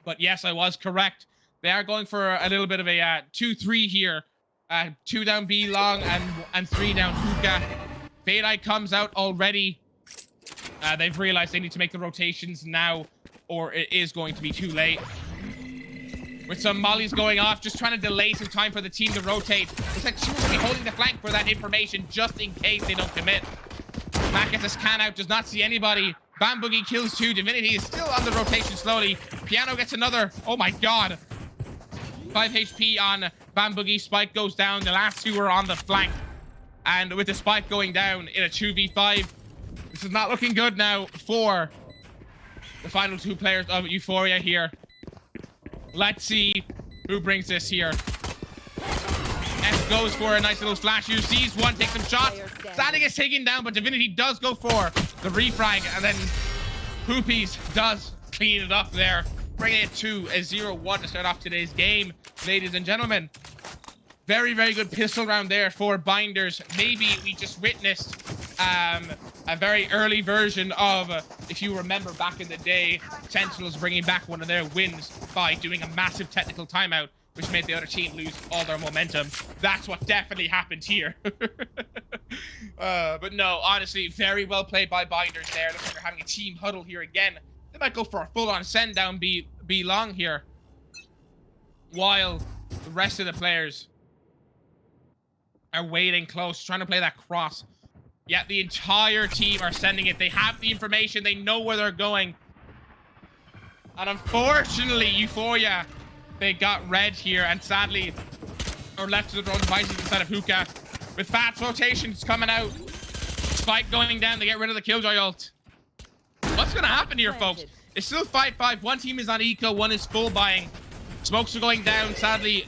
E: But yes, I was correct. They are going for a little bit of a 2-3 here. 2 down B long and 3 down hookah. Fade comes out already. They've realized they need to make the rotations now, or it is going to be too late. With some mollies going off, just trying to delay some time for the team to rotate. Looks like she will be holding the flank for that information, just in case they don't commit. Matt gets a scan out, does not see anybody. Bamboogie kills 2. Divinity is still on the rotation slowly. Piano gets another. Oh my god. 5 HP on Bamboogie. Spike goes down. The last 2 are on the flank. And with the Spike going down in a 2v5, this is not looking good now for the final 2 players of Euphoria here. Let's see who brings this here. S goes for a nice little flash. You sees one, takes some shots. Static is taken down, but Divinity does go for the refrag, and then Poopies does clean it up there, bringing it to a 0-1 to start off today's game, ladies and gentlemen. Very, very good pistol round there for Binders. Maybe we just witnessed a very early version of, if you remember back in the day, Sentinels bringing back one of their wins by doing a massive technical timeout, which made the other team lose all their momentum. That's what definitely happened here. But no, honestly, very well played by Binders there. Looks like they're having a team huddle here again. They might go for a full-on send down B long here, while the rest of the players are waiting close, trying to play that cross. Yeah, the entire team are sending it. They have the information. They know where they're going. And unfortunately, Euphoria, they got red here, and sadly are left to their own devices instead of hookah. With fast rotations coming out. Spike going down to get rid of the Killjoy ult. What's going to happen here, folks? It's still 5-5. One team is on eco, one is full buying. Smokes are going down. Sadly,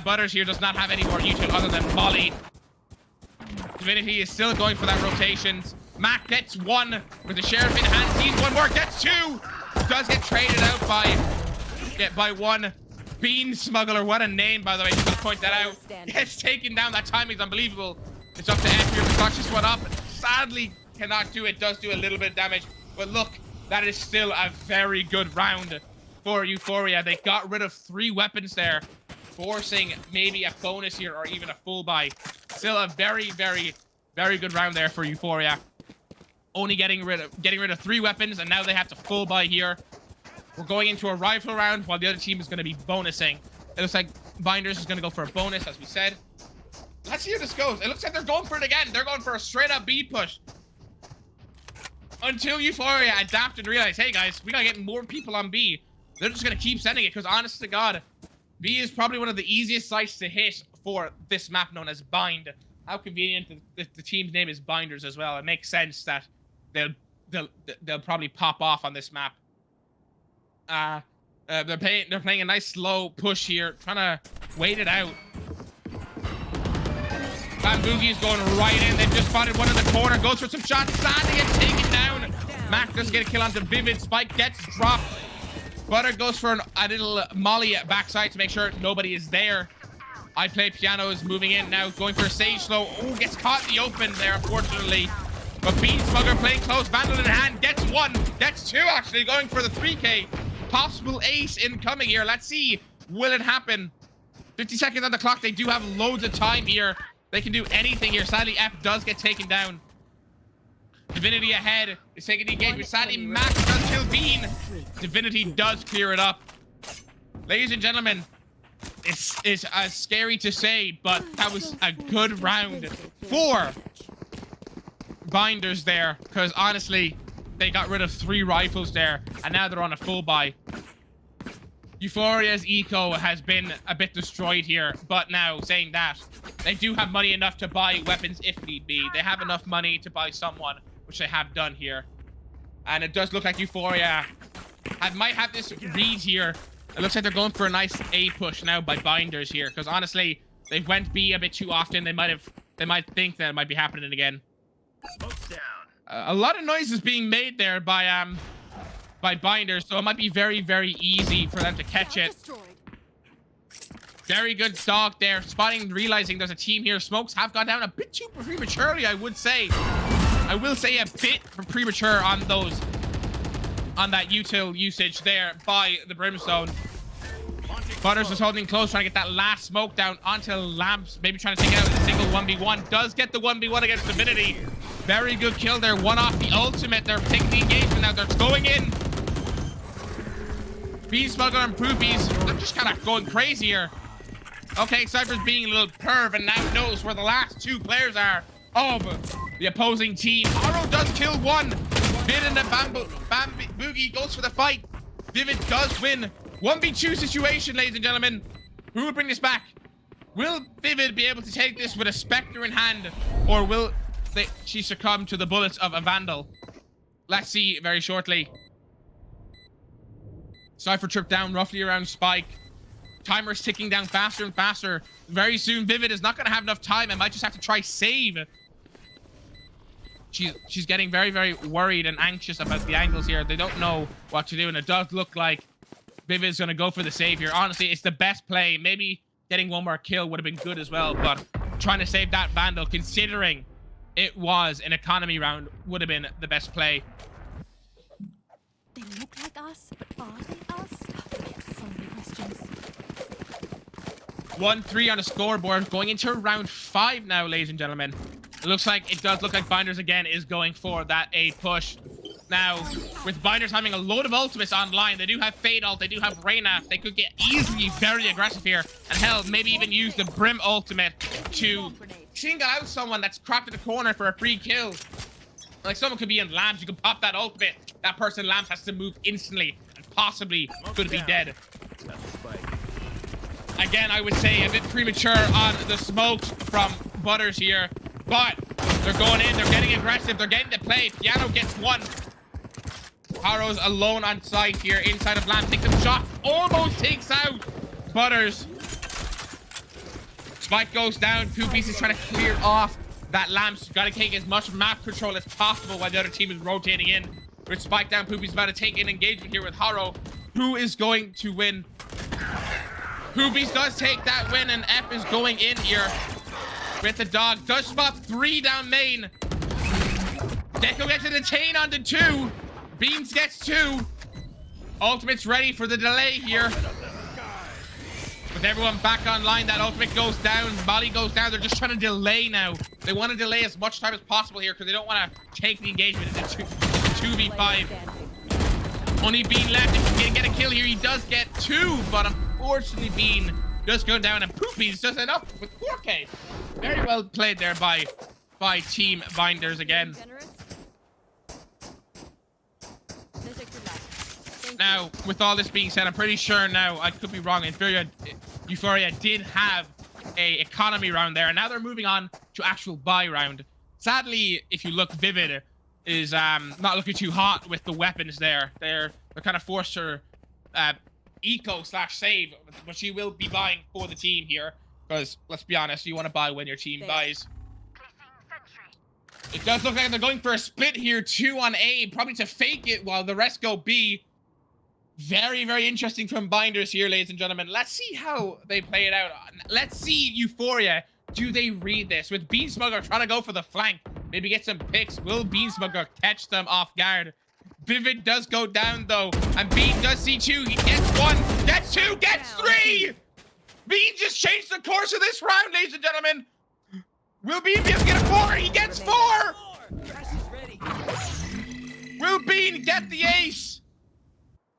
E: Butters here does not have any more util other than Molly. Divinity is still going for that rotations. Mac gets 1 with the Sheriff in hand. Sees 1 more, gets 2. Does get traded out by 1. Bean Smuggler, what a name, by the way, just to point that out. Gets taken down. That timing is unbelievable. It's up to F here to clutch this one up. Sadly, cannot do it. Does do a little bit of damage. But look, that is still a very good round for Euphoria. They got rid of 3 weapons there, forcing maybe a bonus here or even a full buy. Still a very, very, very good round there for Euphoria. Only getting rid of 3 weapons, and now they have to full buy here. We're going into a rifle round while the other team is going to be bonusing. It looks like Binders is going to go for a bonus, as we said. Let's see how this goes. It looks like they're going for it again. They're going for a straight up B push. Until Euphoria adapt and realize, hey guys, we got to get more people on B. They're just going to keep sending it, because honest to God, B is probably one of the easiest sites to hit for this map known as Bind. how convenient the team's name is Binders as well. It makes sense that they'll probably pop off on this map. They're playing a nice slow push here, trying to wait it out. Boogie's going right in. They've just spotted one in the corner. Goes for some shots. Landing and taken down. Mac does get a kill onto Vivid. Spike gets dropped. Butter goes for a little molly backside to make sure nobody is there. I Play Piano is moving in now, going for a Sage slow. Oh, gets caught in the open there, unfortunately. But Bean Smuggler playing close. Vandal in hand. Gets one. Gets two, actually. Going for the 3K. Possible ace incoming here. Let's see. Will it happen? 50 seconds on the clock. They do have loads of time here. They can do anything here. Sadly, F does get taken down. Divinity ahead is taking the engagement. Sadly, Max does kill Bean. Divinity does clear it up. Ladies and gentlemen, it's scary to say, but that was a good round for Binders there. Because honestly, they got rid of 3 rifles there, and now they're on a full buy. Euphoria's eco has been a bit destroyed here, but now, saying that, they do have money enough to buy weapons if need be. They have enough money to buy someone, which they have done here. And it does look like Euphoria might have this read here. It looks like they're going for a nice A push now by Binders here, because honestly, they went B a bit too often. They might think that it might be happening again. A lot of noise is being made there by Binders, so it might be very, very easy for them to catch it. Very good dog there, spotting, realizing there's a team here. Smokes have gone down a bit too prematurely, I would say. I will say a bit premature on that util usage there by the Brimstone. Butters is holding close, trying to get that last smoke down onto Lamps, maybe trying to take it out with a single 1v1. Does get the 1v1 against Divinity. Very good kill there, one off the ultimate. They're taking the engagement now, they're going in. Bean Smuggler and Poopies, they're just kind of going crazy here. Okay, Cypher's being a little perv and now knows where the last 2 players are of the opposing team. Aro does kill one. Vid and the Boogie goes for the fight. Vivid does win. 1v2 situation, ladies and gentlemen. Who will bring this back? Will Vivid be able to take this with a Spectre in hand, or will she succumb to the bullets of a Vandal? Let's see very shortly. Cypher trip down roughly around Spike. Timer's ticking down faster and faster. Very soon, Vivid is not going to have enough time and might just have to try save. She's getting very, very worried and anxious about the angles here. They don't know what to do, and it does look like Vivid's going to go for the save here. Honestly, it's the best play. Maybe getting one more kill would have been good as well, but trying to save that Vandal, considering it was an economy round, would have been the best play.
K: They look like us, but are they us? Yes, so many questions.
E: 1-3 on the scoreboard, going into round 5 now, ladies and gentlemen. It looks like it does look like Binders again is going for that A push. Now, with Binders having a load of ultimates online, they do have Fade ult, they do have Reyna. They could get easily very aggressive here, and hell, maybe even use the Brim ultimate to single out someone that's cracked in the corner for a free kill. Like, someone could be in Lamps, you can pop that ultimate. That person in Lamps has to move instantly and possibly could be dead. Again, I would say a bit premature on the smokes from Butters here, but they're going in, they're getting aggressive, they're getting to play. Piano gets one. Haro's alone on site here, inside of Lamp, takes some shots, almost takes out Butters. Spike goes down, Poopies is trying to clear off that Lamp's got to take as much map control as possible while the other team is rotating in. With Spike down, Poopy's about to take an engagement here with Haro. Who is going to win? Poopies does take that win, and F is going in here with the dog. Does spot 3 down main. Deco gets a detain onto 2. Beans gets 2. Ultimate's ready for the delay here. With everyone back online, that ultimate goes down. Molly goes down. They're just trying to delay now. They want to delay as much time as possible here because they don't want to take the engagement into 2v5. Only Bean left. If he can get a kill here, he does get 2, but unfortunately Bean does go down, and Poopy's does end up with 4K. Very well played there by Team Binders again. Now, with all this being said, I'm pretty sure now, I could be wrong, Euphoria did have a economy round there, and now they're moving on to actual buy round. Sadly, if you look, Vivid is not looking too hot with the weapons there. They're kind of forced to eco/save, but she will be buying for the team here, because let's be honest, you want to buy when your team buys. It does look like they're going for a split here, 2 on A, probably to fake it while the rest go B. Very, very interesting from Binders here, ladies and gentlemen. Let's see how they play it out. Let's see Euphoria. Do they read this? With Beansmuggler trying to go for the flank, maybe get some picks. Will Beansmuggler catch them off guard? Vivid does go down, though, and Bean does see 2. He gets 1, gets 2, gets 3! Bean just changed the course of this round, ladies and gentlemen. Will Bean be able to get a 4? He gets 4! Will Bean get the ace?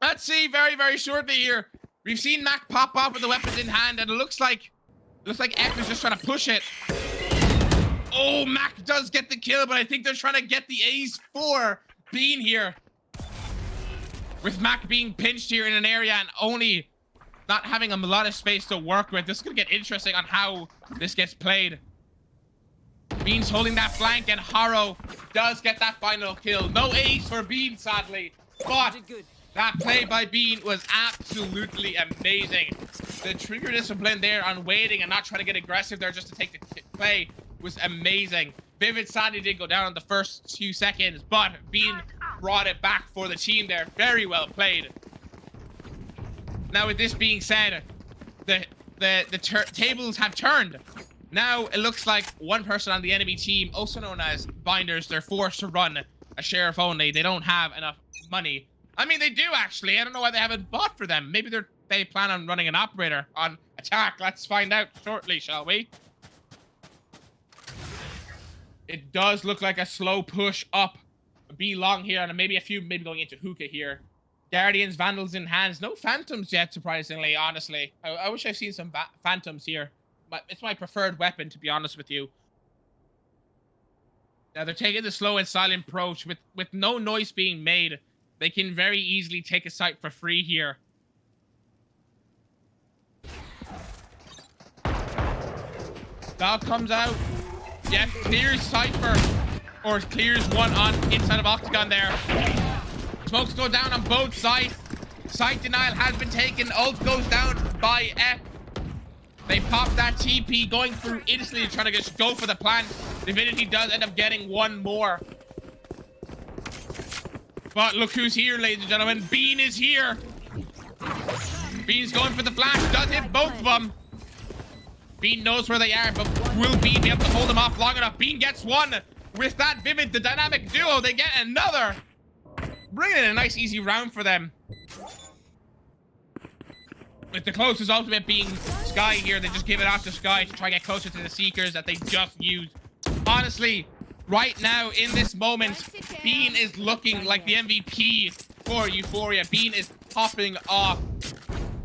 E: Let's see very, very shortly here. We've seen Mac pop off with the weapons in hand, and it looks like F is just trying to push it. Oh, Mac does get the kill, but I think they're trying to get the ace for Bean here. With Mac being pinched here in an area and only not having a lot of space to work with, this is going to get interesting on how this gets played. Bean's holding that flank, and Haro does get that final kill. No ace for Bean, sadly, but that play by Bean was absolutely amazing. The trigger discipline there on waiting and not trying to get aggressive there just to take the play was amazing. Vivid sadly did go down in the first few seconds, but Bean brought it back for the team there. Very well played. Now, with this being said, the tables have turned. Now it looks like one person on the enemy team, also known as Binders, they're forced to run a sheriff only. They don't have enough money. I mean, they do actually. I don't know why they haven't bought for them. Maybe they plan on running an operator on attack. Let's find out shortly, shall we? It does look like a slow push up B long here, and maybe a few going into hookah here. Guardians, Vandals in hands. No Phantoms yet, surprisingly, honestly. I wish I've seen some Phantoms here. But it's my preferred weapon, to be honest with you. Now they're taking the slow and silent approach with no noise being made. They can very easily take a site for free here. Val comes out. Jeff clears Cypher, or clears one on inside of Octagon there. Smokes go down on both sides. Site denial has been taken. Ult goes down by F. They pop that TP, going through instantly, trying to just go for the plant. Divinity does end up getting one more. But look who's here, ladies and gentlemen. Bean is here. Bean's going for the flash. Does hit both of them. Bean knows where they are, but will Bean be able to hold them off long enough? Bean gets one. With that Vivid, the dynamic duo, they get another. Bringing in a nice, easy round for them. With the closest ultimate being Sky here, they just give it out to Sky to try and get closer to the Seekers that they just used. Honestly, right now, in this moment, Bean is looking like the MVP for Euphoria. Bean is popping off.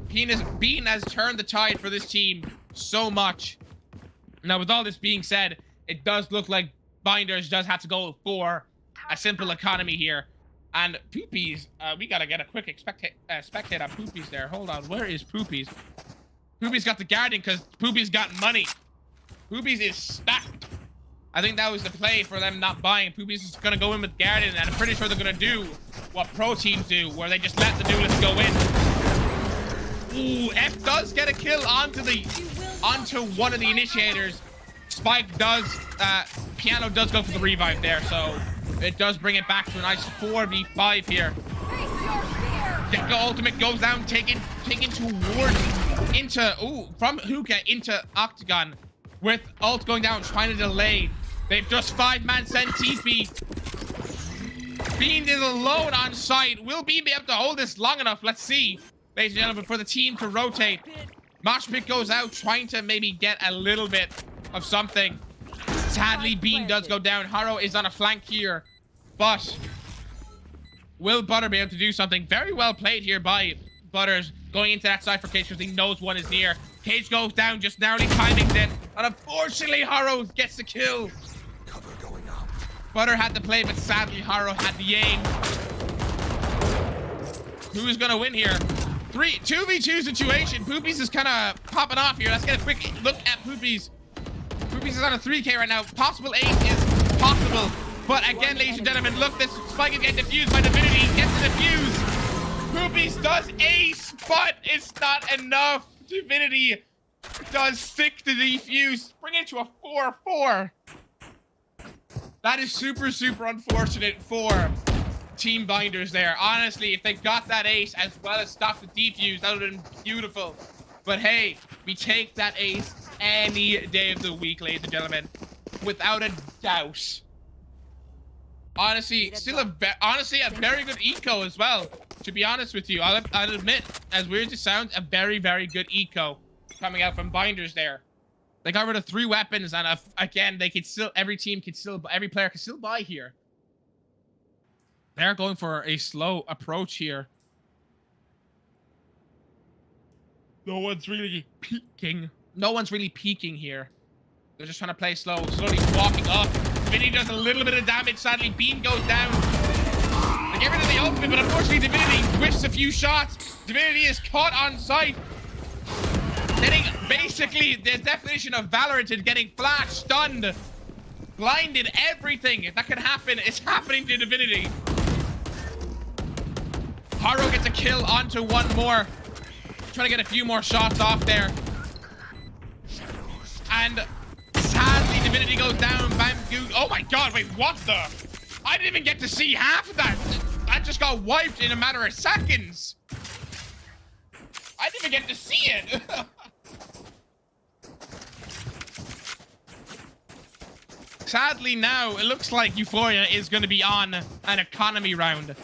E: Bean has turned the tide for this team so much. Now, with all this being said, it does look like Binders does have to go for a simple economy here. And Poopies, we gotta get a quick spectate on Poopies there. Hold on, where is Poopies? Poopies got the Guardian because Poopies got money. Poopies is stacked. I think that was the play for them not buying. Poopies is gonna go in with Guardian, and I'm pretty sure they're gonna do what pro teams do, where they just let the duelists go in. Ooh, F does get a kill onto one of the initiators. Spike does, Piano does go for the revive there, so it does bring it back to a nice 4v5 here. Gecko ultimate goes down, taken towards from Hookah into Octagon, with ult going down, trying to delay. They've just 5-man sent TP. Bean is alone on site. Will Bean be able to hold this long enough? Let's see, ladies and gentlemen, for the team to rotate. Mosh Pit goes out, trying to maybe get a little bit of something. Sadly, Bean does go down. Haro is on a flank here, but will Butter be able to do something? Very well played here by Butters, going into that side for Cage because he knows one is near. Cage goes down, just narrowly timing it, and unfortunately, Haro gets the kill. Butter had the play, but sadly, Haro had the aim. Who's gonna win here? 2v2 situation. Poopies is kind of popping off here. Let's get a quick look at Poopies. Poopies is on a 3K right now. Possible ace is possible. But again, ladies and gentlemen, look, this spike is getting defused by Divinity. Gets the defuse. Poopies does ace, but it's not enough. Divinity does stick the defuse. Bring it to a 4-4. That is super, super unfortunate for Team Binders there. Honestly, if they got that ace as well as stop the defuse, that would have been beautiful. But hey, we take that ace any day of the week, ladies and gentlemen. Without a doubt. Honestly, still a very good eco as well. To be honest with you, I'll admit, as weird as it sounds, a very, very good eco coming out from Binders there. They got rid of 3 weapons, and again, they could still, every player can still buy here. They're going for a slow approach here. No one's really peeking. No one's really peeking here. They're just trying to play slow, slowly walking up. Divinity does a little bit of damage. Sadly, Beam goes down. They get rid of the ultimate, but unfortunately, Divinity whiffs a few shots. Divinity is caught on sight. Getting basically the definition of Valorant is getting flashed, stunned, blinded, everything that could happen is happening to Divinity. Haro gets a kill onto one more. Trying to get a few more shots off there. And sadly, Divinity goes down. Oh my god, wait, what the? I didn't even get to see half of that. That just got wiped in a matter of seconds. I didn't even get to see it. Sadly now, it looks like Euphoria is going to be on an economy round.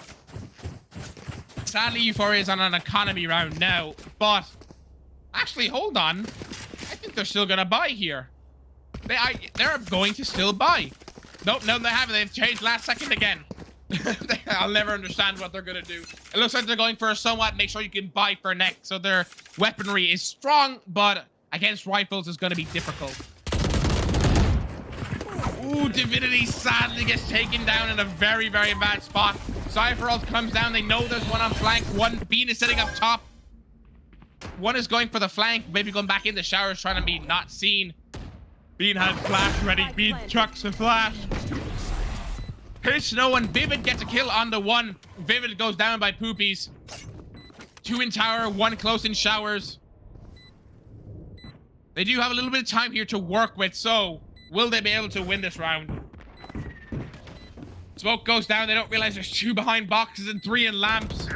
E: Sadly, Euphoria is on an economy round now, but actually, hold on. I think they're still going to buy here. They're going to still buy. Nope, no, they haven't. They've changed last second again. I'll never understand what they're going to do. It looks like they're going for a somewhat make sure you can buy for neck. So their weaponry is strong, but against rifles is going to be difficult. Ooh, Divinity sadly gets taken down in a very, very bad spot. Cypher ult comes down. They know there's one on flank. Bean is sitting up top. One is going for the flank. Maybe going back in the showers, trying to be not seen. Bean has flash ready. Bean chucks a flash. Hits no one. Vivid gets a kill on the one. Vivid goes down by Poopies. 2 in tower, 1 close in showers. They do have a little bit of time here to work with, so will they be able to win this round? Smoke goes down. They don't realize there's 2 behind boxes and 3 in lamps.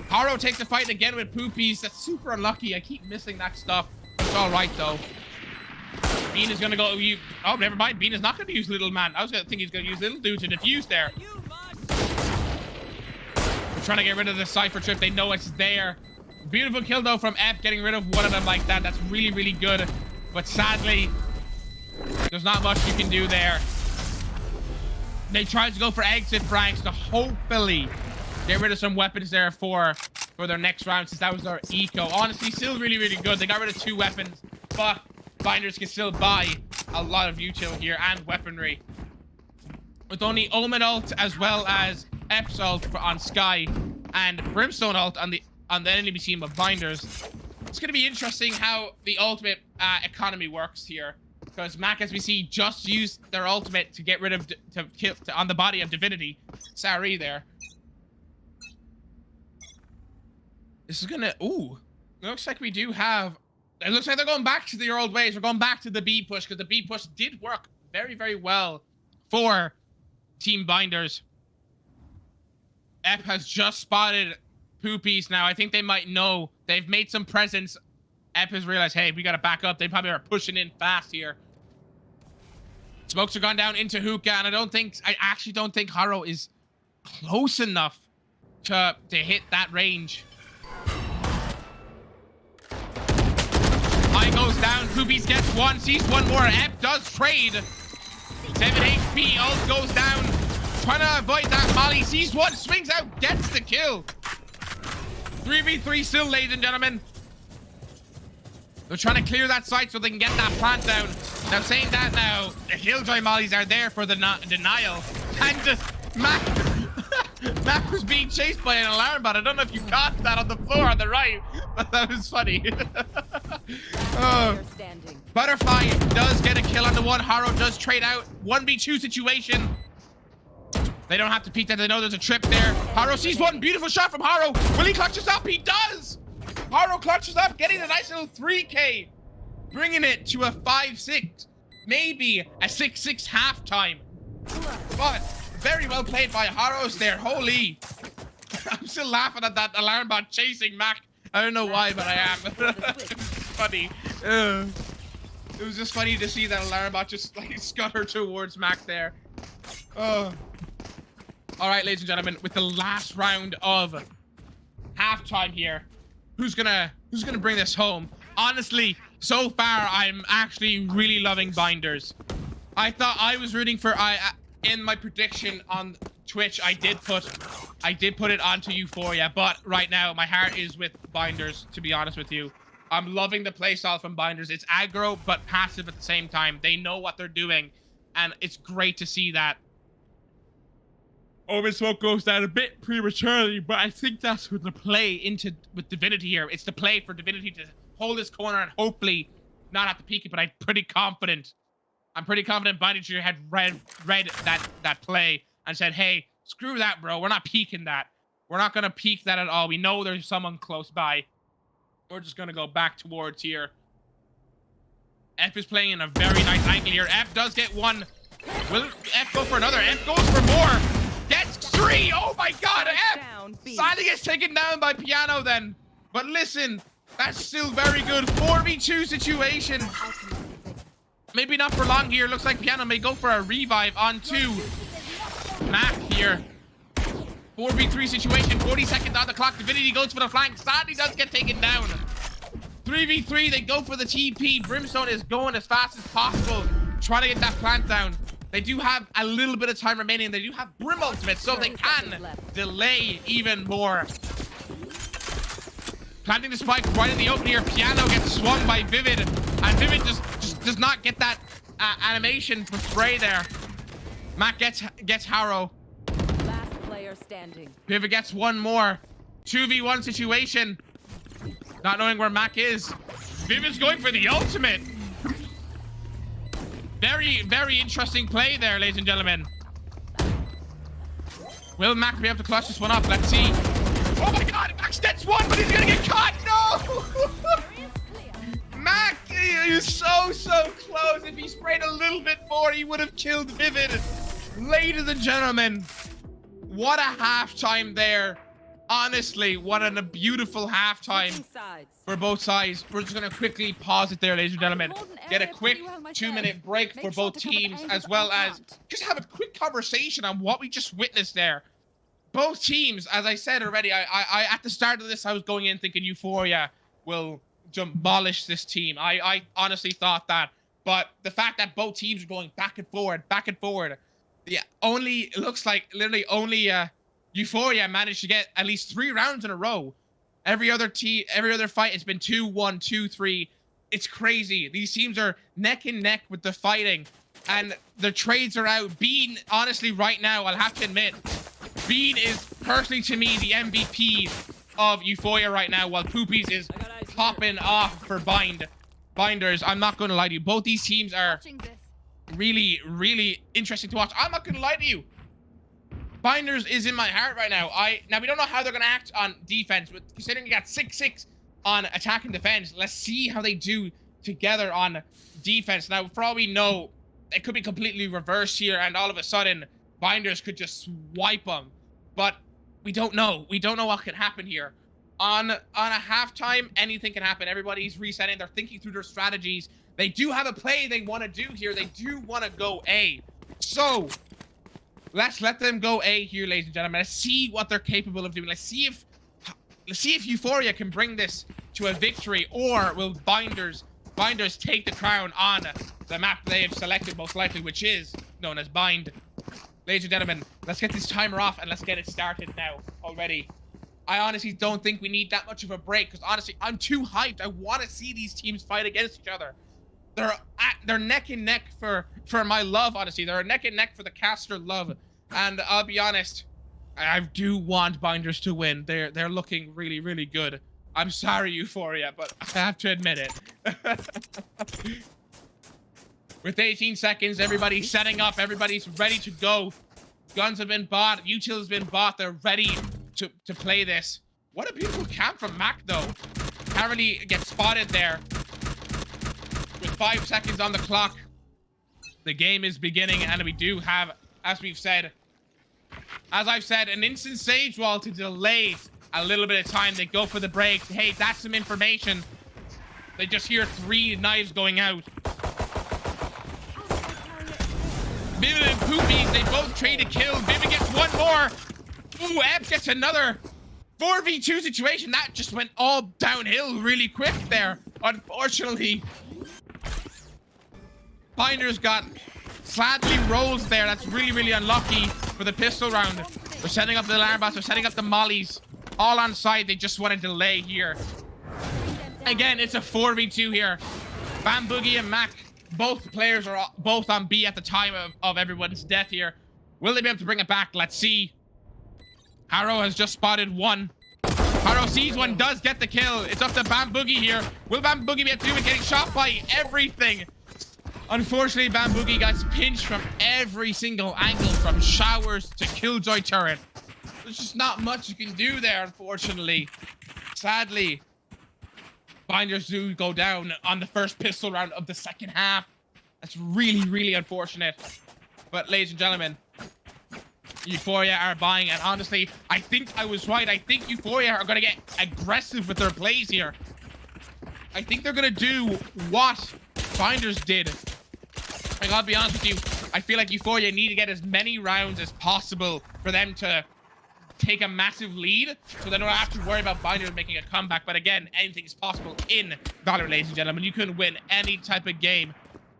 E: Haro takes the fight again with Poopies. That's super unlucky. I keep missing that stuff. It's all right, though. Bean is going to go... Oh, never mind. Bean is not going to use Little Man. I was going to think he's going to use Little Dude to defuse there. They're trying to get rid of the Cypher trip. They know it's there. Beautiful kill, though, from F. Getting rid of one of them like that. That's really, really good. But sadly, there's not much you can do there. They tried to go for exit frags to hopefully get rid of some weapons there for their next round, since that was their eco. Honestly, still really, really good. They got rid of 2 weapons, but Binders can still buy a lot of util here and weaponry. With only Omen ult as well as Ep's ult on Sky and Brimstone ult on the enemy team of Binders. It's going to be interesting how the ultimate economy works here. Because Mac, as we see, just used their ultimate to get rid of, on the body of Divinity. Sari there. This is gonna, ooh. Looks like we do have, it looks like they're going back to their old ways. We're going back to the B push, because the B push did work very, very well for Team Binders. F has just spotted Poopies now. I think they might know. They've made some presence. F has realized, hey, we gotta back up. They probably are pushing in fast here. Smokes are gone down into Hookah, and I actually don't think Haro is close enough to hit that range. Eye goes down. Poopies gets 1, sees 1 more. F does trade. 7 HP. Ult goes down. Trying to avoid that Molly. Sees 1, swings out, gets the kill. 3v3 still, ladies and gentlemen. They're trying to clear that site so they can get that plant down. Now, saying that now, the Killjoy mollies are there for the denial. And Mac was being chased by an alarm bot. I don't know if you caught that on the floor on the right. That was funny.
F: Player standing.
E: Butterfly does get a kill on the one. Haro does trade out. 1v2 situation. They don't have to peek that. They know there's a trip there. Haro sees one. Beautiful shot from Haro. Will he clutch this up? He does. Haro clutches up, getting a nice little 3K. Bringing it to a 5-6. Maybe a 6-6 halftime. But very well played by Haros there. Holy. I'm still laughing at that alarm bot chasing Mac. I don't know why, but I am. Funny. It was just funny to see that alarm bot just like scutter towards Mac there. Oh. All right, ladies and gentlemen, with the last round of halftime here, who's gonna bring this home? Honestly, so far I'm actually really loving Binders. I thought I was rooting for in my prediction on Twitch. I did put it onto Euphoria, but right now my heart is with Binders, to be honest with you. I'm loving the playstyle from Binders. It's aggro but passive at the same time. They know what they're doing, and it's great to see that. Omen Smoke goes down a bit prematurely, but I think that's with the play with Divinity here. It's the play for Divinity to hold this corner and hopefully not have to peek it, but I'm pretty confident. I'm pretty confident Binders had read that play and said, hey, screw that, bro. We're not peeking that. We're not going to peek that at all. We know there's someone close by. We're just going to go back towards here. F is playing in a very nice angle here. F does get one. Will F go for another? F goes for more. Gets 3. Oh my god, F! Sadly gets taken down by Piano then. But listen, that's still very good. 4v2 situation. Maybe not for long here. Looks like Piano may go for a revive onto Mac here. 4v3 situation. 40 seconds on the clock. Divinity goes for the flank. Sadly does get taken down. 3v3. They go for the TP. Brimstone is going as fast as possible, trying to get that plant down. They do have a little bit of time remaining. They do have Brim ultimate, so they can delay even more. Planting the spike right in the open here. Piano gets swung by Vivid, and Vivid just does not get that animation for spray there. Mac gets Haro.
F: Last player standing.
E: Vivid gets one more. 2v1 situation. Not knowing where Mac is. Vivid's going for the ultimate. Very, very interesting play there, ladies and gentlemen. Will Mac be able to clutch this one up? Let's see. Oh my god, Max gets one, but he's gonna get caught. No! Mac is so close. If he sprayed a little bit more, he would have killed Vivid. Ladies and gentlemen, what a halftime there. Honestly, what a beautiful halftime for both sides. We're just going to quickly pause it there, ladies and gentlemen. Get a quick 2-minute break for both teams, as well as just have a quick conversation on what we just witnessed there. Both teams, as I said already, I at the start of this, I was going in thinking Euphoria will demolish this team. I honestly thought that. But the fact that both teams are going back and forward, yeah, it looks like literally only Euphoria managed to get at least 3 rounds in a row. Every other fight, it's been 2-1, 2-3. It's crazy. These teams are neck and neck with the fighting, and the trades are out. Bean, honestly, right now, I'll have to admit, Bean is personally to me the MVP of Euphoria right now, while Poopies is popping off for Binders. I'm not going to lie to you. Both these teams are really, really interesting to watch. I'm not going to lie to you. Binders is in my heart right now. Now we don't know how they're gonna act on defense, but considering you got 6-6 on attack and defense, let's see how they do together on defense. Now, for all we know, it could be completely reversed here, and all of a sudden, Binders could just swipe them. But we don't know. We don't know what can happen here. On a halftime, anything can happen. Everybody's resetting. They're thinking through their strategies. They do have a play they want to do here. They do want to go A. So let's let them go A here, ladies and gentlemen. Let's see what they're capable of doing. Let's see if Euphoria can bring this to a victory, or will Binders take the crown on the map they have selected, most likely, which is known as Bind. Ladies and gentlemen, let's get this timer off and let's get it started now already. I honestly don't think we need that much of a break, because honestly, I'm too hyped. I want to see these teams fight against each other. They're neck and neck for my love, honestly. They're neck and neck for the caster love. And I'll be honest, I do want Binders to win. They're looking really, really good. I'm sorry, Euphoria, but I have to admit it. With 18 seconds, everybody's setting up. Everybody's ready to go. Guns have been bought. Util has been bought. They're ready to play this. What a beautiful camp from Mac, though. Can't really get spotted there. With 5 seconds on the clock, the game is beginning, and we do have, as I've said, an instant sage wall to delay a little bit of time. They go for the break. Hey, that's some information. They just hear 3 knives going out. Vivid and Poopy, they both trade a kill. Vivid gets one more. Ooh, Ep gets another 4v2 situation. That just went all downhill really quick there. Unfortunately, Binders got sadly rolls there. That's really, really unlucky for the pistol round. They're setting up the alarm bots. They're setting up the mollies. All on side. They just want to delay here. Again, it's a 4v2 here. Bam Boogie and Mac, both players are both on B at the time of everyone's death here. Will they be able to bring it back? Let's see. Harrow has just spotted one. Harrow sees one, does get the kill. It's up to Bam Boogie here. Will Bam Boogie be able to do it? Getting shot by everything. Unfortunately, Bam Boogie gets pinched from every single angle, from showers to Killjoy turret. There's just not much you can do there, unfortunately. Sadly, Binders do go down on the first pistol round of the second half. That's really, really unfortunate. But ladies and gentlemen, Euphoria are buying, and honestly, I think I was right. I think Euphoria are going to get aggressive with their plays here. I think they're going to do what Binders did. I gotta be honest with you, I feel like Euphoria need to get as many rounds as possible for them to take a massive lead, so they don't have to worry about Binders making a comeback. But again, anything is possible in Valorant, ladies and gentlemen. You can win any type of game.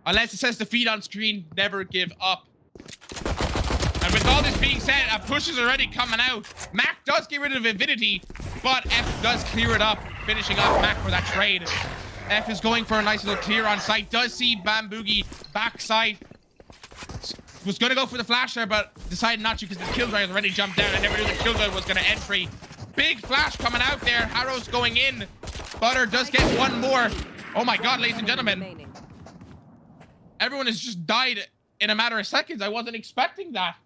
E: Unless it says defeat on screen, never give up. And with all this being said, a push is already coming out. Mac does get rid of Avidity, but F does clear it up, finishing off Mac for that trade. F is going for a nice little clear on site. Does see Bam Boogie backside. Was going to go for the flash there, but decided not to because the Killjoy has already jumped down. I never knew the Killjoy was going to entry. Big flash coming out there. Harrow's going in. Butter does get one more. Oh my god, ladies and gentlemen. Everyone has just died in a matter of seconds. I wasn't expecting that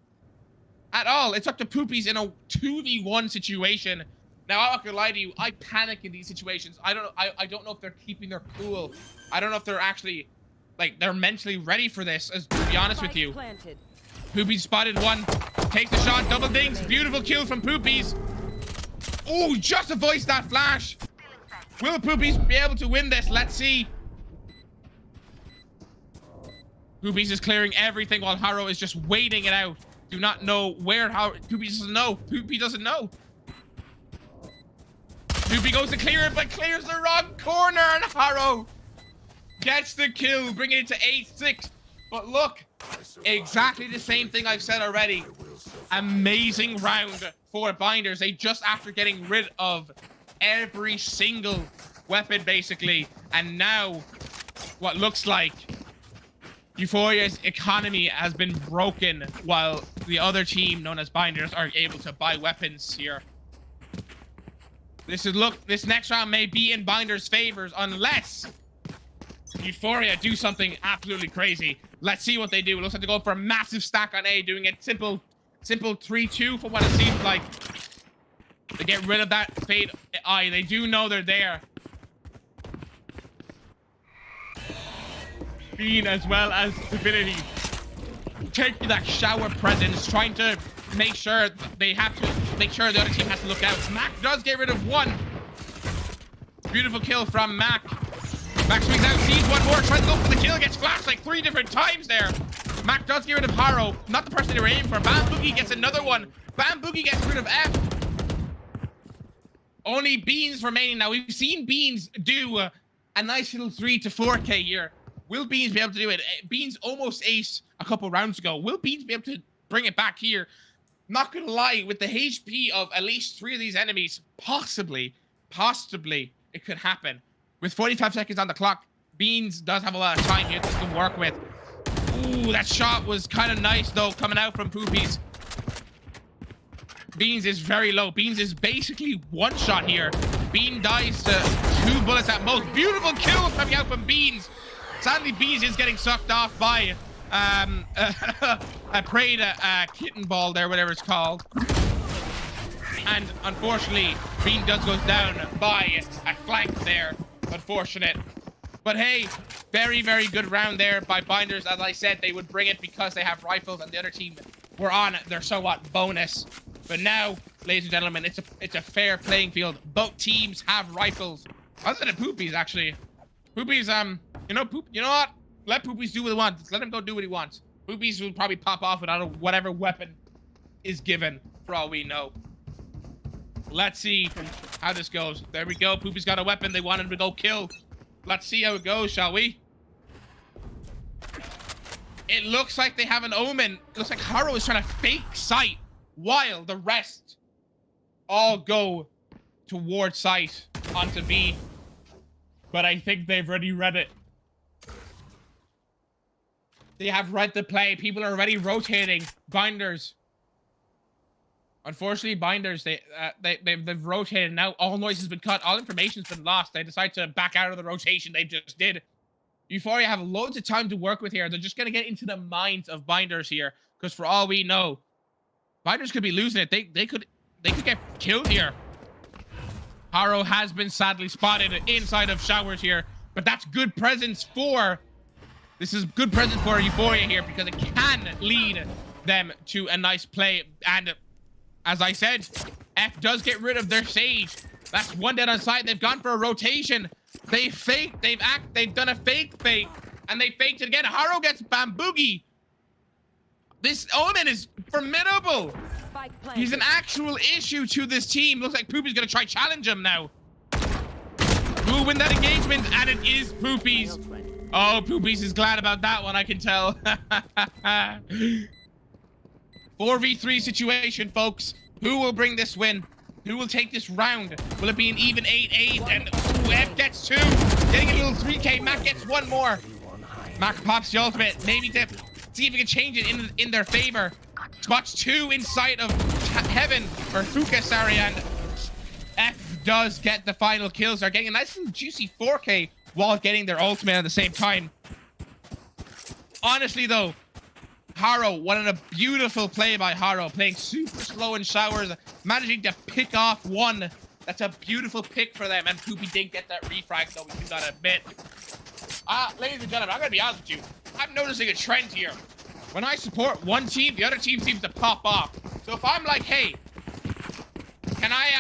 E: at all. It's up to Poopies in a 2v1 situation. Now, I'm not gonna lie to you, I panic in these situations. I don't know if they're keeping their cool. I don't know if they're actually, like, they're mentally ready for this, to be honest with you. Poopies spotted one, takes the shot, double dings, beautiful kill from Poopies. Oh, just avoids that flash. Will Poopies be able to win this? Let's see. Poopies is clearing everything while Harrow is just waiting it out. Do not know where Poopies doesn't know. Poopy doesn't know. Poopy goes to clear it, but clears the wrong corner, and Harrow gets the kill, bringing it to 8-6. But look, exactly the same thing I've said already. Amazing round for Binders. They just after getting rid of every single weapon, basically. And now, what looks like Euphoria's economy has been broken, while the other team, known as Binders, are able to buy weapons here. This next round may be in Binders' favors unless Euphoria do something absolutely crazy. Let's see what they do. It looks like they're going for a massive stack on A, doing it simple 3-2 for what it seems like. They get rid of that Fade Eye. They do know they're there. Bean as well as Divinity taking that shower presence, trying to make sure they have to make sure the other team has to look out. Mac does get rid of one. Beautiful kill from Mac. Mac swings out, sees one more, tries to go for the kill, gets flashed like 3 different times there. Mac does get rid of Harrow, not the person they were aiming for. Bam Boogie gets another one. Bam Boogie gets rid of F. Only Beans remaining now. We've seen Beans do a nice little 3 to 4K here. Will Beans be able to do it? Beans almost aced a couple rounds ago. Will Beans be able to bring it back here? Not gonna lie, with the HP of at least 3 of these enemies, possibly, it could happen. With 45 seconds on the clock, Beans does have a lot of time here to work with. Ooh, that shot was kind of nice, though, coming out from Poopies. Beans is very low. Beans is basically one shot here. Bean dies to 2 bullets at most. Beautiful kill coming out from Beans. Sadly, Beans is getting sucked off by a preyed kitten ball there, whatever it's called. And unfortunately, Bean does go down by a flank there. Unfortunate. But hey, very, very good round there by Binders. As I said, they would bring it because they have rifles and the other team were on their somewhat bonus. But now, ladies and gentlemen, it's a fair playing field. Both teams have rifles. Other than Poopies, actually. Poopies, you know what? Let Poopies do what he wants. Let him go do what he wants. Poopies will probably pop off without whatever weapon is given, for all we know. Let's see how this goes. There we go. Poopy's got a weapon. They want him to go kill. Let's see how it goes, shall we? It looks like they have an omen. It looks like Haro is trying to fake sight while the rest all go towards sight onto B. But I think they've already read it. They have read the play. People are already rotating. Binders. Unfortunately, Binders, they've rotated now. All noise has been cut. All information's been lost. They decide to back out of the rotation they just did. Euphoria have loads of time to work with here. They're just going to get into the minds of Binders here. Because for all we know, Binders could be losing it. They could get killed here. Haro has been sadly spotted inside of showers here. But that's good presence for... This is good presence for Euphoria here because it can lead them to a nice play. And... as I said, F does get rid of their Sage. That's one dead on site. They've gone for a rotation. They faked. They've done a fake, and they faked it again. Haro gets Bamboogie. This Omen is formidable. He's an actual issue to this team. Looks like Poopy's gonna try challenge him now. Who will win that engagement? And it is Poopy's. Oh, Poopy's is glad about that one, I can tell. 4v3 situation, folks. Who will bring this win? Who will take this round? Will it be an even 8-8? And ooh, F gets 2. Getting a little 3k. Mac gets 1 more. Mac pops the ultimate. Maybe to see if he can change it in their favor. Spots 2 inside of Heaven. Or Fuka, sorry. And F does get the final kills. They're getting a nice little juicy 4k while getting their ultimate at the same time. Honestly, though, Haro, what a beautiful play by Haro, playing super slow in showers, managing to pick off one. That's a beautiful pick for them, and Poopy didn't get that refrag, though, we do gotta admit. Ladies and gentlemen, I'm gonna be honest with you. I'm noticing a trend here. When I support one team, the other team seems to pop off. So if I'm like, hey, can I,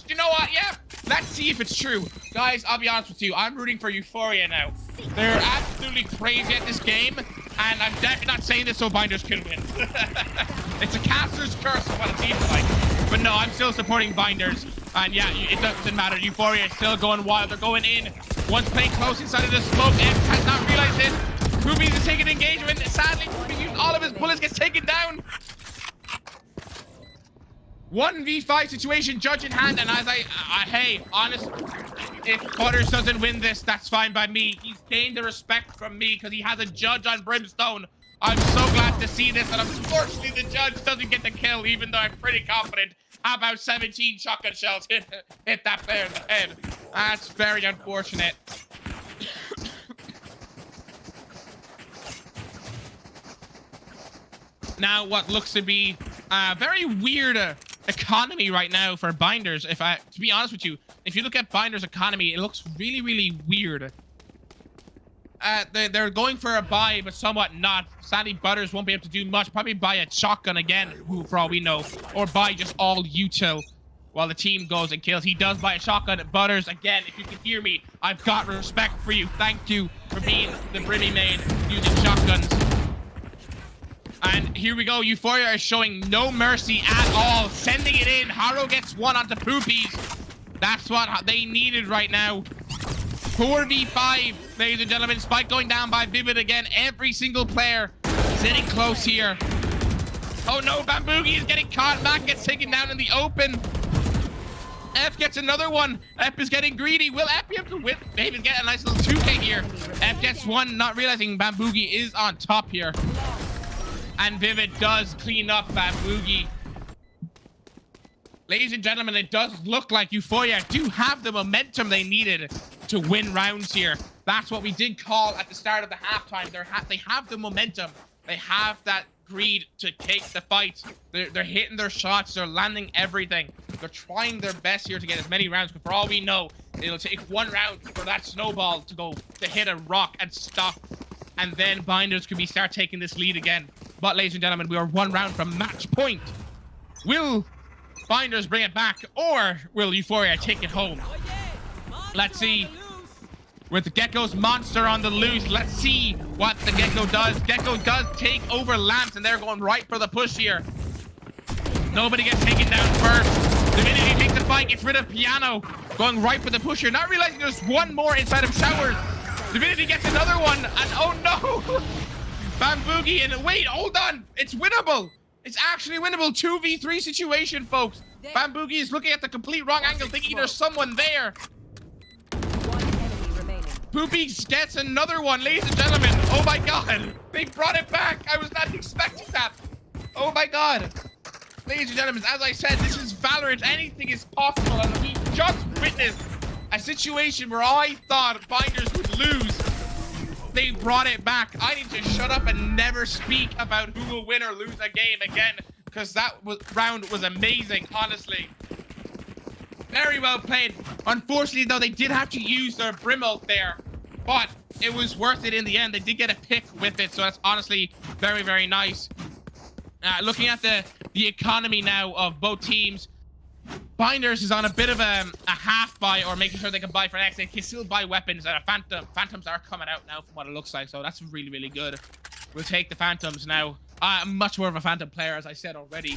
E: you know what, yeah, let's see if it's true. Guys, I'll be honest with you, I'm rooting for Euphoria now. They're absolutely crazy at this game. And I'm definitely not saying this so Binders can win. It's a caster's curse of what it seems like. But no, I'm still supporting Binders. And yeah, it doesn't matter. Euphoria is still going wild. They're going in. One's playing close inside of the smoke. F has not realized this. Ruby's is taking engagement. Sadly, Ruby used all of his bullets, gets taken down. 1v5 situation, judge in hand. And as hey, honest, if Butters doesn't win this, that's fine by me. He's gained the respect from me because he has a judge on Brimstone. I'm so glad to see this, and unfortunately the judge doesn't get the kill, even though I'm pretty confident. How about 17 shotgun shells hit that player in the head? That's very unfortunate. Now, what looks to be a very weird economy right now for Binders. To be honest with you, if you look at Binders' economy, it looks really, really weird. They're going for a buy, but somewhat not. Sadly, Butters won't be able to do much. Probably buy a shotgun again, for all we know, or buy just all util while the team goes and kills. He does buy a shotgun. Butters, again, if you can hear me, I've got respect for you. Thank you for being the Brimmy main using shotguns. And here we go. Euphoria is showing no mercy at all. Sending it in. Haro gets 1 onto Poopies. That's what they needed right now. 4v5, ladies and gentlemen. Spike going down by Vivid again. Every single player sitting close here. Oh no, Bamboogie is getting caught. Mac gets taken down in the open. F gets another one. F is getting greedy. Will F be able to win? Maybe get a nice little 2k here. F gets 1, not realizing Bamboogie is on top here. And Vivid does clean up Bamboogie. Ladies and gentlemen, it does look like Euphoria do have the momentum they needed to win rounds here. That's what we did call at the start of the halftime. They have the momentum. They have that greed to take the fight. They're hitting their shots. They're landing everything. They're trying their best here to get as many rounds. But for all we know, it'll take one round for that snowball to hit a rock and stop. And then Binders could start taking this lead again. But ladies and gentlemen, we are one round from match point. Will Binders bring it back, or will Euphoria take it home? Let's see. With the Gecko's monster on the loose, let's see what the Gecko does. Gecko does take over Lamps, and they're going right for the push here. Nobody gets taken down first. Divinity takes the fight, gets rid of Piano, going right for the push here. Not realizing there's one more inside of Showers. Divinity gets another one, and oh no! Bamboogie, and wait, hold on. It's winnable. It's actually winnable. 2v3 situation, folks. Bamboogie is looking at the complete wrong angle, thinking there's someone there. Poopies gets another one, ladies and gentlemen. Oh my god. They brought it back. I was not expecting that. Oh my god. Ladies and gentlemen, as I said, this is Valorant. Anything is possible, and we just witnessed a situation where I thought Binders would lose. They brought it back. I need to shut up and never speak about who will win or lose a game again, because that round was amazing, honestly. Very well played. Unfortunately, though, they did have to use their Brim ult there, but it was worth it in the end. They did get a pick with it, so that's honestly very, very nice. Looking at the economy now of both teams, Binders is on a bit of a half buy, or making sure they can buy for next. They can still buy weapons, and Phantoms are coming out now from what it looks like, so that's really, really good. We'll take the Phantoms now. I'm much more of a Phantom player, as I said already.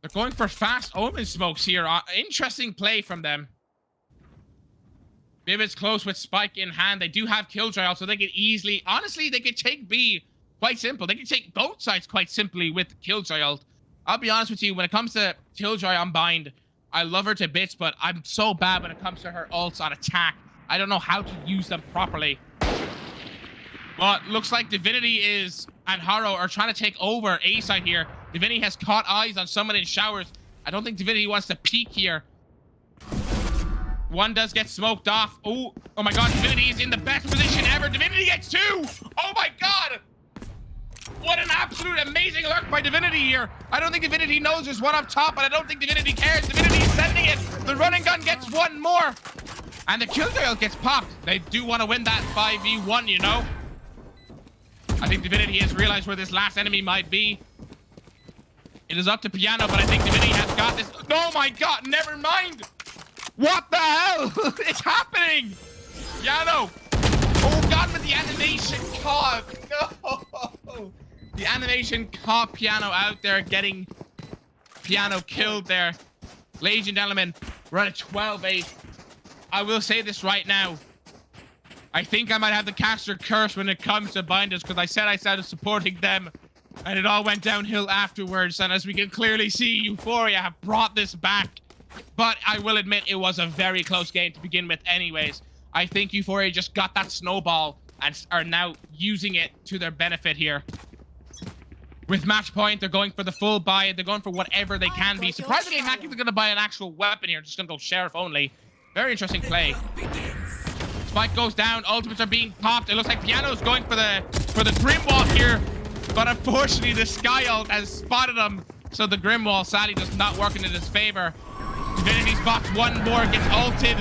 E: They're going for fast Omen smokes here. Interesting play from them. Vivid's close with Spike in hand. They do have Killjoy, so they can easily... Honestly, they could take B quite simple. They can take both sides quite simply with Killjoy ult. I'll be honest with you, when it comes to Killjoy on Bind, I love her to bits, but I'm so bad when it comes to her ults on attack. I don't know how to use them properly. But looks like Divinity and Haro are trying to take over A side here. Divinity has caught eyes on someone in Showers. I don't think Divinity wants to peek here. One does get smoked off. Oh my god, Divinity is in the best position ever. Divinity gets two! Oh my god! What an absolute amazing lurk by Divinity here. I don't think Divinity knows there's one up top, but I don't think Divinity cares. Divinity is sending it. The running gun gets one more. And the Killjoy gets popped. They do want to win that 5v1, you know? I think Divinity has realized where this last enemy might be. It is up to Piano, but I think Divinity has got this. Oh my god, never mind. What the hell is happening? Piano. Oh god, with the animation caught. No. The animation caught Piano out there, getting Piano killed there. Ladies and gentlemen, we're at a 12-8. I will say this right now. I think I might have the caster curse when it comes to Binders, because I said I started supporting them, and it all went downhill afterwards. And as we can clearly see, Euphoria have brought this back. But I will admit it was a very close game to begin with anyways. I think Euphoria just got that snowball and are now using it to their benefit here. With match point, they're going for the full buy. They're going for whatever they can be. Surprisingly, I think they're going to buy an actual weapon here. Just going to go Sheriff only. Very interesting play. Spike goes down. Ultimates are being popped. It looks like Piano's going for the Grimwall here. But unfortunately, the Sky ult has spotted him. So the Grimwall sadly does not work in his favor. Divinity's box one more, gets ulted.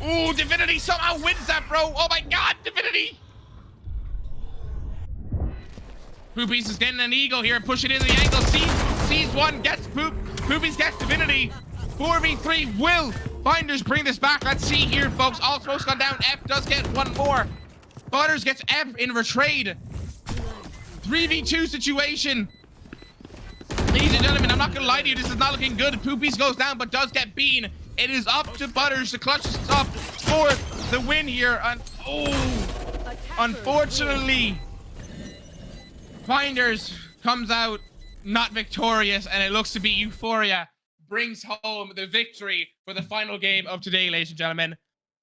E: Ooh, Divinity somehow wins that, bro. Oh my god, Divinity. Poopies is getting an eagle here, pushing in the angle. Sees one, gets Poopies gets Divinity. 4v3 will Binders bring this back. Let's see here, folks. All smokes gone down. F does get one more. Butters gets F in retrade. 3v2 situation. Ladies and gentlemen, I'm not gonna lie to you, this is not looking good. Poopies goes down, but does get Bean. It is up to Butters to clutch this up for the win here. And unfortunately, Binders comes out not victorious, and it looks to be Euphoria brings home the victory for the final game of today, ladies and gentlemen.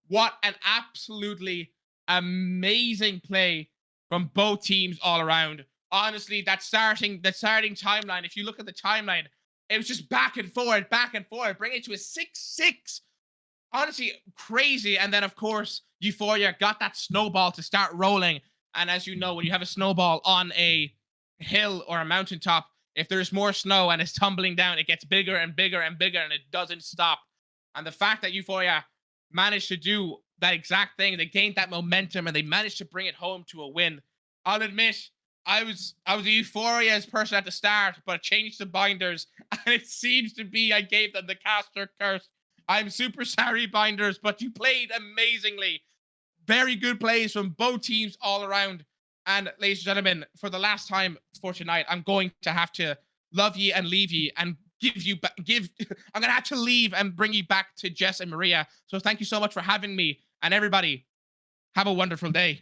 E: What an absolutely amazing play from both teams all around. honestly, that starting timeline, if you look at the timeline, it was just back and forth, bring it to a 6-6. Honestly, crazy. And then, of course, Euphoria got that snowball to start rolling. And as you know, when you have a snowball on a hill or a mountaintop, if there's more snow and it's tumbling down, it gets bigger and bigger and bigger, and it doesn't stop. And the fact that Euphoria managed to do that exact thing, they gained that momentum and they managed to bring it home to a win. I'll admit, I was a Euphoria's person at the start, but I changed the binders, and it seems to be I gave them the caster curse. I'm super sorry, binders, but you played amazingly. Very good plays from both teams all around. And ladies and gentlemen, for the last time for tonight, I'm going to have to love ye and leave ye and I'm gonna have to leave and bring you back to Jess and Maria. So thank you so much for having me, and everybody, have a wonderful day.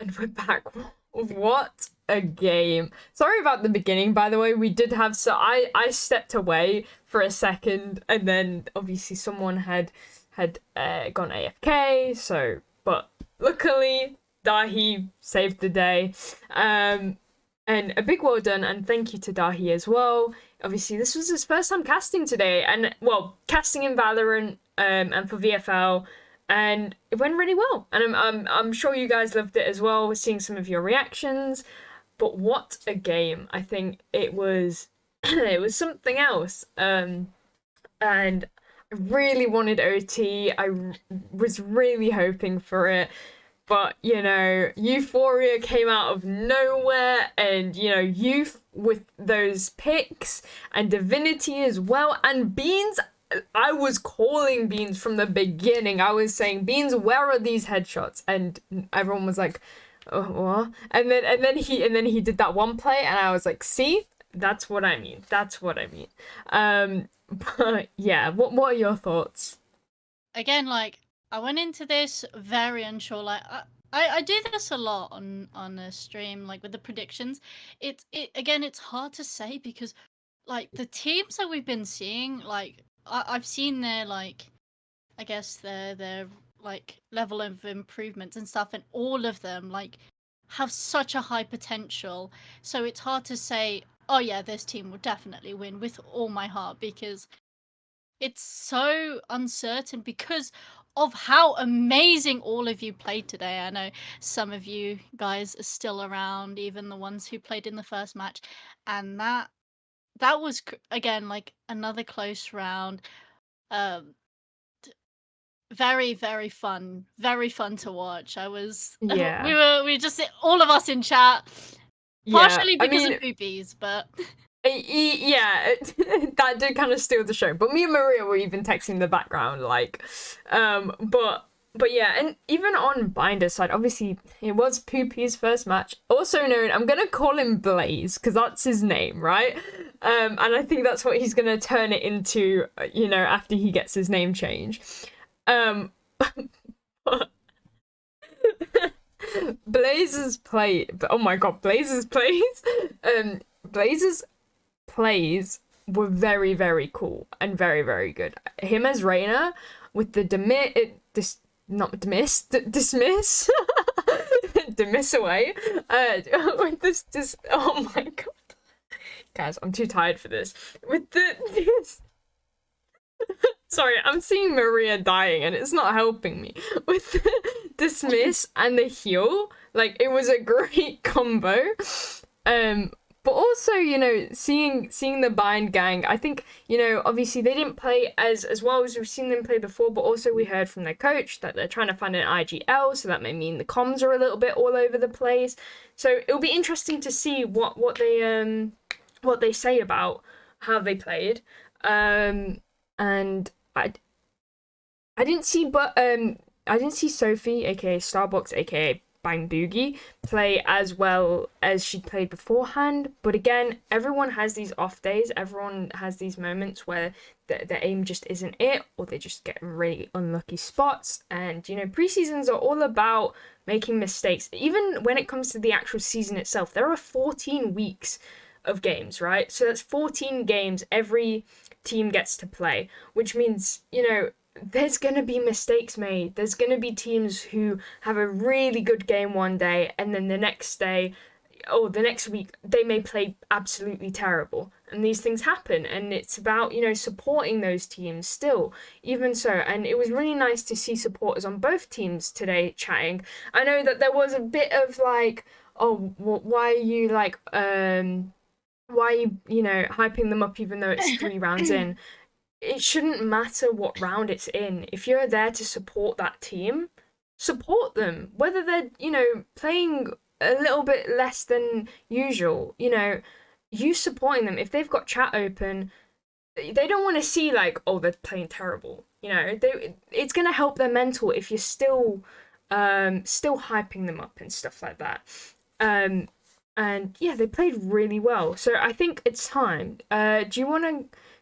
A: And we're back. What a game. Sorry about the beginning, by the way. We did have I stepped away for a second, and then obviously someone had gone AFK, so but luckily Dahi saved the day. And a big well done and thank you to Dahi as well. Obviously this was his first time casting today, and well, casting in Valorant and for VFL. And it went really well, and I'm sure you guys loved it as well. We're seeing some of your reactions, but what a game! I think it was it was something else. And I really wanted OT. I was really hoping for it, but you know, Euphoria came out of nowhere, and you know, Youth with those picks and Divinity as well, and Beans. I was calling Beans from the beginning. I was saying, Beans, where are these headshots? And everyone was like, oh, what? And then he did that one play, and I was like, see, that's what I mean. That's what I mean. But yeah, what are your thoughts?
B: Again, like I went into this very unsure. Like I do this a lot on a stream, like with the predictions. It again, it's hard to say because like the teams that we've been seeing, like I've seen their like, I guess their like level of improvements and stuff, and all of them like have such a high potential. So it's hard to say, oh yeah, this team will definitely win with all my heart, because it's so uncertain because of how amazing all of you played today. I know some of you guys are still around, even the ones who played in the first match, and that was again like another close round. Very, very fun to watch. I was
A: Yeah.
B: we just all of us in chat, partially
A: I
B: because
A: mean,
B: of poopies, but
A: yeah, that did kind of steal the show. But me and Maria were even texting in the background, like, but yeah, and even on Binder's side, obviously it was Poopy's first match, also known. I'm gonna call him Blaze because that's his name, right? And I think that's what he's gonna turn it into, you know, after he gets his name change. Blaze's play. Oh my god, Blaze's plays. Blaze's plays were very, very cool and very, very good. Him as Reina with the dismiss dismiss away. With this oh my god, guys, I'm too tired for this. With this. Sorry, I'm seeing Maria dying and it's not helping me. With the dismiss and the heal, like, it was a great combo. But also, you know, seeing the Bind gang, I think, you know, obviously they didn't play as well as we've seen them play before, but also we heard from their coach that they're trying to find an IGL, so that may mean the comms are a little bit all over the place. So it'll be interesting to see what they say about how they played. And I didn't see Sophie, aka Starbucks, aka Bang Boogie, play as well as she played beforehand. But again, everyone has these off days. Everyone has these moments where their aim just isn't it, or they just get really unlucky spots. And, you know, preseasons are all about making mistakes. Even when it comes to the actual season itself, there are 14 weeks of games, right? So that's 14 games every team gets to play, which means, you know, there's going to be mistakes made. There's going to be teams who have a really good game one day and then the next day or the next week they may play absolutely terrible. And these things happen, and it's about, you know, supporting those teams still, even so. And it was really nice to see supporters on both teams today chatting. I know that there was a bit of like, oh, why are you like, why are you know, hyping them up even though it's 3 rounds in? It shouldn't matter what round it's in. If you're there to support that team, support them. Whether they're, you know, playing a little bit less than usual, you know, you supporting them. If they've got chat open, they don't want to see like, oh, they're playing terrible. You know, it's going to help their mental if you're still hyping them up and stuff like that. And yeah, they played really well. So I think it's time.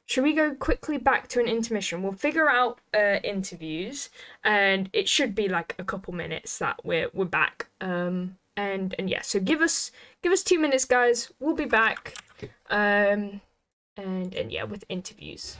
A: Should we go quickly back to an intermission? We'll figure out interviews, and it should be like a couple minutes that we're back. And yeah, so give us 2 minutes, guys. We'll be back. And yeah, with interviews.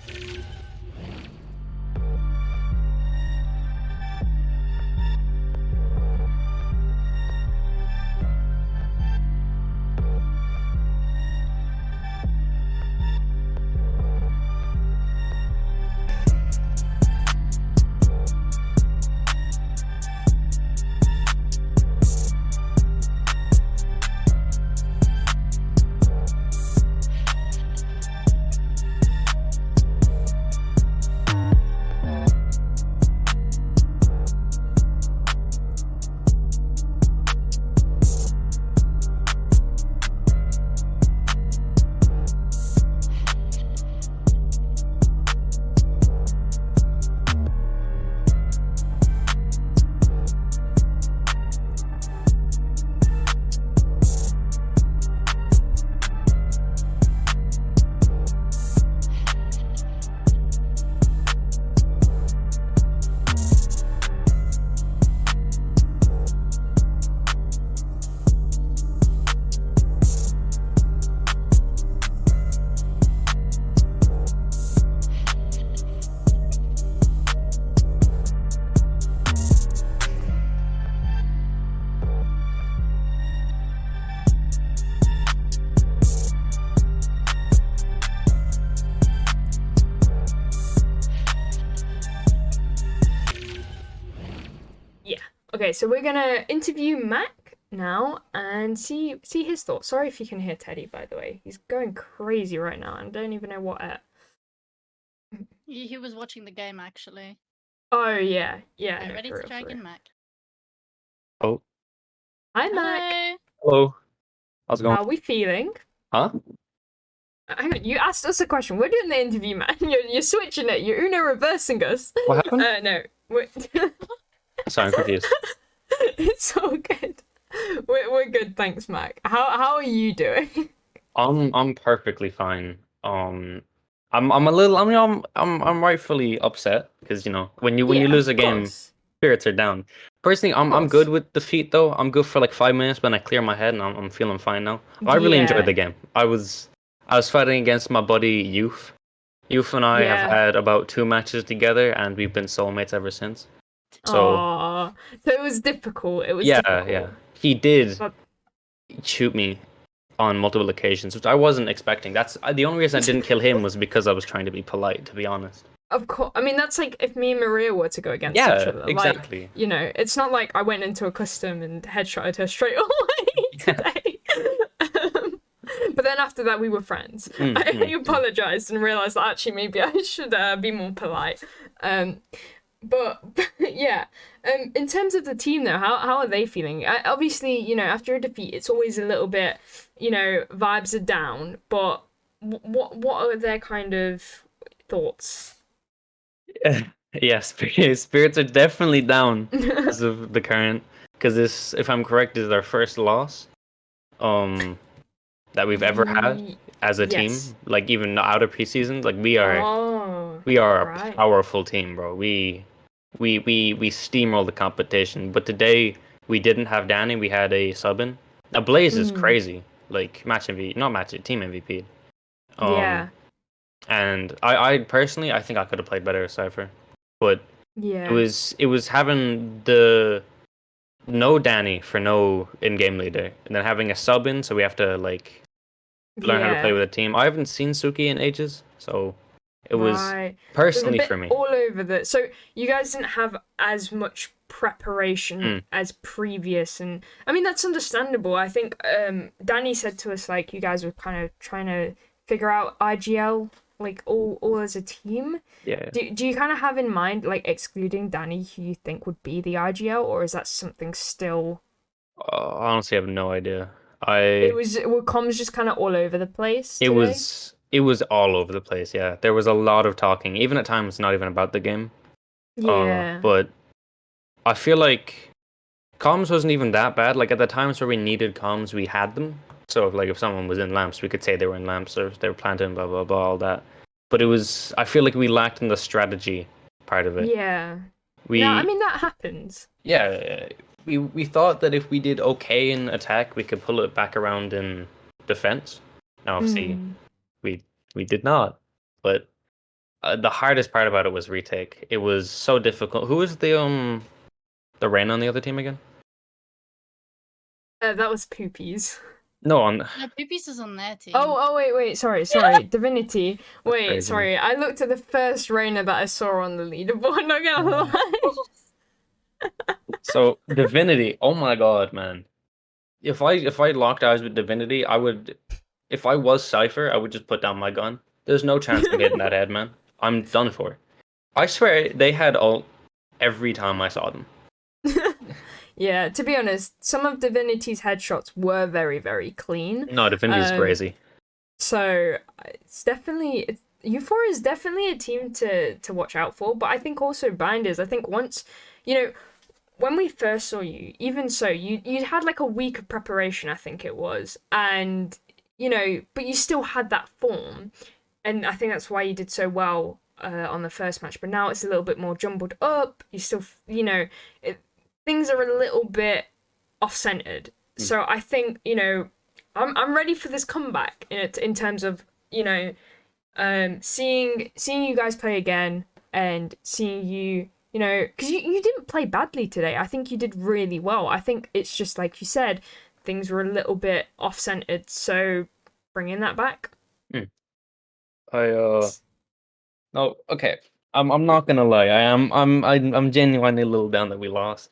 A: Okay, so we're gonna interview Mac now and see his thoughts. Sorry if you can hear Teddy, by the way. He's going crazy right now and don't even know what at.
B: He was watching the game actually.
A: Oh yeah, yeah.
B: Okay,
A: No,
B: ready
A: for
B: to
A: real,
B: try
A: for real.
B: again, Mac?
L: Oh,
A: Hi Mac.
B: Hello.
L: hello. How's it going?
A: How are we feeling?
L: Huh?
A: Hang on, you asked us a question. We're doing the interview, man. You're switching it. You're Uno reversing us.
L: What happened?
A: No.
L: Sorry, I'm confused.
A: It's all good. We're good, thanks, Mac. How are you doing?
L: I'm perfectly fine. I'm a little. I mean, I'm rightfully upset because when you
A: Yeah,
L: lose
A: of
L: a game,
A: course.
L: spirits are down. Personally, I'm
A: course.
L: good with defeat though. I'm good for like 5 minutes, but then I clear my head and I'm feeling fine now. I really enjoyed the game. I was fighting against my buddy Youth. Youth and I have
A: Yeah.
L: had about 2 matches together, and we've been soulmates ever since. So
A: Aww. So it was difficult. It was
L: yeah,
A: difficult.
L: yeah. He did
A: But
L: shoot me on multiple occasions, which I wasn't expecting. That's the only reason I didn't kill him was because I was trying to be polite, to be honest.
A: of course, I mean that's like if me and Maria were to go against
L: Yeah,
A: each other.
L: exactly.
A: Like, it's not like I went into a custom and headshotted her straight away today. But then after that, we were friends. I apologized and realized that actually maybe I should be more polite. But yeah, in terms of the team though, how are they feeling? Obviously, after a defeat, it's always a little bit, vibes are down. But what are their kind of thoughts?
L: Yeah, spirits are definitely down because of the current. Because this, if I'm correct, is our first loss, that we've ever had as a team.
A: Yes.
L: Like even out of preseason, like we are
A: right.
L: a powerful team, bro. We steamroll the competition. But today we didn't have Danny. We had a sub in. Now Blaze is crazy. Like team MVP.
A: Yeah.
L: And I personally, I think I could have played better as Cypher, but
A: Yeah.
L: it was having the no Danny for no in-game leader, and then having a sub in, so we have to like learn how to play with a team. I haven't seen Suki in ages, so it was personally for me.
A: All over so you guys didn't have as much preparation as previous, and I mean that's understandable. I think Danny said to us like you guys were kind of trying to figure out IGL like all as a team.
L: Yeah.
A: Do you kind of have in mind like excluding Danny who you think would be the IGL, or is that something still?
L: Honestly, I have no idea.
A: Were comms just kind of all over the place today?
L: It was all over the place. Yeah, there was a lot of talking, even at times not even about the game.
A: Yeah.
L: But I feel like comms wasn't even that bad. Like at the times where we needed comms, we had them. So like if someone was in lamps, we could say they were in lamps or they were planting, blah blah blah, all that. But I feel like we lacked in the strategy part of it.
A: Yeah. Yeah, I mean that happens.
L: Yeah, we thought that if we did okay in attack, we could pull it back around in defense. Now obviously we did not. But the hardest part about it was retake. It was so difficult. Who was the Rain on the other team again?
A: That was Poopies.
L: No,
B: No, Poopies is on their team.
A: Oh, wait, sorry, Divinity. Wait,
L: crazy.
A: sorry, I looked at the first Reina that I saw on the leaderboard, not gonna lie.
L: So Divinity, oh my god, man! If I locked eyes with Divinity, I would. If I was Cypher, I would just put down my gun. There's no chance of getting that head, man. I'm done for. I swear they had ult every time I saw them.
A: Yeah, to be honest, some of Divinity's headshots were very, very clean.
L: No, Divinity's crazy.
A: So it's definitely Euphoria is definitely a team to watch out for. But I think also Binders. I think once when we first saw you, even so, you had like a week of preparation. I think it was, and but you still had that form, and I think that's why you did so well on the first match. But now it's a little bit more jumbled up. You still things are a little bit off-centered. So I think I'm ready for this comeback in terms of seeing you guys play again and seeing you because you didn't play badly today. I think you did really well. I think it's just like you said, things were a little bit off-centered. So bringing that back.
L: No, okay. I'm not gonna lie. I'm genuinely a little down that we lost.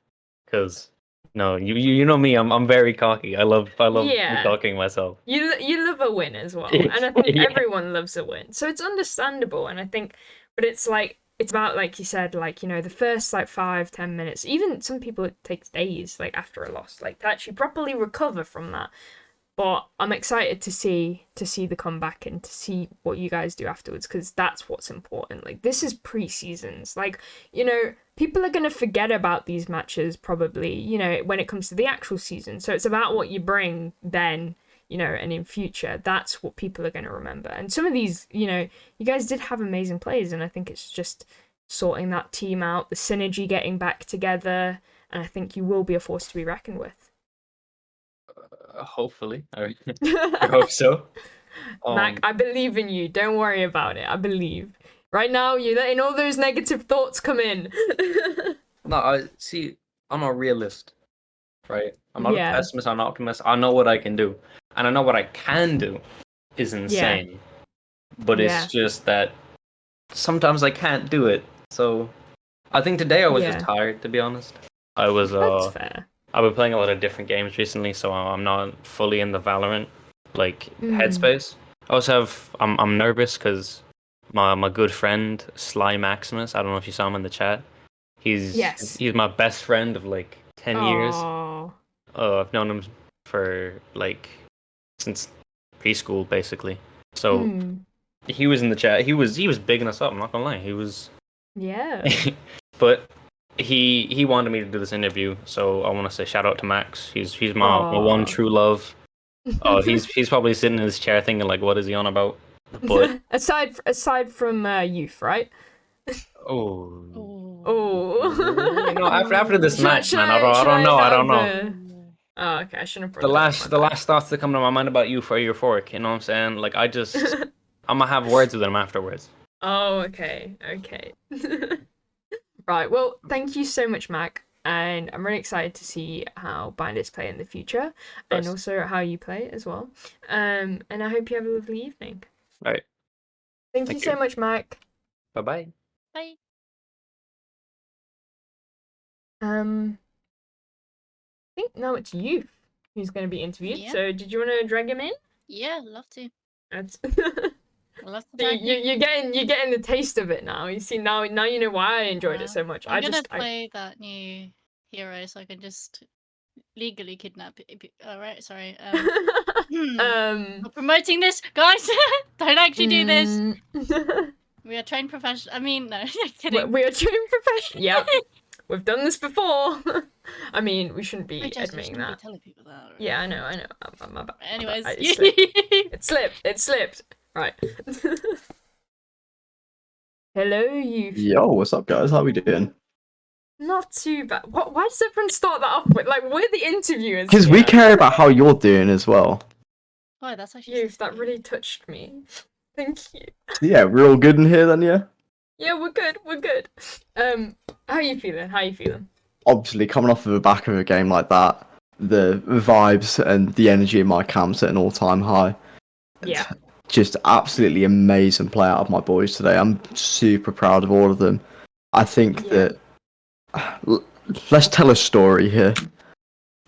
L: because no, you know me. I'm very cocky. I love
A: Yeah.
L: talking myself.
A: You love a win as well, and I think
L: Yeah.
A: everyone loves a win, so it's understandable. And I think, but it's like it's about, like you said, like, you know, the first like 5-10 minutes. Even some people it takes days, like after a loss, like to actually properly recover from that. But I'm excited to see the comeback and to see what you guys do afterwards, because that's what's important. Like, this is pre-seasons. Like, you know, people are going to forget about these matches probably, you know, when it comes to the actual season. So it's about what you bring then, you know, and in future. That's what people are going to remember. And some of these, you know, you guys did have amazing players, and I think it's just sorting that team out, the synergy getting back together, and I think you will be a force to be reckoned with.
L: Hopefully, I hope so.
A: Mac, I believe in you. Don't worry about it. I believe. Right now, you're letting all those negative thoughts come in.
L: No, I see. I'm a realist, right? I'm not
A: Yeah.
L: a pessimist. I'm an optimist. I know what I can do, and I know what I can do is insane. But
A: Yeah.
L: it's just that sometimes I can't do it. So I think today I was just tired, to be honest. I was
A: That's fair.
L: I've been playing a lot of different games recently, so I'm not fully in the Valorant like headspace. I also have I'm nervous because my good friend Sly Maximus. I don't know if you saw him in the chat. He's my best friend of like 10 years.
A: Oh.
L: I've known him for like since preschool basically. So he was in the chat. He was bigging us up. I'm not gonna lie. He was.
A: Yeah.
L: But he wanted me to do this interview, so I want to say shout out to Max. He's my one true love. Oh, he's probably sitting in his chair thinking like, what is he on about? But
A: aside from youth, right?
L: Oh.
A: You
L: know, after this match, man, I don't know.
A: Oh, okay, I shouldn't have
L: the last thoughts that come to my mind about you for Euphoric, you know what I'm saying? Like, I'm gonna have words with him afterwards.
A: Oh, okay. Right, well, thank you so much, Mac, and I'm really excited to see how Bandits play in the future, and also how you play as well. And I hope you have a lovely evening.
L: Right.
A: Thank you so much, Mac.
L: Bye-bye.
B: Bye.
A: I think now it's you who's going to be interviewed. Yeah. So, did you want to drag him in?
B: Yeah, love to.
A: That's...
B: love to drag
A: you're getting the taste of it now. You see, now you know why I enjoyed it so much.
B: I'm gonna play that new hero, so I can just legally kidnap it. Alright, sorry. We're promoting this, guys. Don't actually do this. We are trained professionals. I mean, no, kidding.
A: We are trained professionals. Yep. We've done this before. I mean, we shouldn't be admitting that.
B: Telling people that. Right?
A: Yeah, I know.
B: Anyways,
A: it slipped. Right. Hello, you.
J: Yo, what's up, guys? How we doing?
A: Not too bad. Why does everyone start that off with? Like, we're the interviewers.
J: Because we care about how you're doing as well.
B: Oh, that's actually.
A: That really touched me. Thank you.
J: Yeah, we're all good in here then, yeah?
A: Yeah, we're good. How are you feeling?
J: Obviously, coming off of the back of a game like that, the vibes and the energy in my camp's at an all-time high.
A: Yeah.
J: Just absolutely amazing play out of my boys today. I'm super proud of all of them. I think that... Let's tell a story here.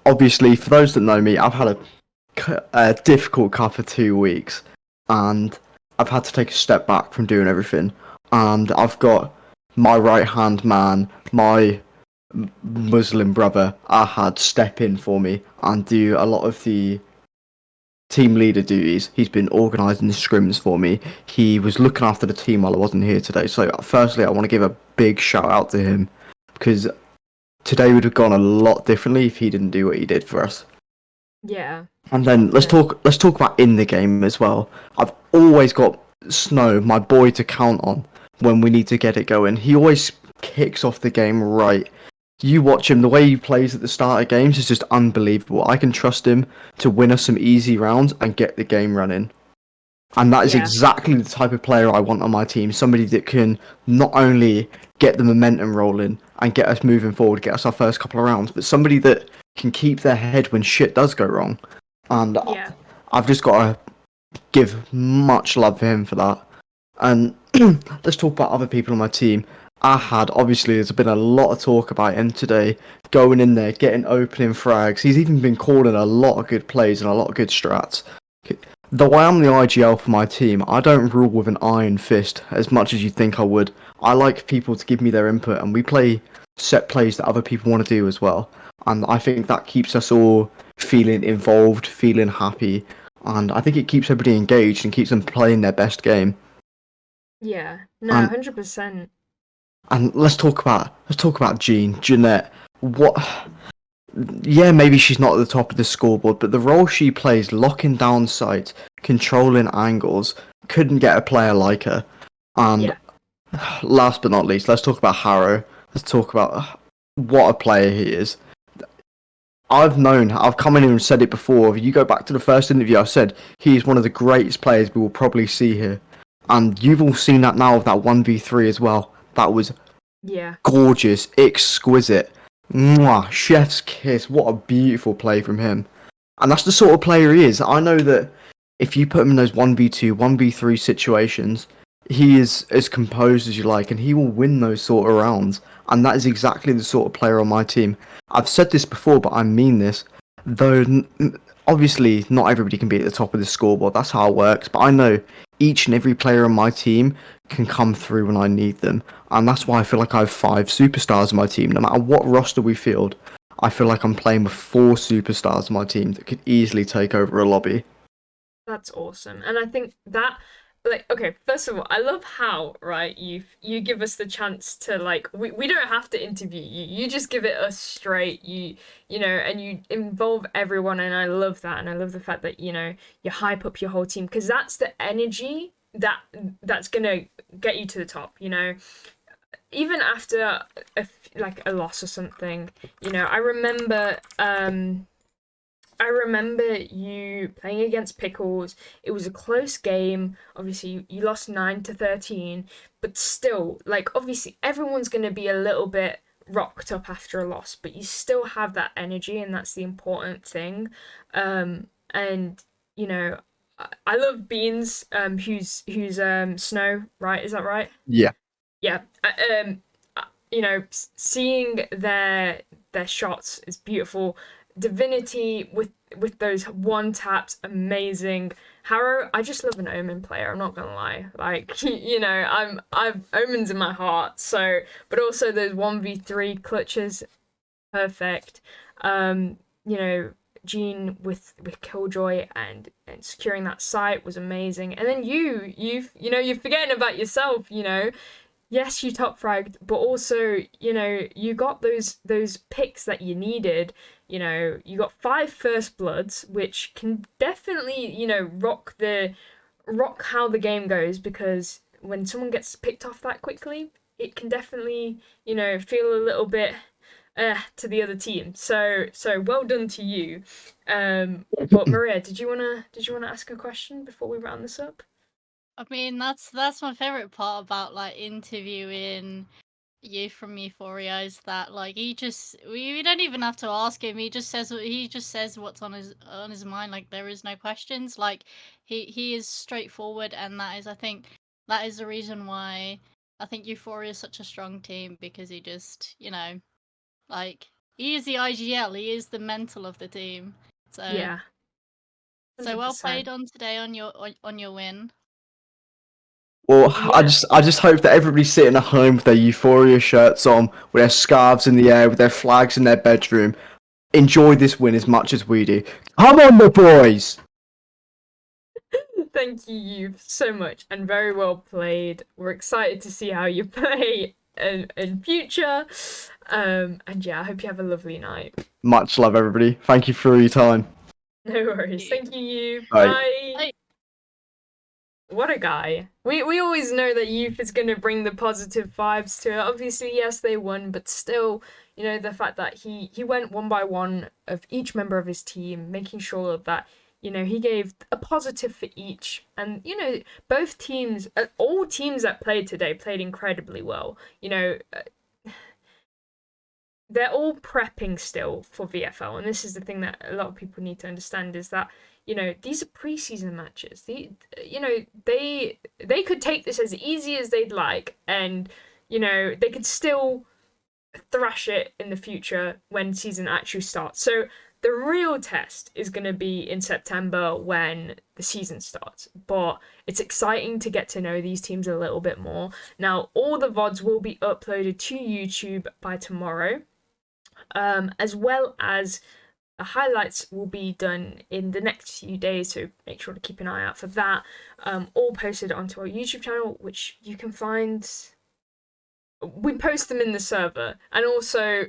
J: Obviously, for those that know me, I've had a difficult couple of 2 weeks, and I've had to take a step back from doing everything. And I've got my right-hand man, my Muslim brother, Ahad, step in for me and do a lot of the team leader duties. He's been organising the scrims for me. He was looking after the team while I wasn't here today. So firstly, I want to give a big shout out to him, because today would have gone a lot differently if he didn't do what he did for us.
A: Yeah.
J: And then let's talk about in the game as well. I've always got Snow, my boy, to count on when we need to get it going. He always kicks off the game right. You watch him, the way he plays at the start of games is just unbelievable. I can trust him to win us some easy rounds and get the game running. And that is exactly the type of player I want on my team. Somebody that can not only get the momentum rolling and get us moving forward, get us our first couple of rounds, but somebody that can keep their head when shit does go wrong. And I've just got to give much love for him for that. And let's talk about other people on my team. Ahad, obviously, there's been a lot of talk about him today, going in there, getting opening frags. He's even been calling a lot of good plays and a lot of good strats. Though I am the IGL for my team, I don't rule with an iron fist as much as you think I would. I like people to give me their input, and we play set plays that other people want to do as well. And I think that keeps us all feeling involved, feeling happy, and I think it keeps everybody engaged and keeps them playing their best game.
A: Yeah, no,
J: And
A: 100%.
J: and let's talk about Jeanette. What? Yeah, maybe she's not at the top of the scoreboard, but the role she plays, locking down sights, controlling angles, couldn't get a player like her. And
A: Yeah.
J: last but not least, let's talk about Harrow. Let's talk about what a player he is. I've come in here and said it before. If you go back to the first interview, I said he is one of the greatest players we will probably see here. And you've all seen that now with that 1v3 as well. That was
A: Yeah.
J: gorgeous, exquisite. Mwah, chef's kiss. What a beautiful play from him. And that's the sort of player he is. I know that if you put him in those 1v2, 1v3 situations, he is as composed as you like, and he will win those sort of rounds. And that is exactly the sort of player on my team. I've said this before, but I mean this. Though, obviously, not everybody can be at the top of the scoreboard. That's how it works. But I know each and every player on my team can come through when I need them. And that's why I feel like I have 5 superstars on my team. No matter what roster we field, I feel like I'm playing with 4 superstars on my team that could easily take over a lobby.
A: That's awesome. And I think that, like, okay, first of all, I love how, right, you give us the chance to, like, we don't have to interview you. You just give it us straight. You know, and you involve everyone, and I love that. And I love the fact that, you know, you hype up your whole team, because that's the energy that's gonna get you to the top, you know. Even after a loss or something, you know, I remember you playing against Pickles. It was a close game. Obviously, you lost 9-13, but still, like, obviously, everyone's going to be a little bit rocked up after a loss, but you still have that energy, and that's the important thing. And, you know, I love Beans, who's Snow, right? Is that right?
J: Yeah.
A: Yeah. You know, seeing their shots is beautiful. Divinity with those one taps, amazing. Harrow, I just love an Omen player, I'm not gonna lie. Like, you know, I've Omen's in my heart, so, but also those 1v3 clutches, perfect. You know, Jean with Killjoy and securing that site was amazing. And then you're forgetting about yourself, you know. Yes, you top fragged, but also, you know, you got those picks that you needed. You know, you got 5 first bloods, which can definitely, you know, rock how the game goes, because when someone gets picked off that quickly, it can definitely, you know, feel a little bit to the other team. So well done to you. But Maria, did you wanna ask a question before we round this up?
B: I mean, that's my favorite part about like interviewing you from Euphoria is that like we don't even have to ask him. He just says what's on his mind. Like there is no questions. Like he is straightforward, and I think that is the reason why I think Euphoria is such a strong team, because he just, you know, like he is the IGL. He is the mental of the team. So
A: yeah. 100%.
B: So well played on today on your win.
J: Well, I just hope that everybody's sitting at home with their Euphoria shirts on, with their scarves in the air, with their flags in their bedroom. Enjoy this win as much as we do. Come on, the boys!
A: Thank you so much, and very well played. We're excited to see how you play in future. And yeah, I hope you have a lovely night.
J: Much love, everybody. Thank you for your time.
A: No worries. Thank you.
J: Bye.
A: Bye. What a guy. We always know that Youth is going to bring the positive vibes to it. Obviously, yes, they won, but still, you know, the fact that he went one by one of each member of his team, making sure that, you know, he gave a positive for each. And, you know, both teams, all teams that played today played incredibly well. You know, they're all prepping still for VFL. And this is the thing that a lot of people need to understand, is that, you know, these are preseason matches. You know, they could take this as easy as they'd like, and, you know, they could still thrash it in the future when season actually starts. So the real test is going to be in September when the season starts. But it's exciting to get to know these teams a little bit more. Now, all the VODs will be uploaded to YouTube by tomorrow, as well as the highlights will be done in the next few days, so make sure to keep an eye out for that. All posted onto our YouTube channel, which you can find. We post them in the server, and also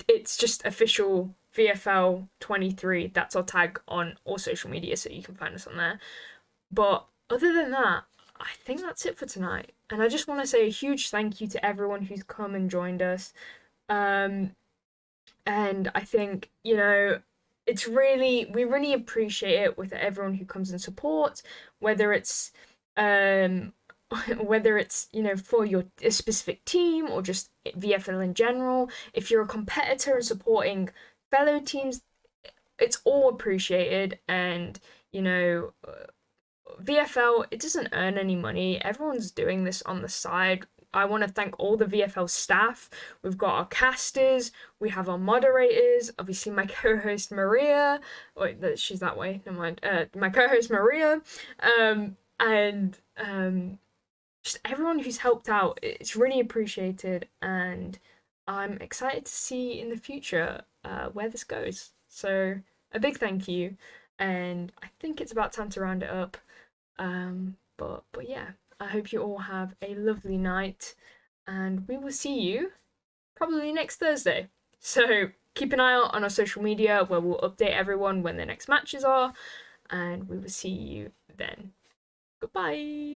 A: it's just official VFL 23. That's our tag on all social media, so you can find us on there. But other than that, I think that's it for tonight. And I just want to say a huge thank you to everyone who's come and joined us. And I think, you know, we really appreciate it with everyone who comes and supports, whether it's whether it's, you know, for a specific team or just VFL in general. If you're a competitor and supporting fellow teams, it's all appreciated. And, you know, VFL, it doesn't earn any money. Everyone's doing this on the side. I want to thank all the VFL staff. We've got our casters, we have our moderators, obviously my co-host Maria. Wait, she's that way, never mind. My co-host Maria, and just everyone who's helped out. It's really appreciated, and I'm excited to see in the future where this goes. So a big thank you, and I think it's about time to round it up. But yeah, I hope you all have a lovely night, and we will see you probably next Thursday. So keep an eye out on our social media where we'll update everyone when the next matches are, and we will see you then. Goodbye.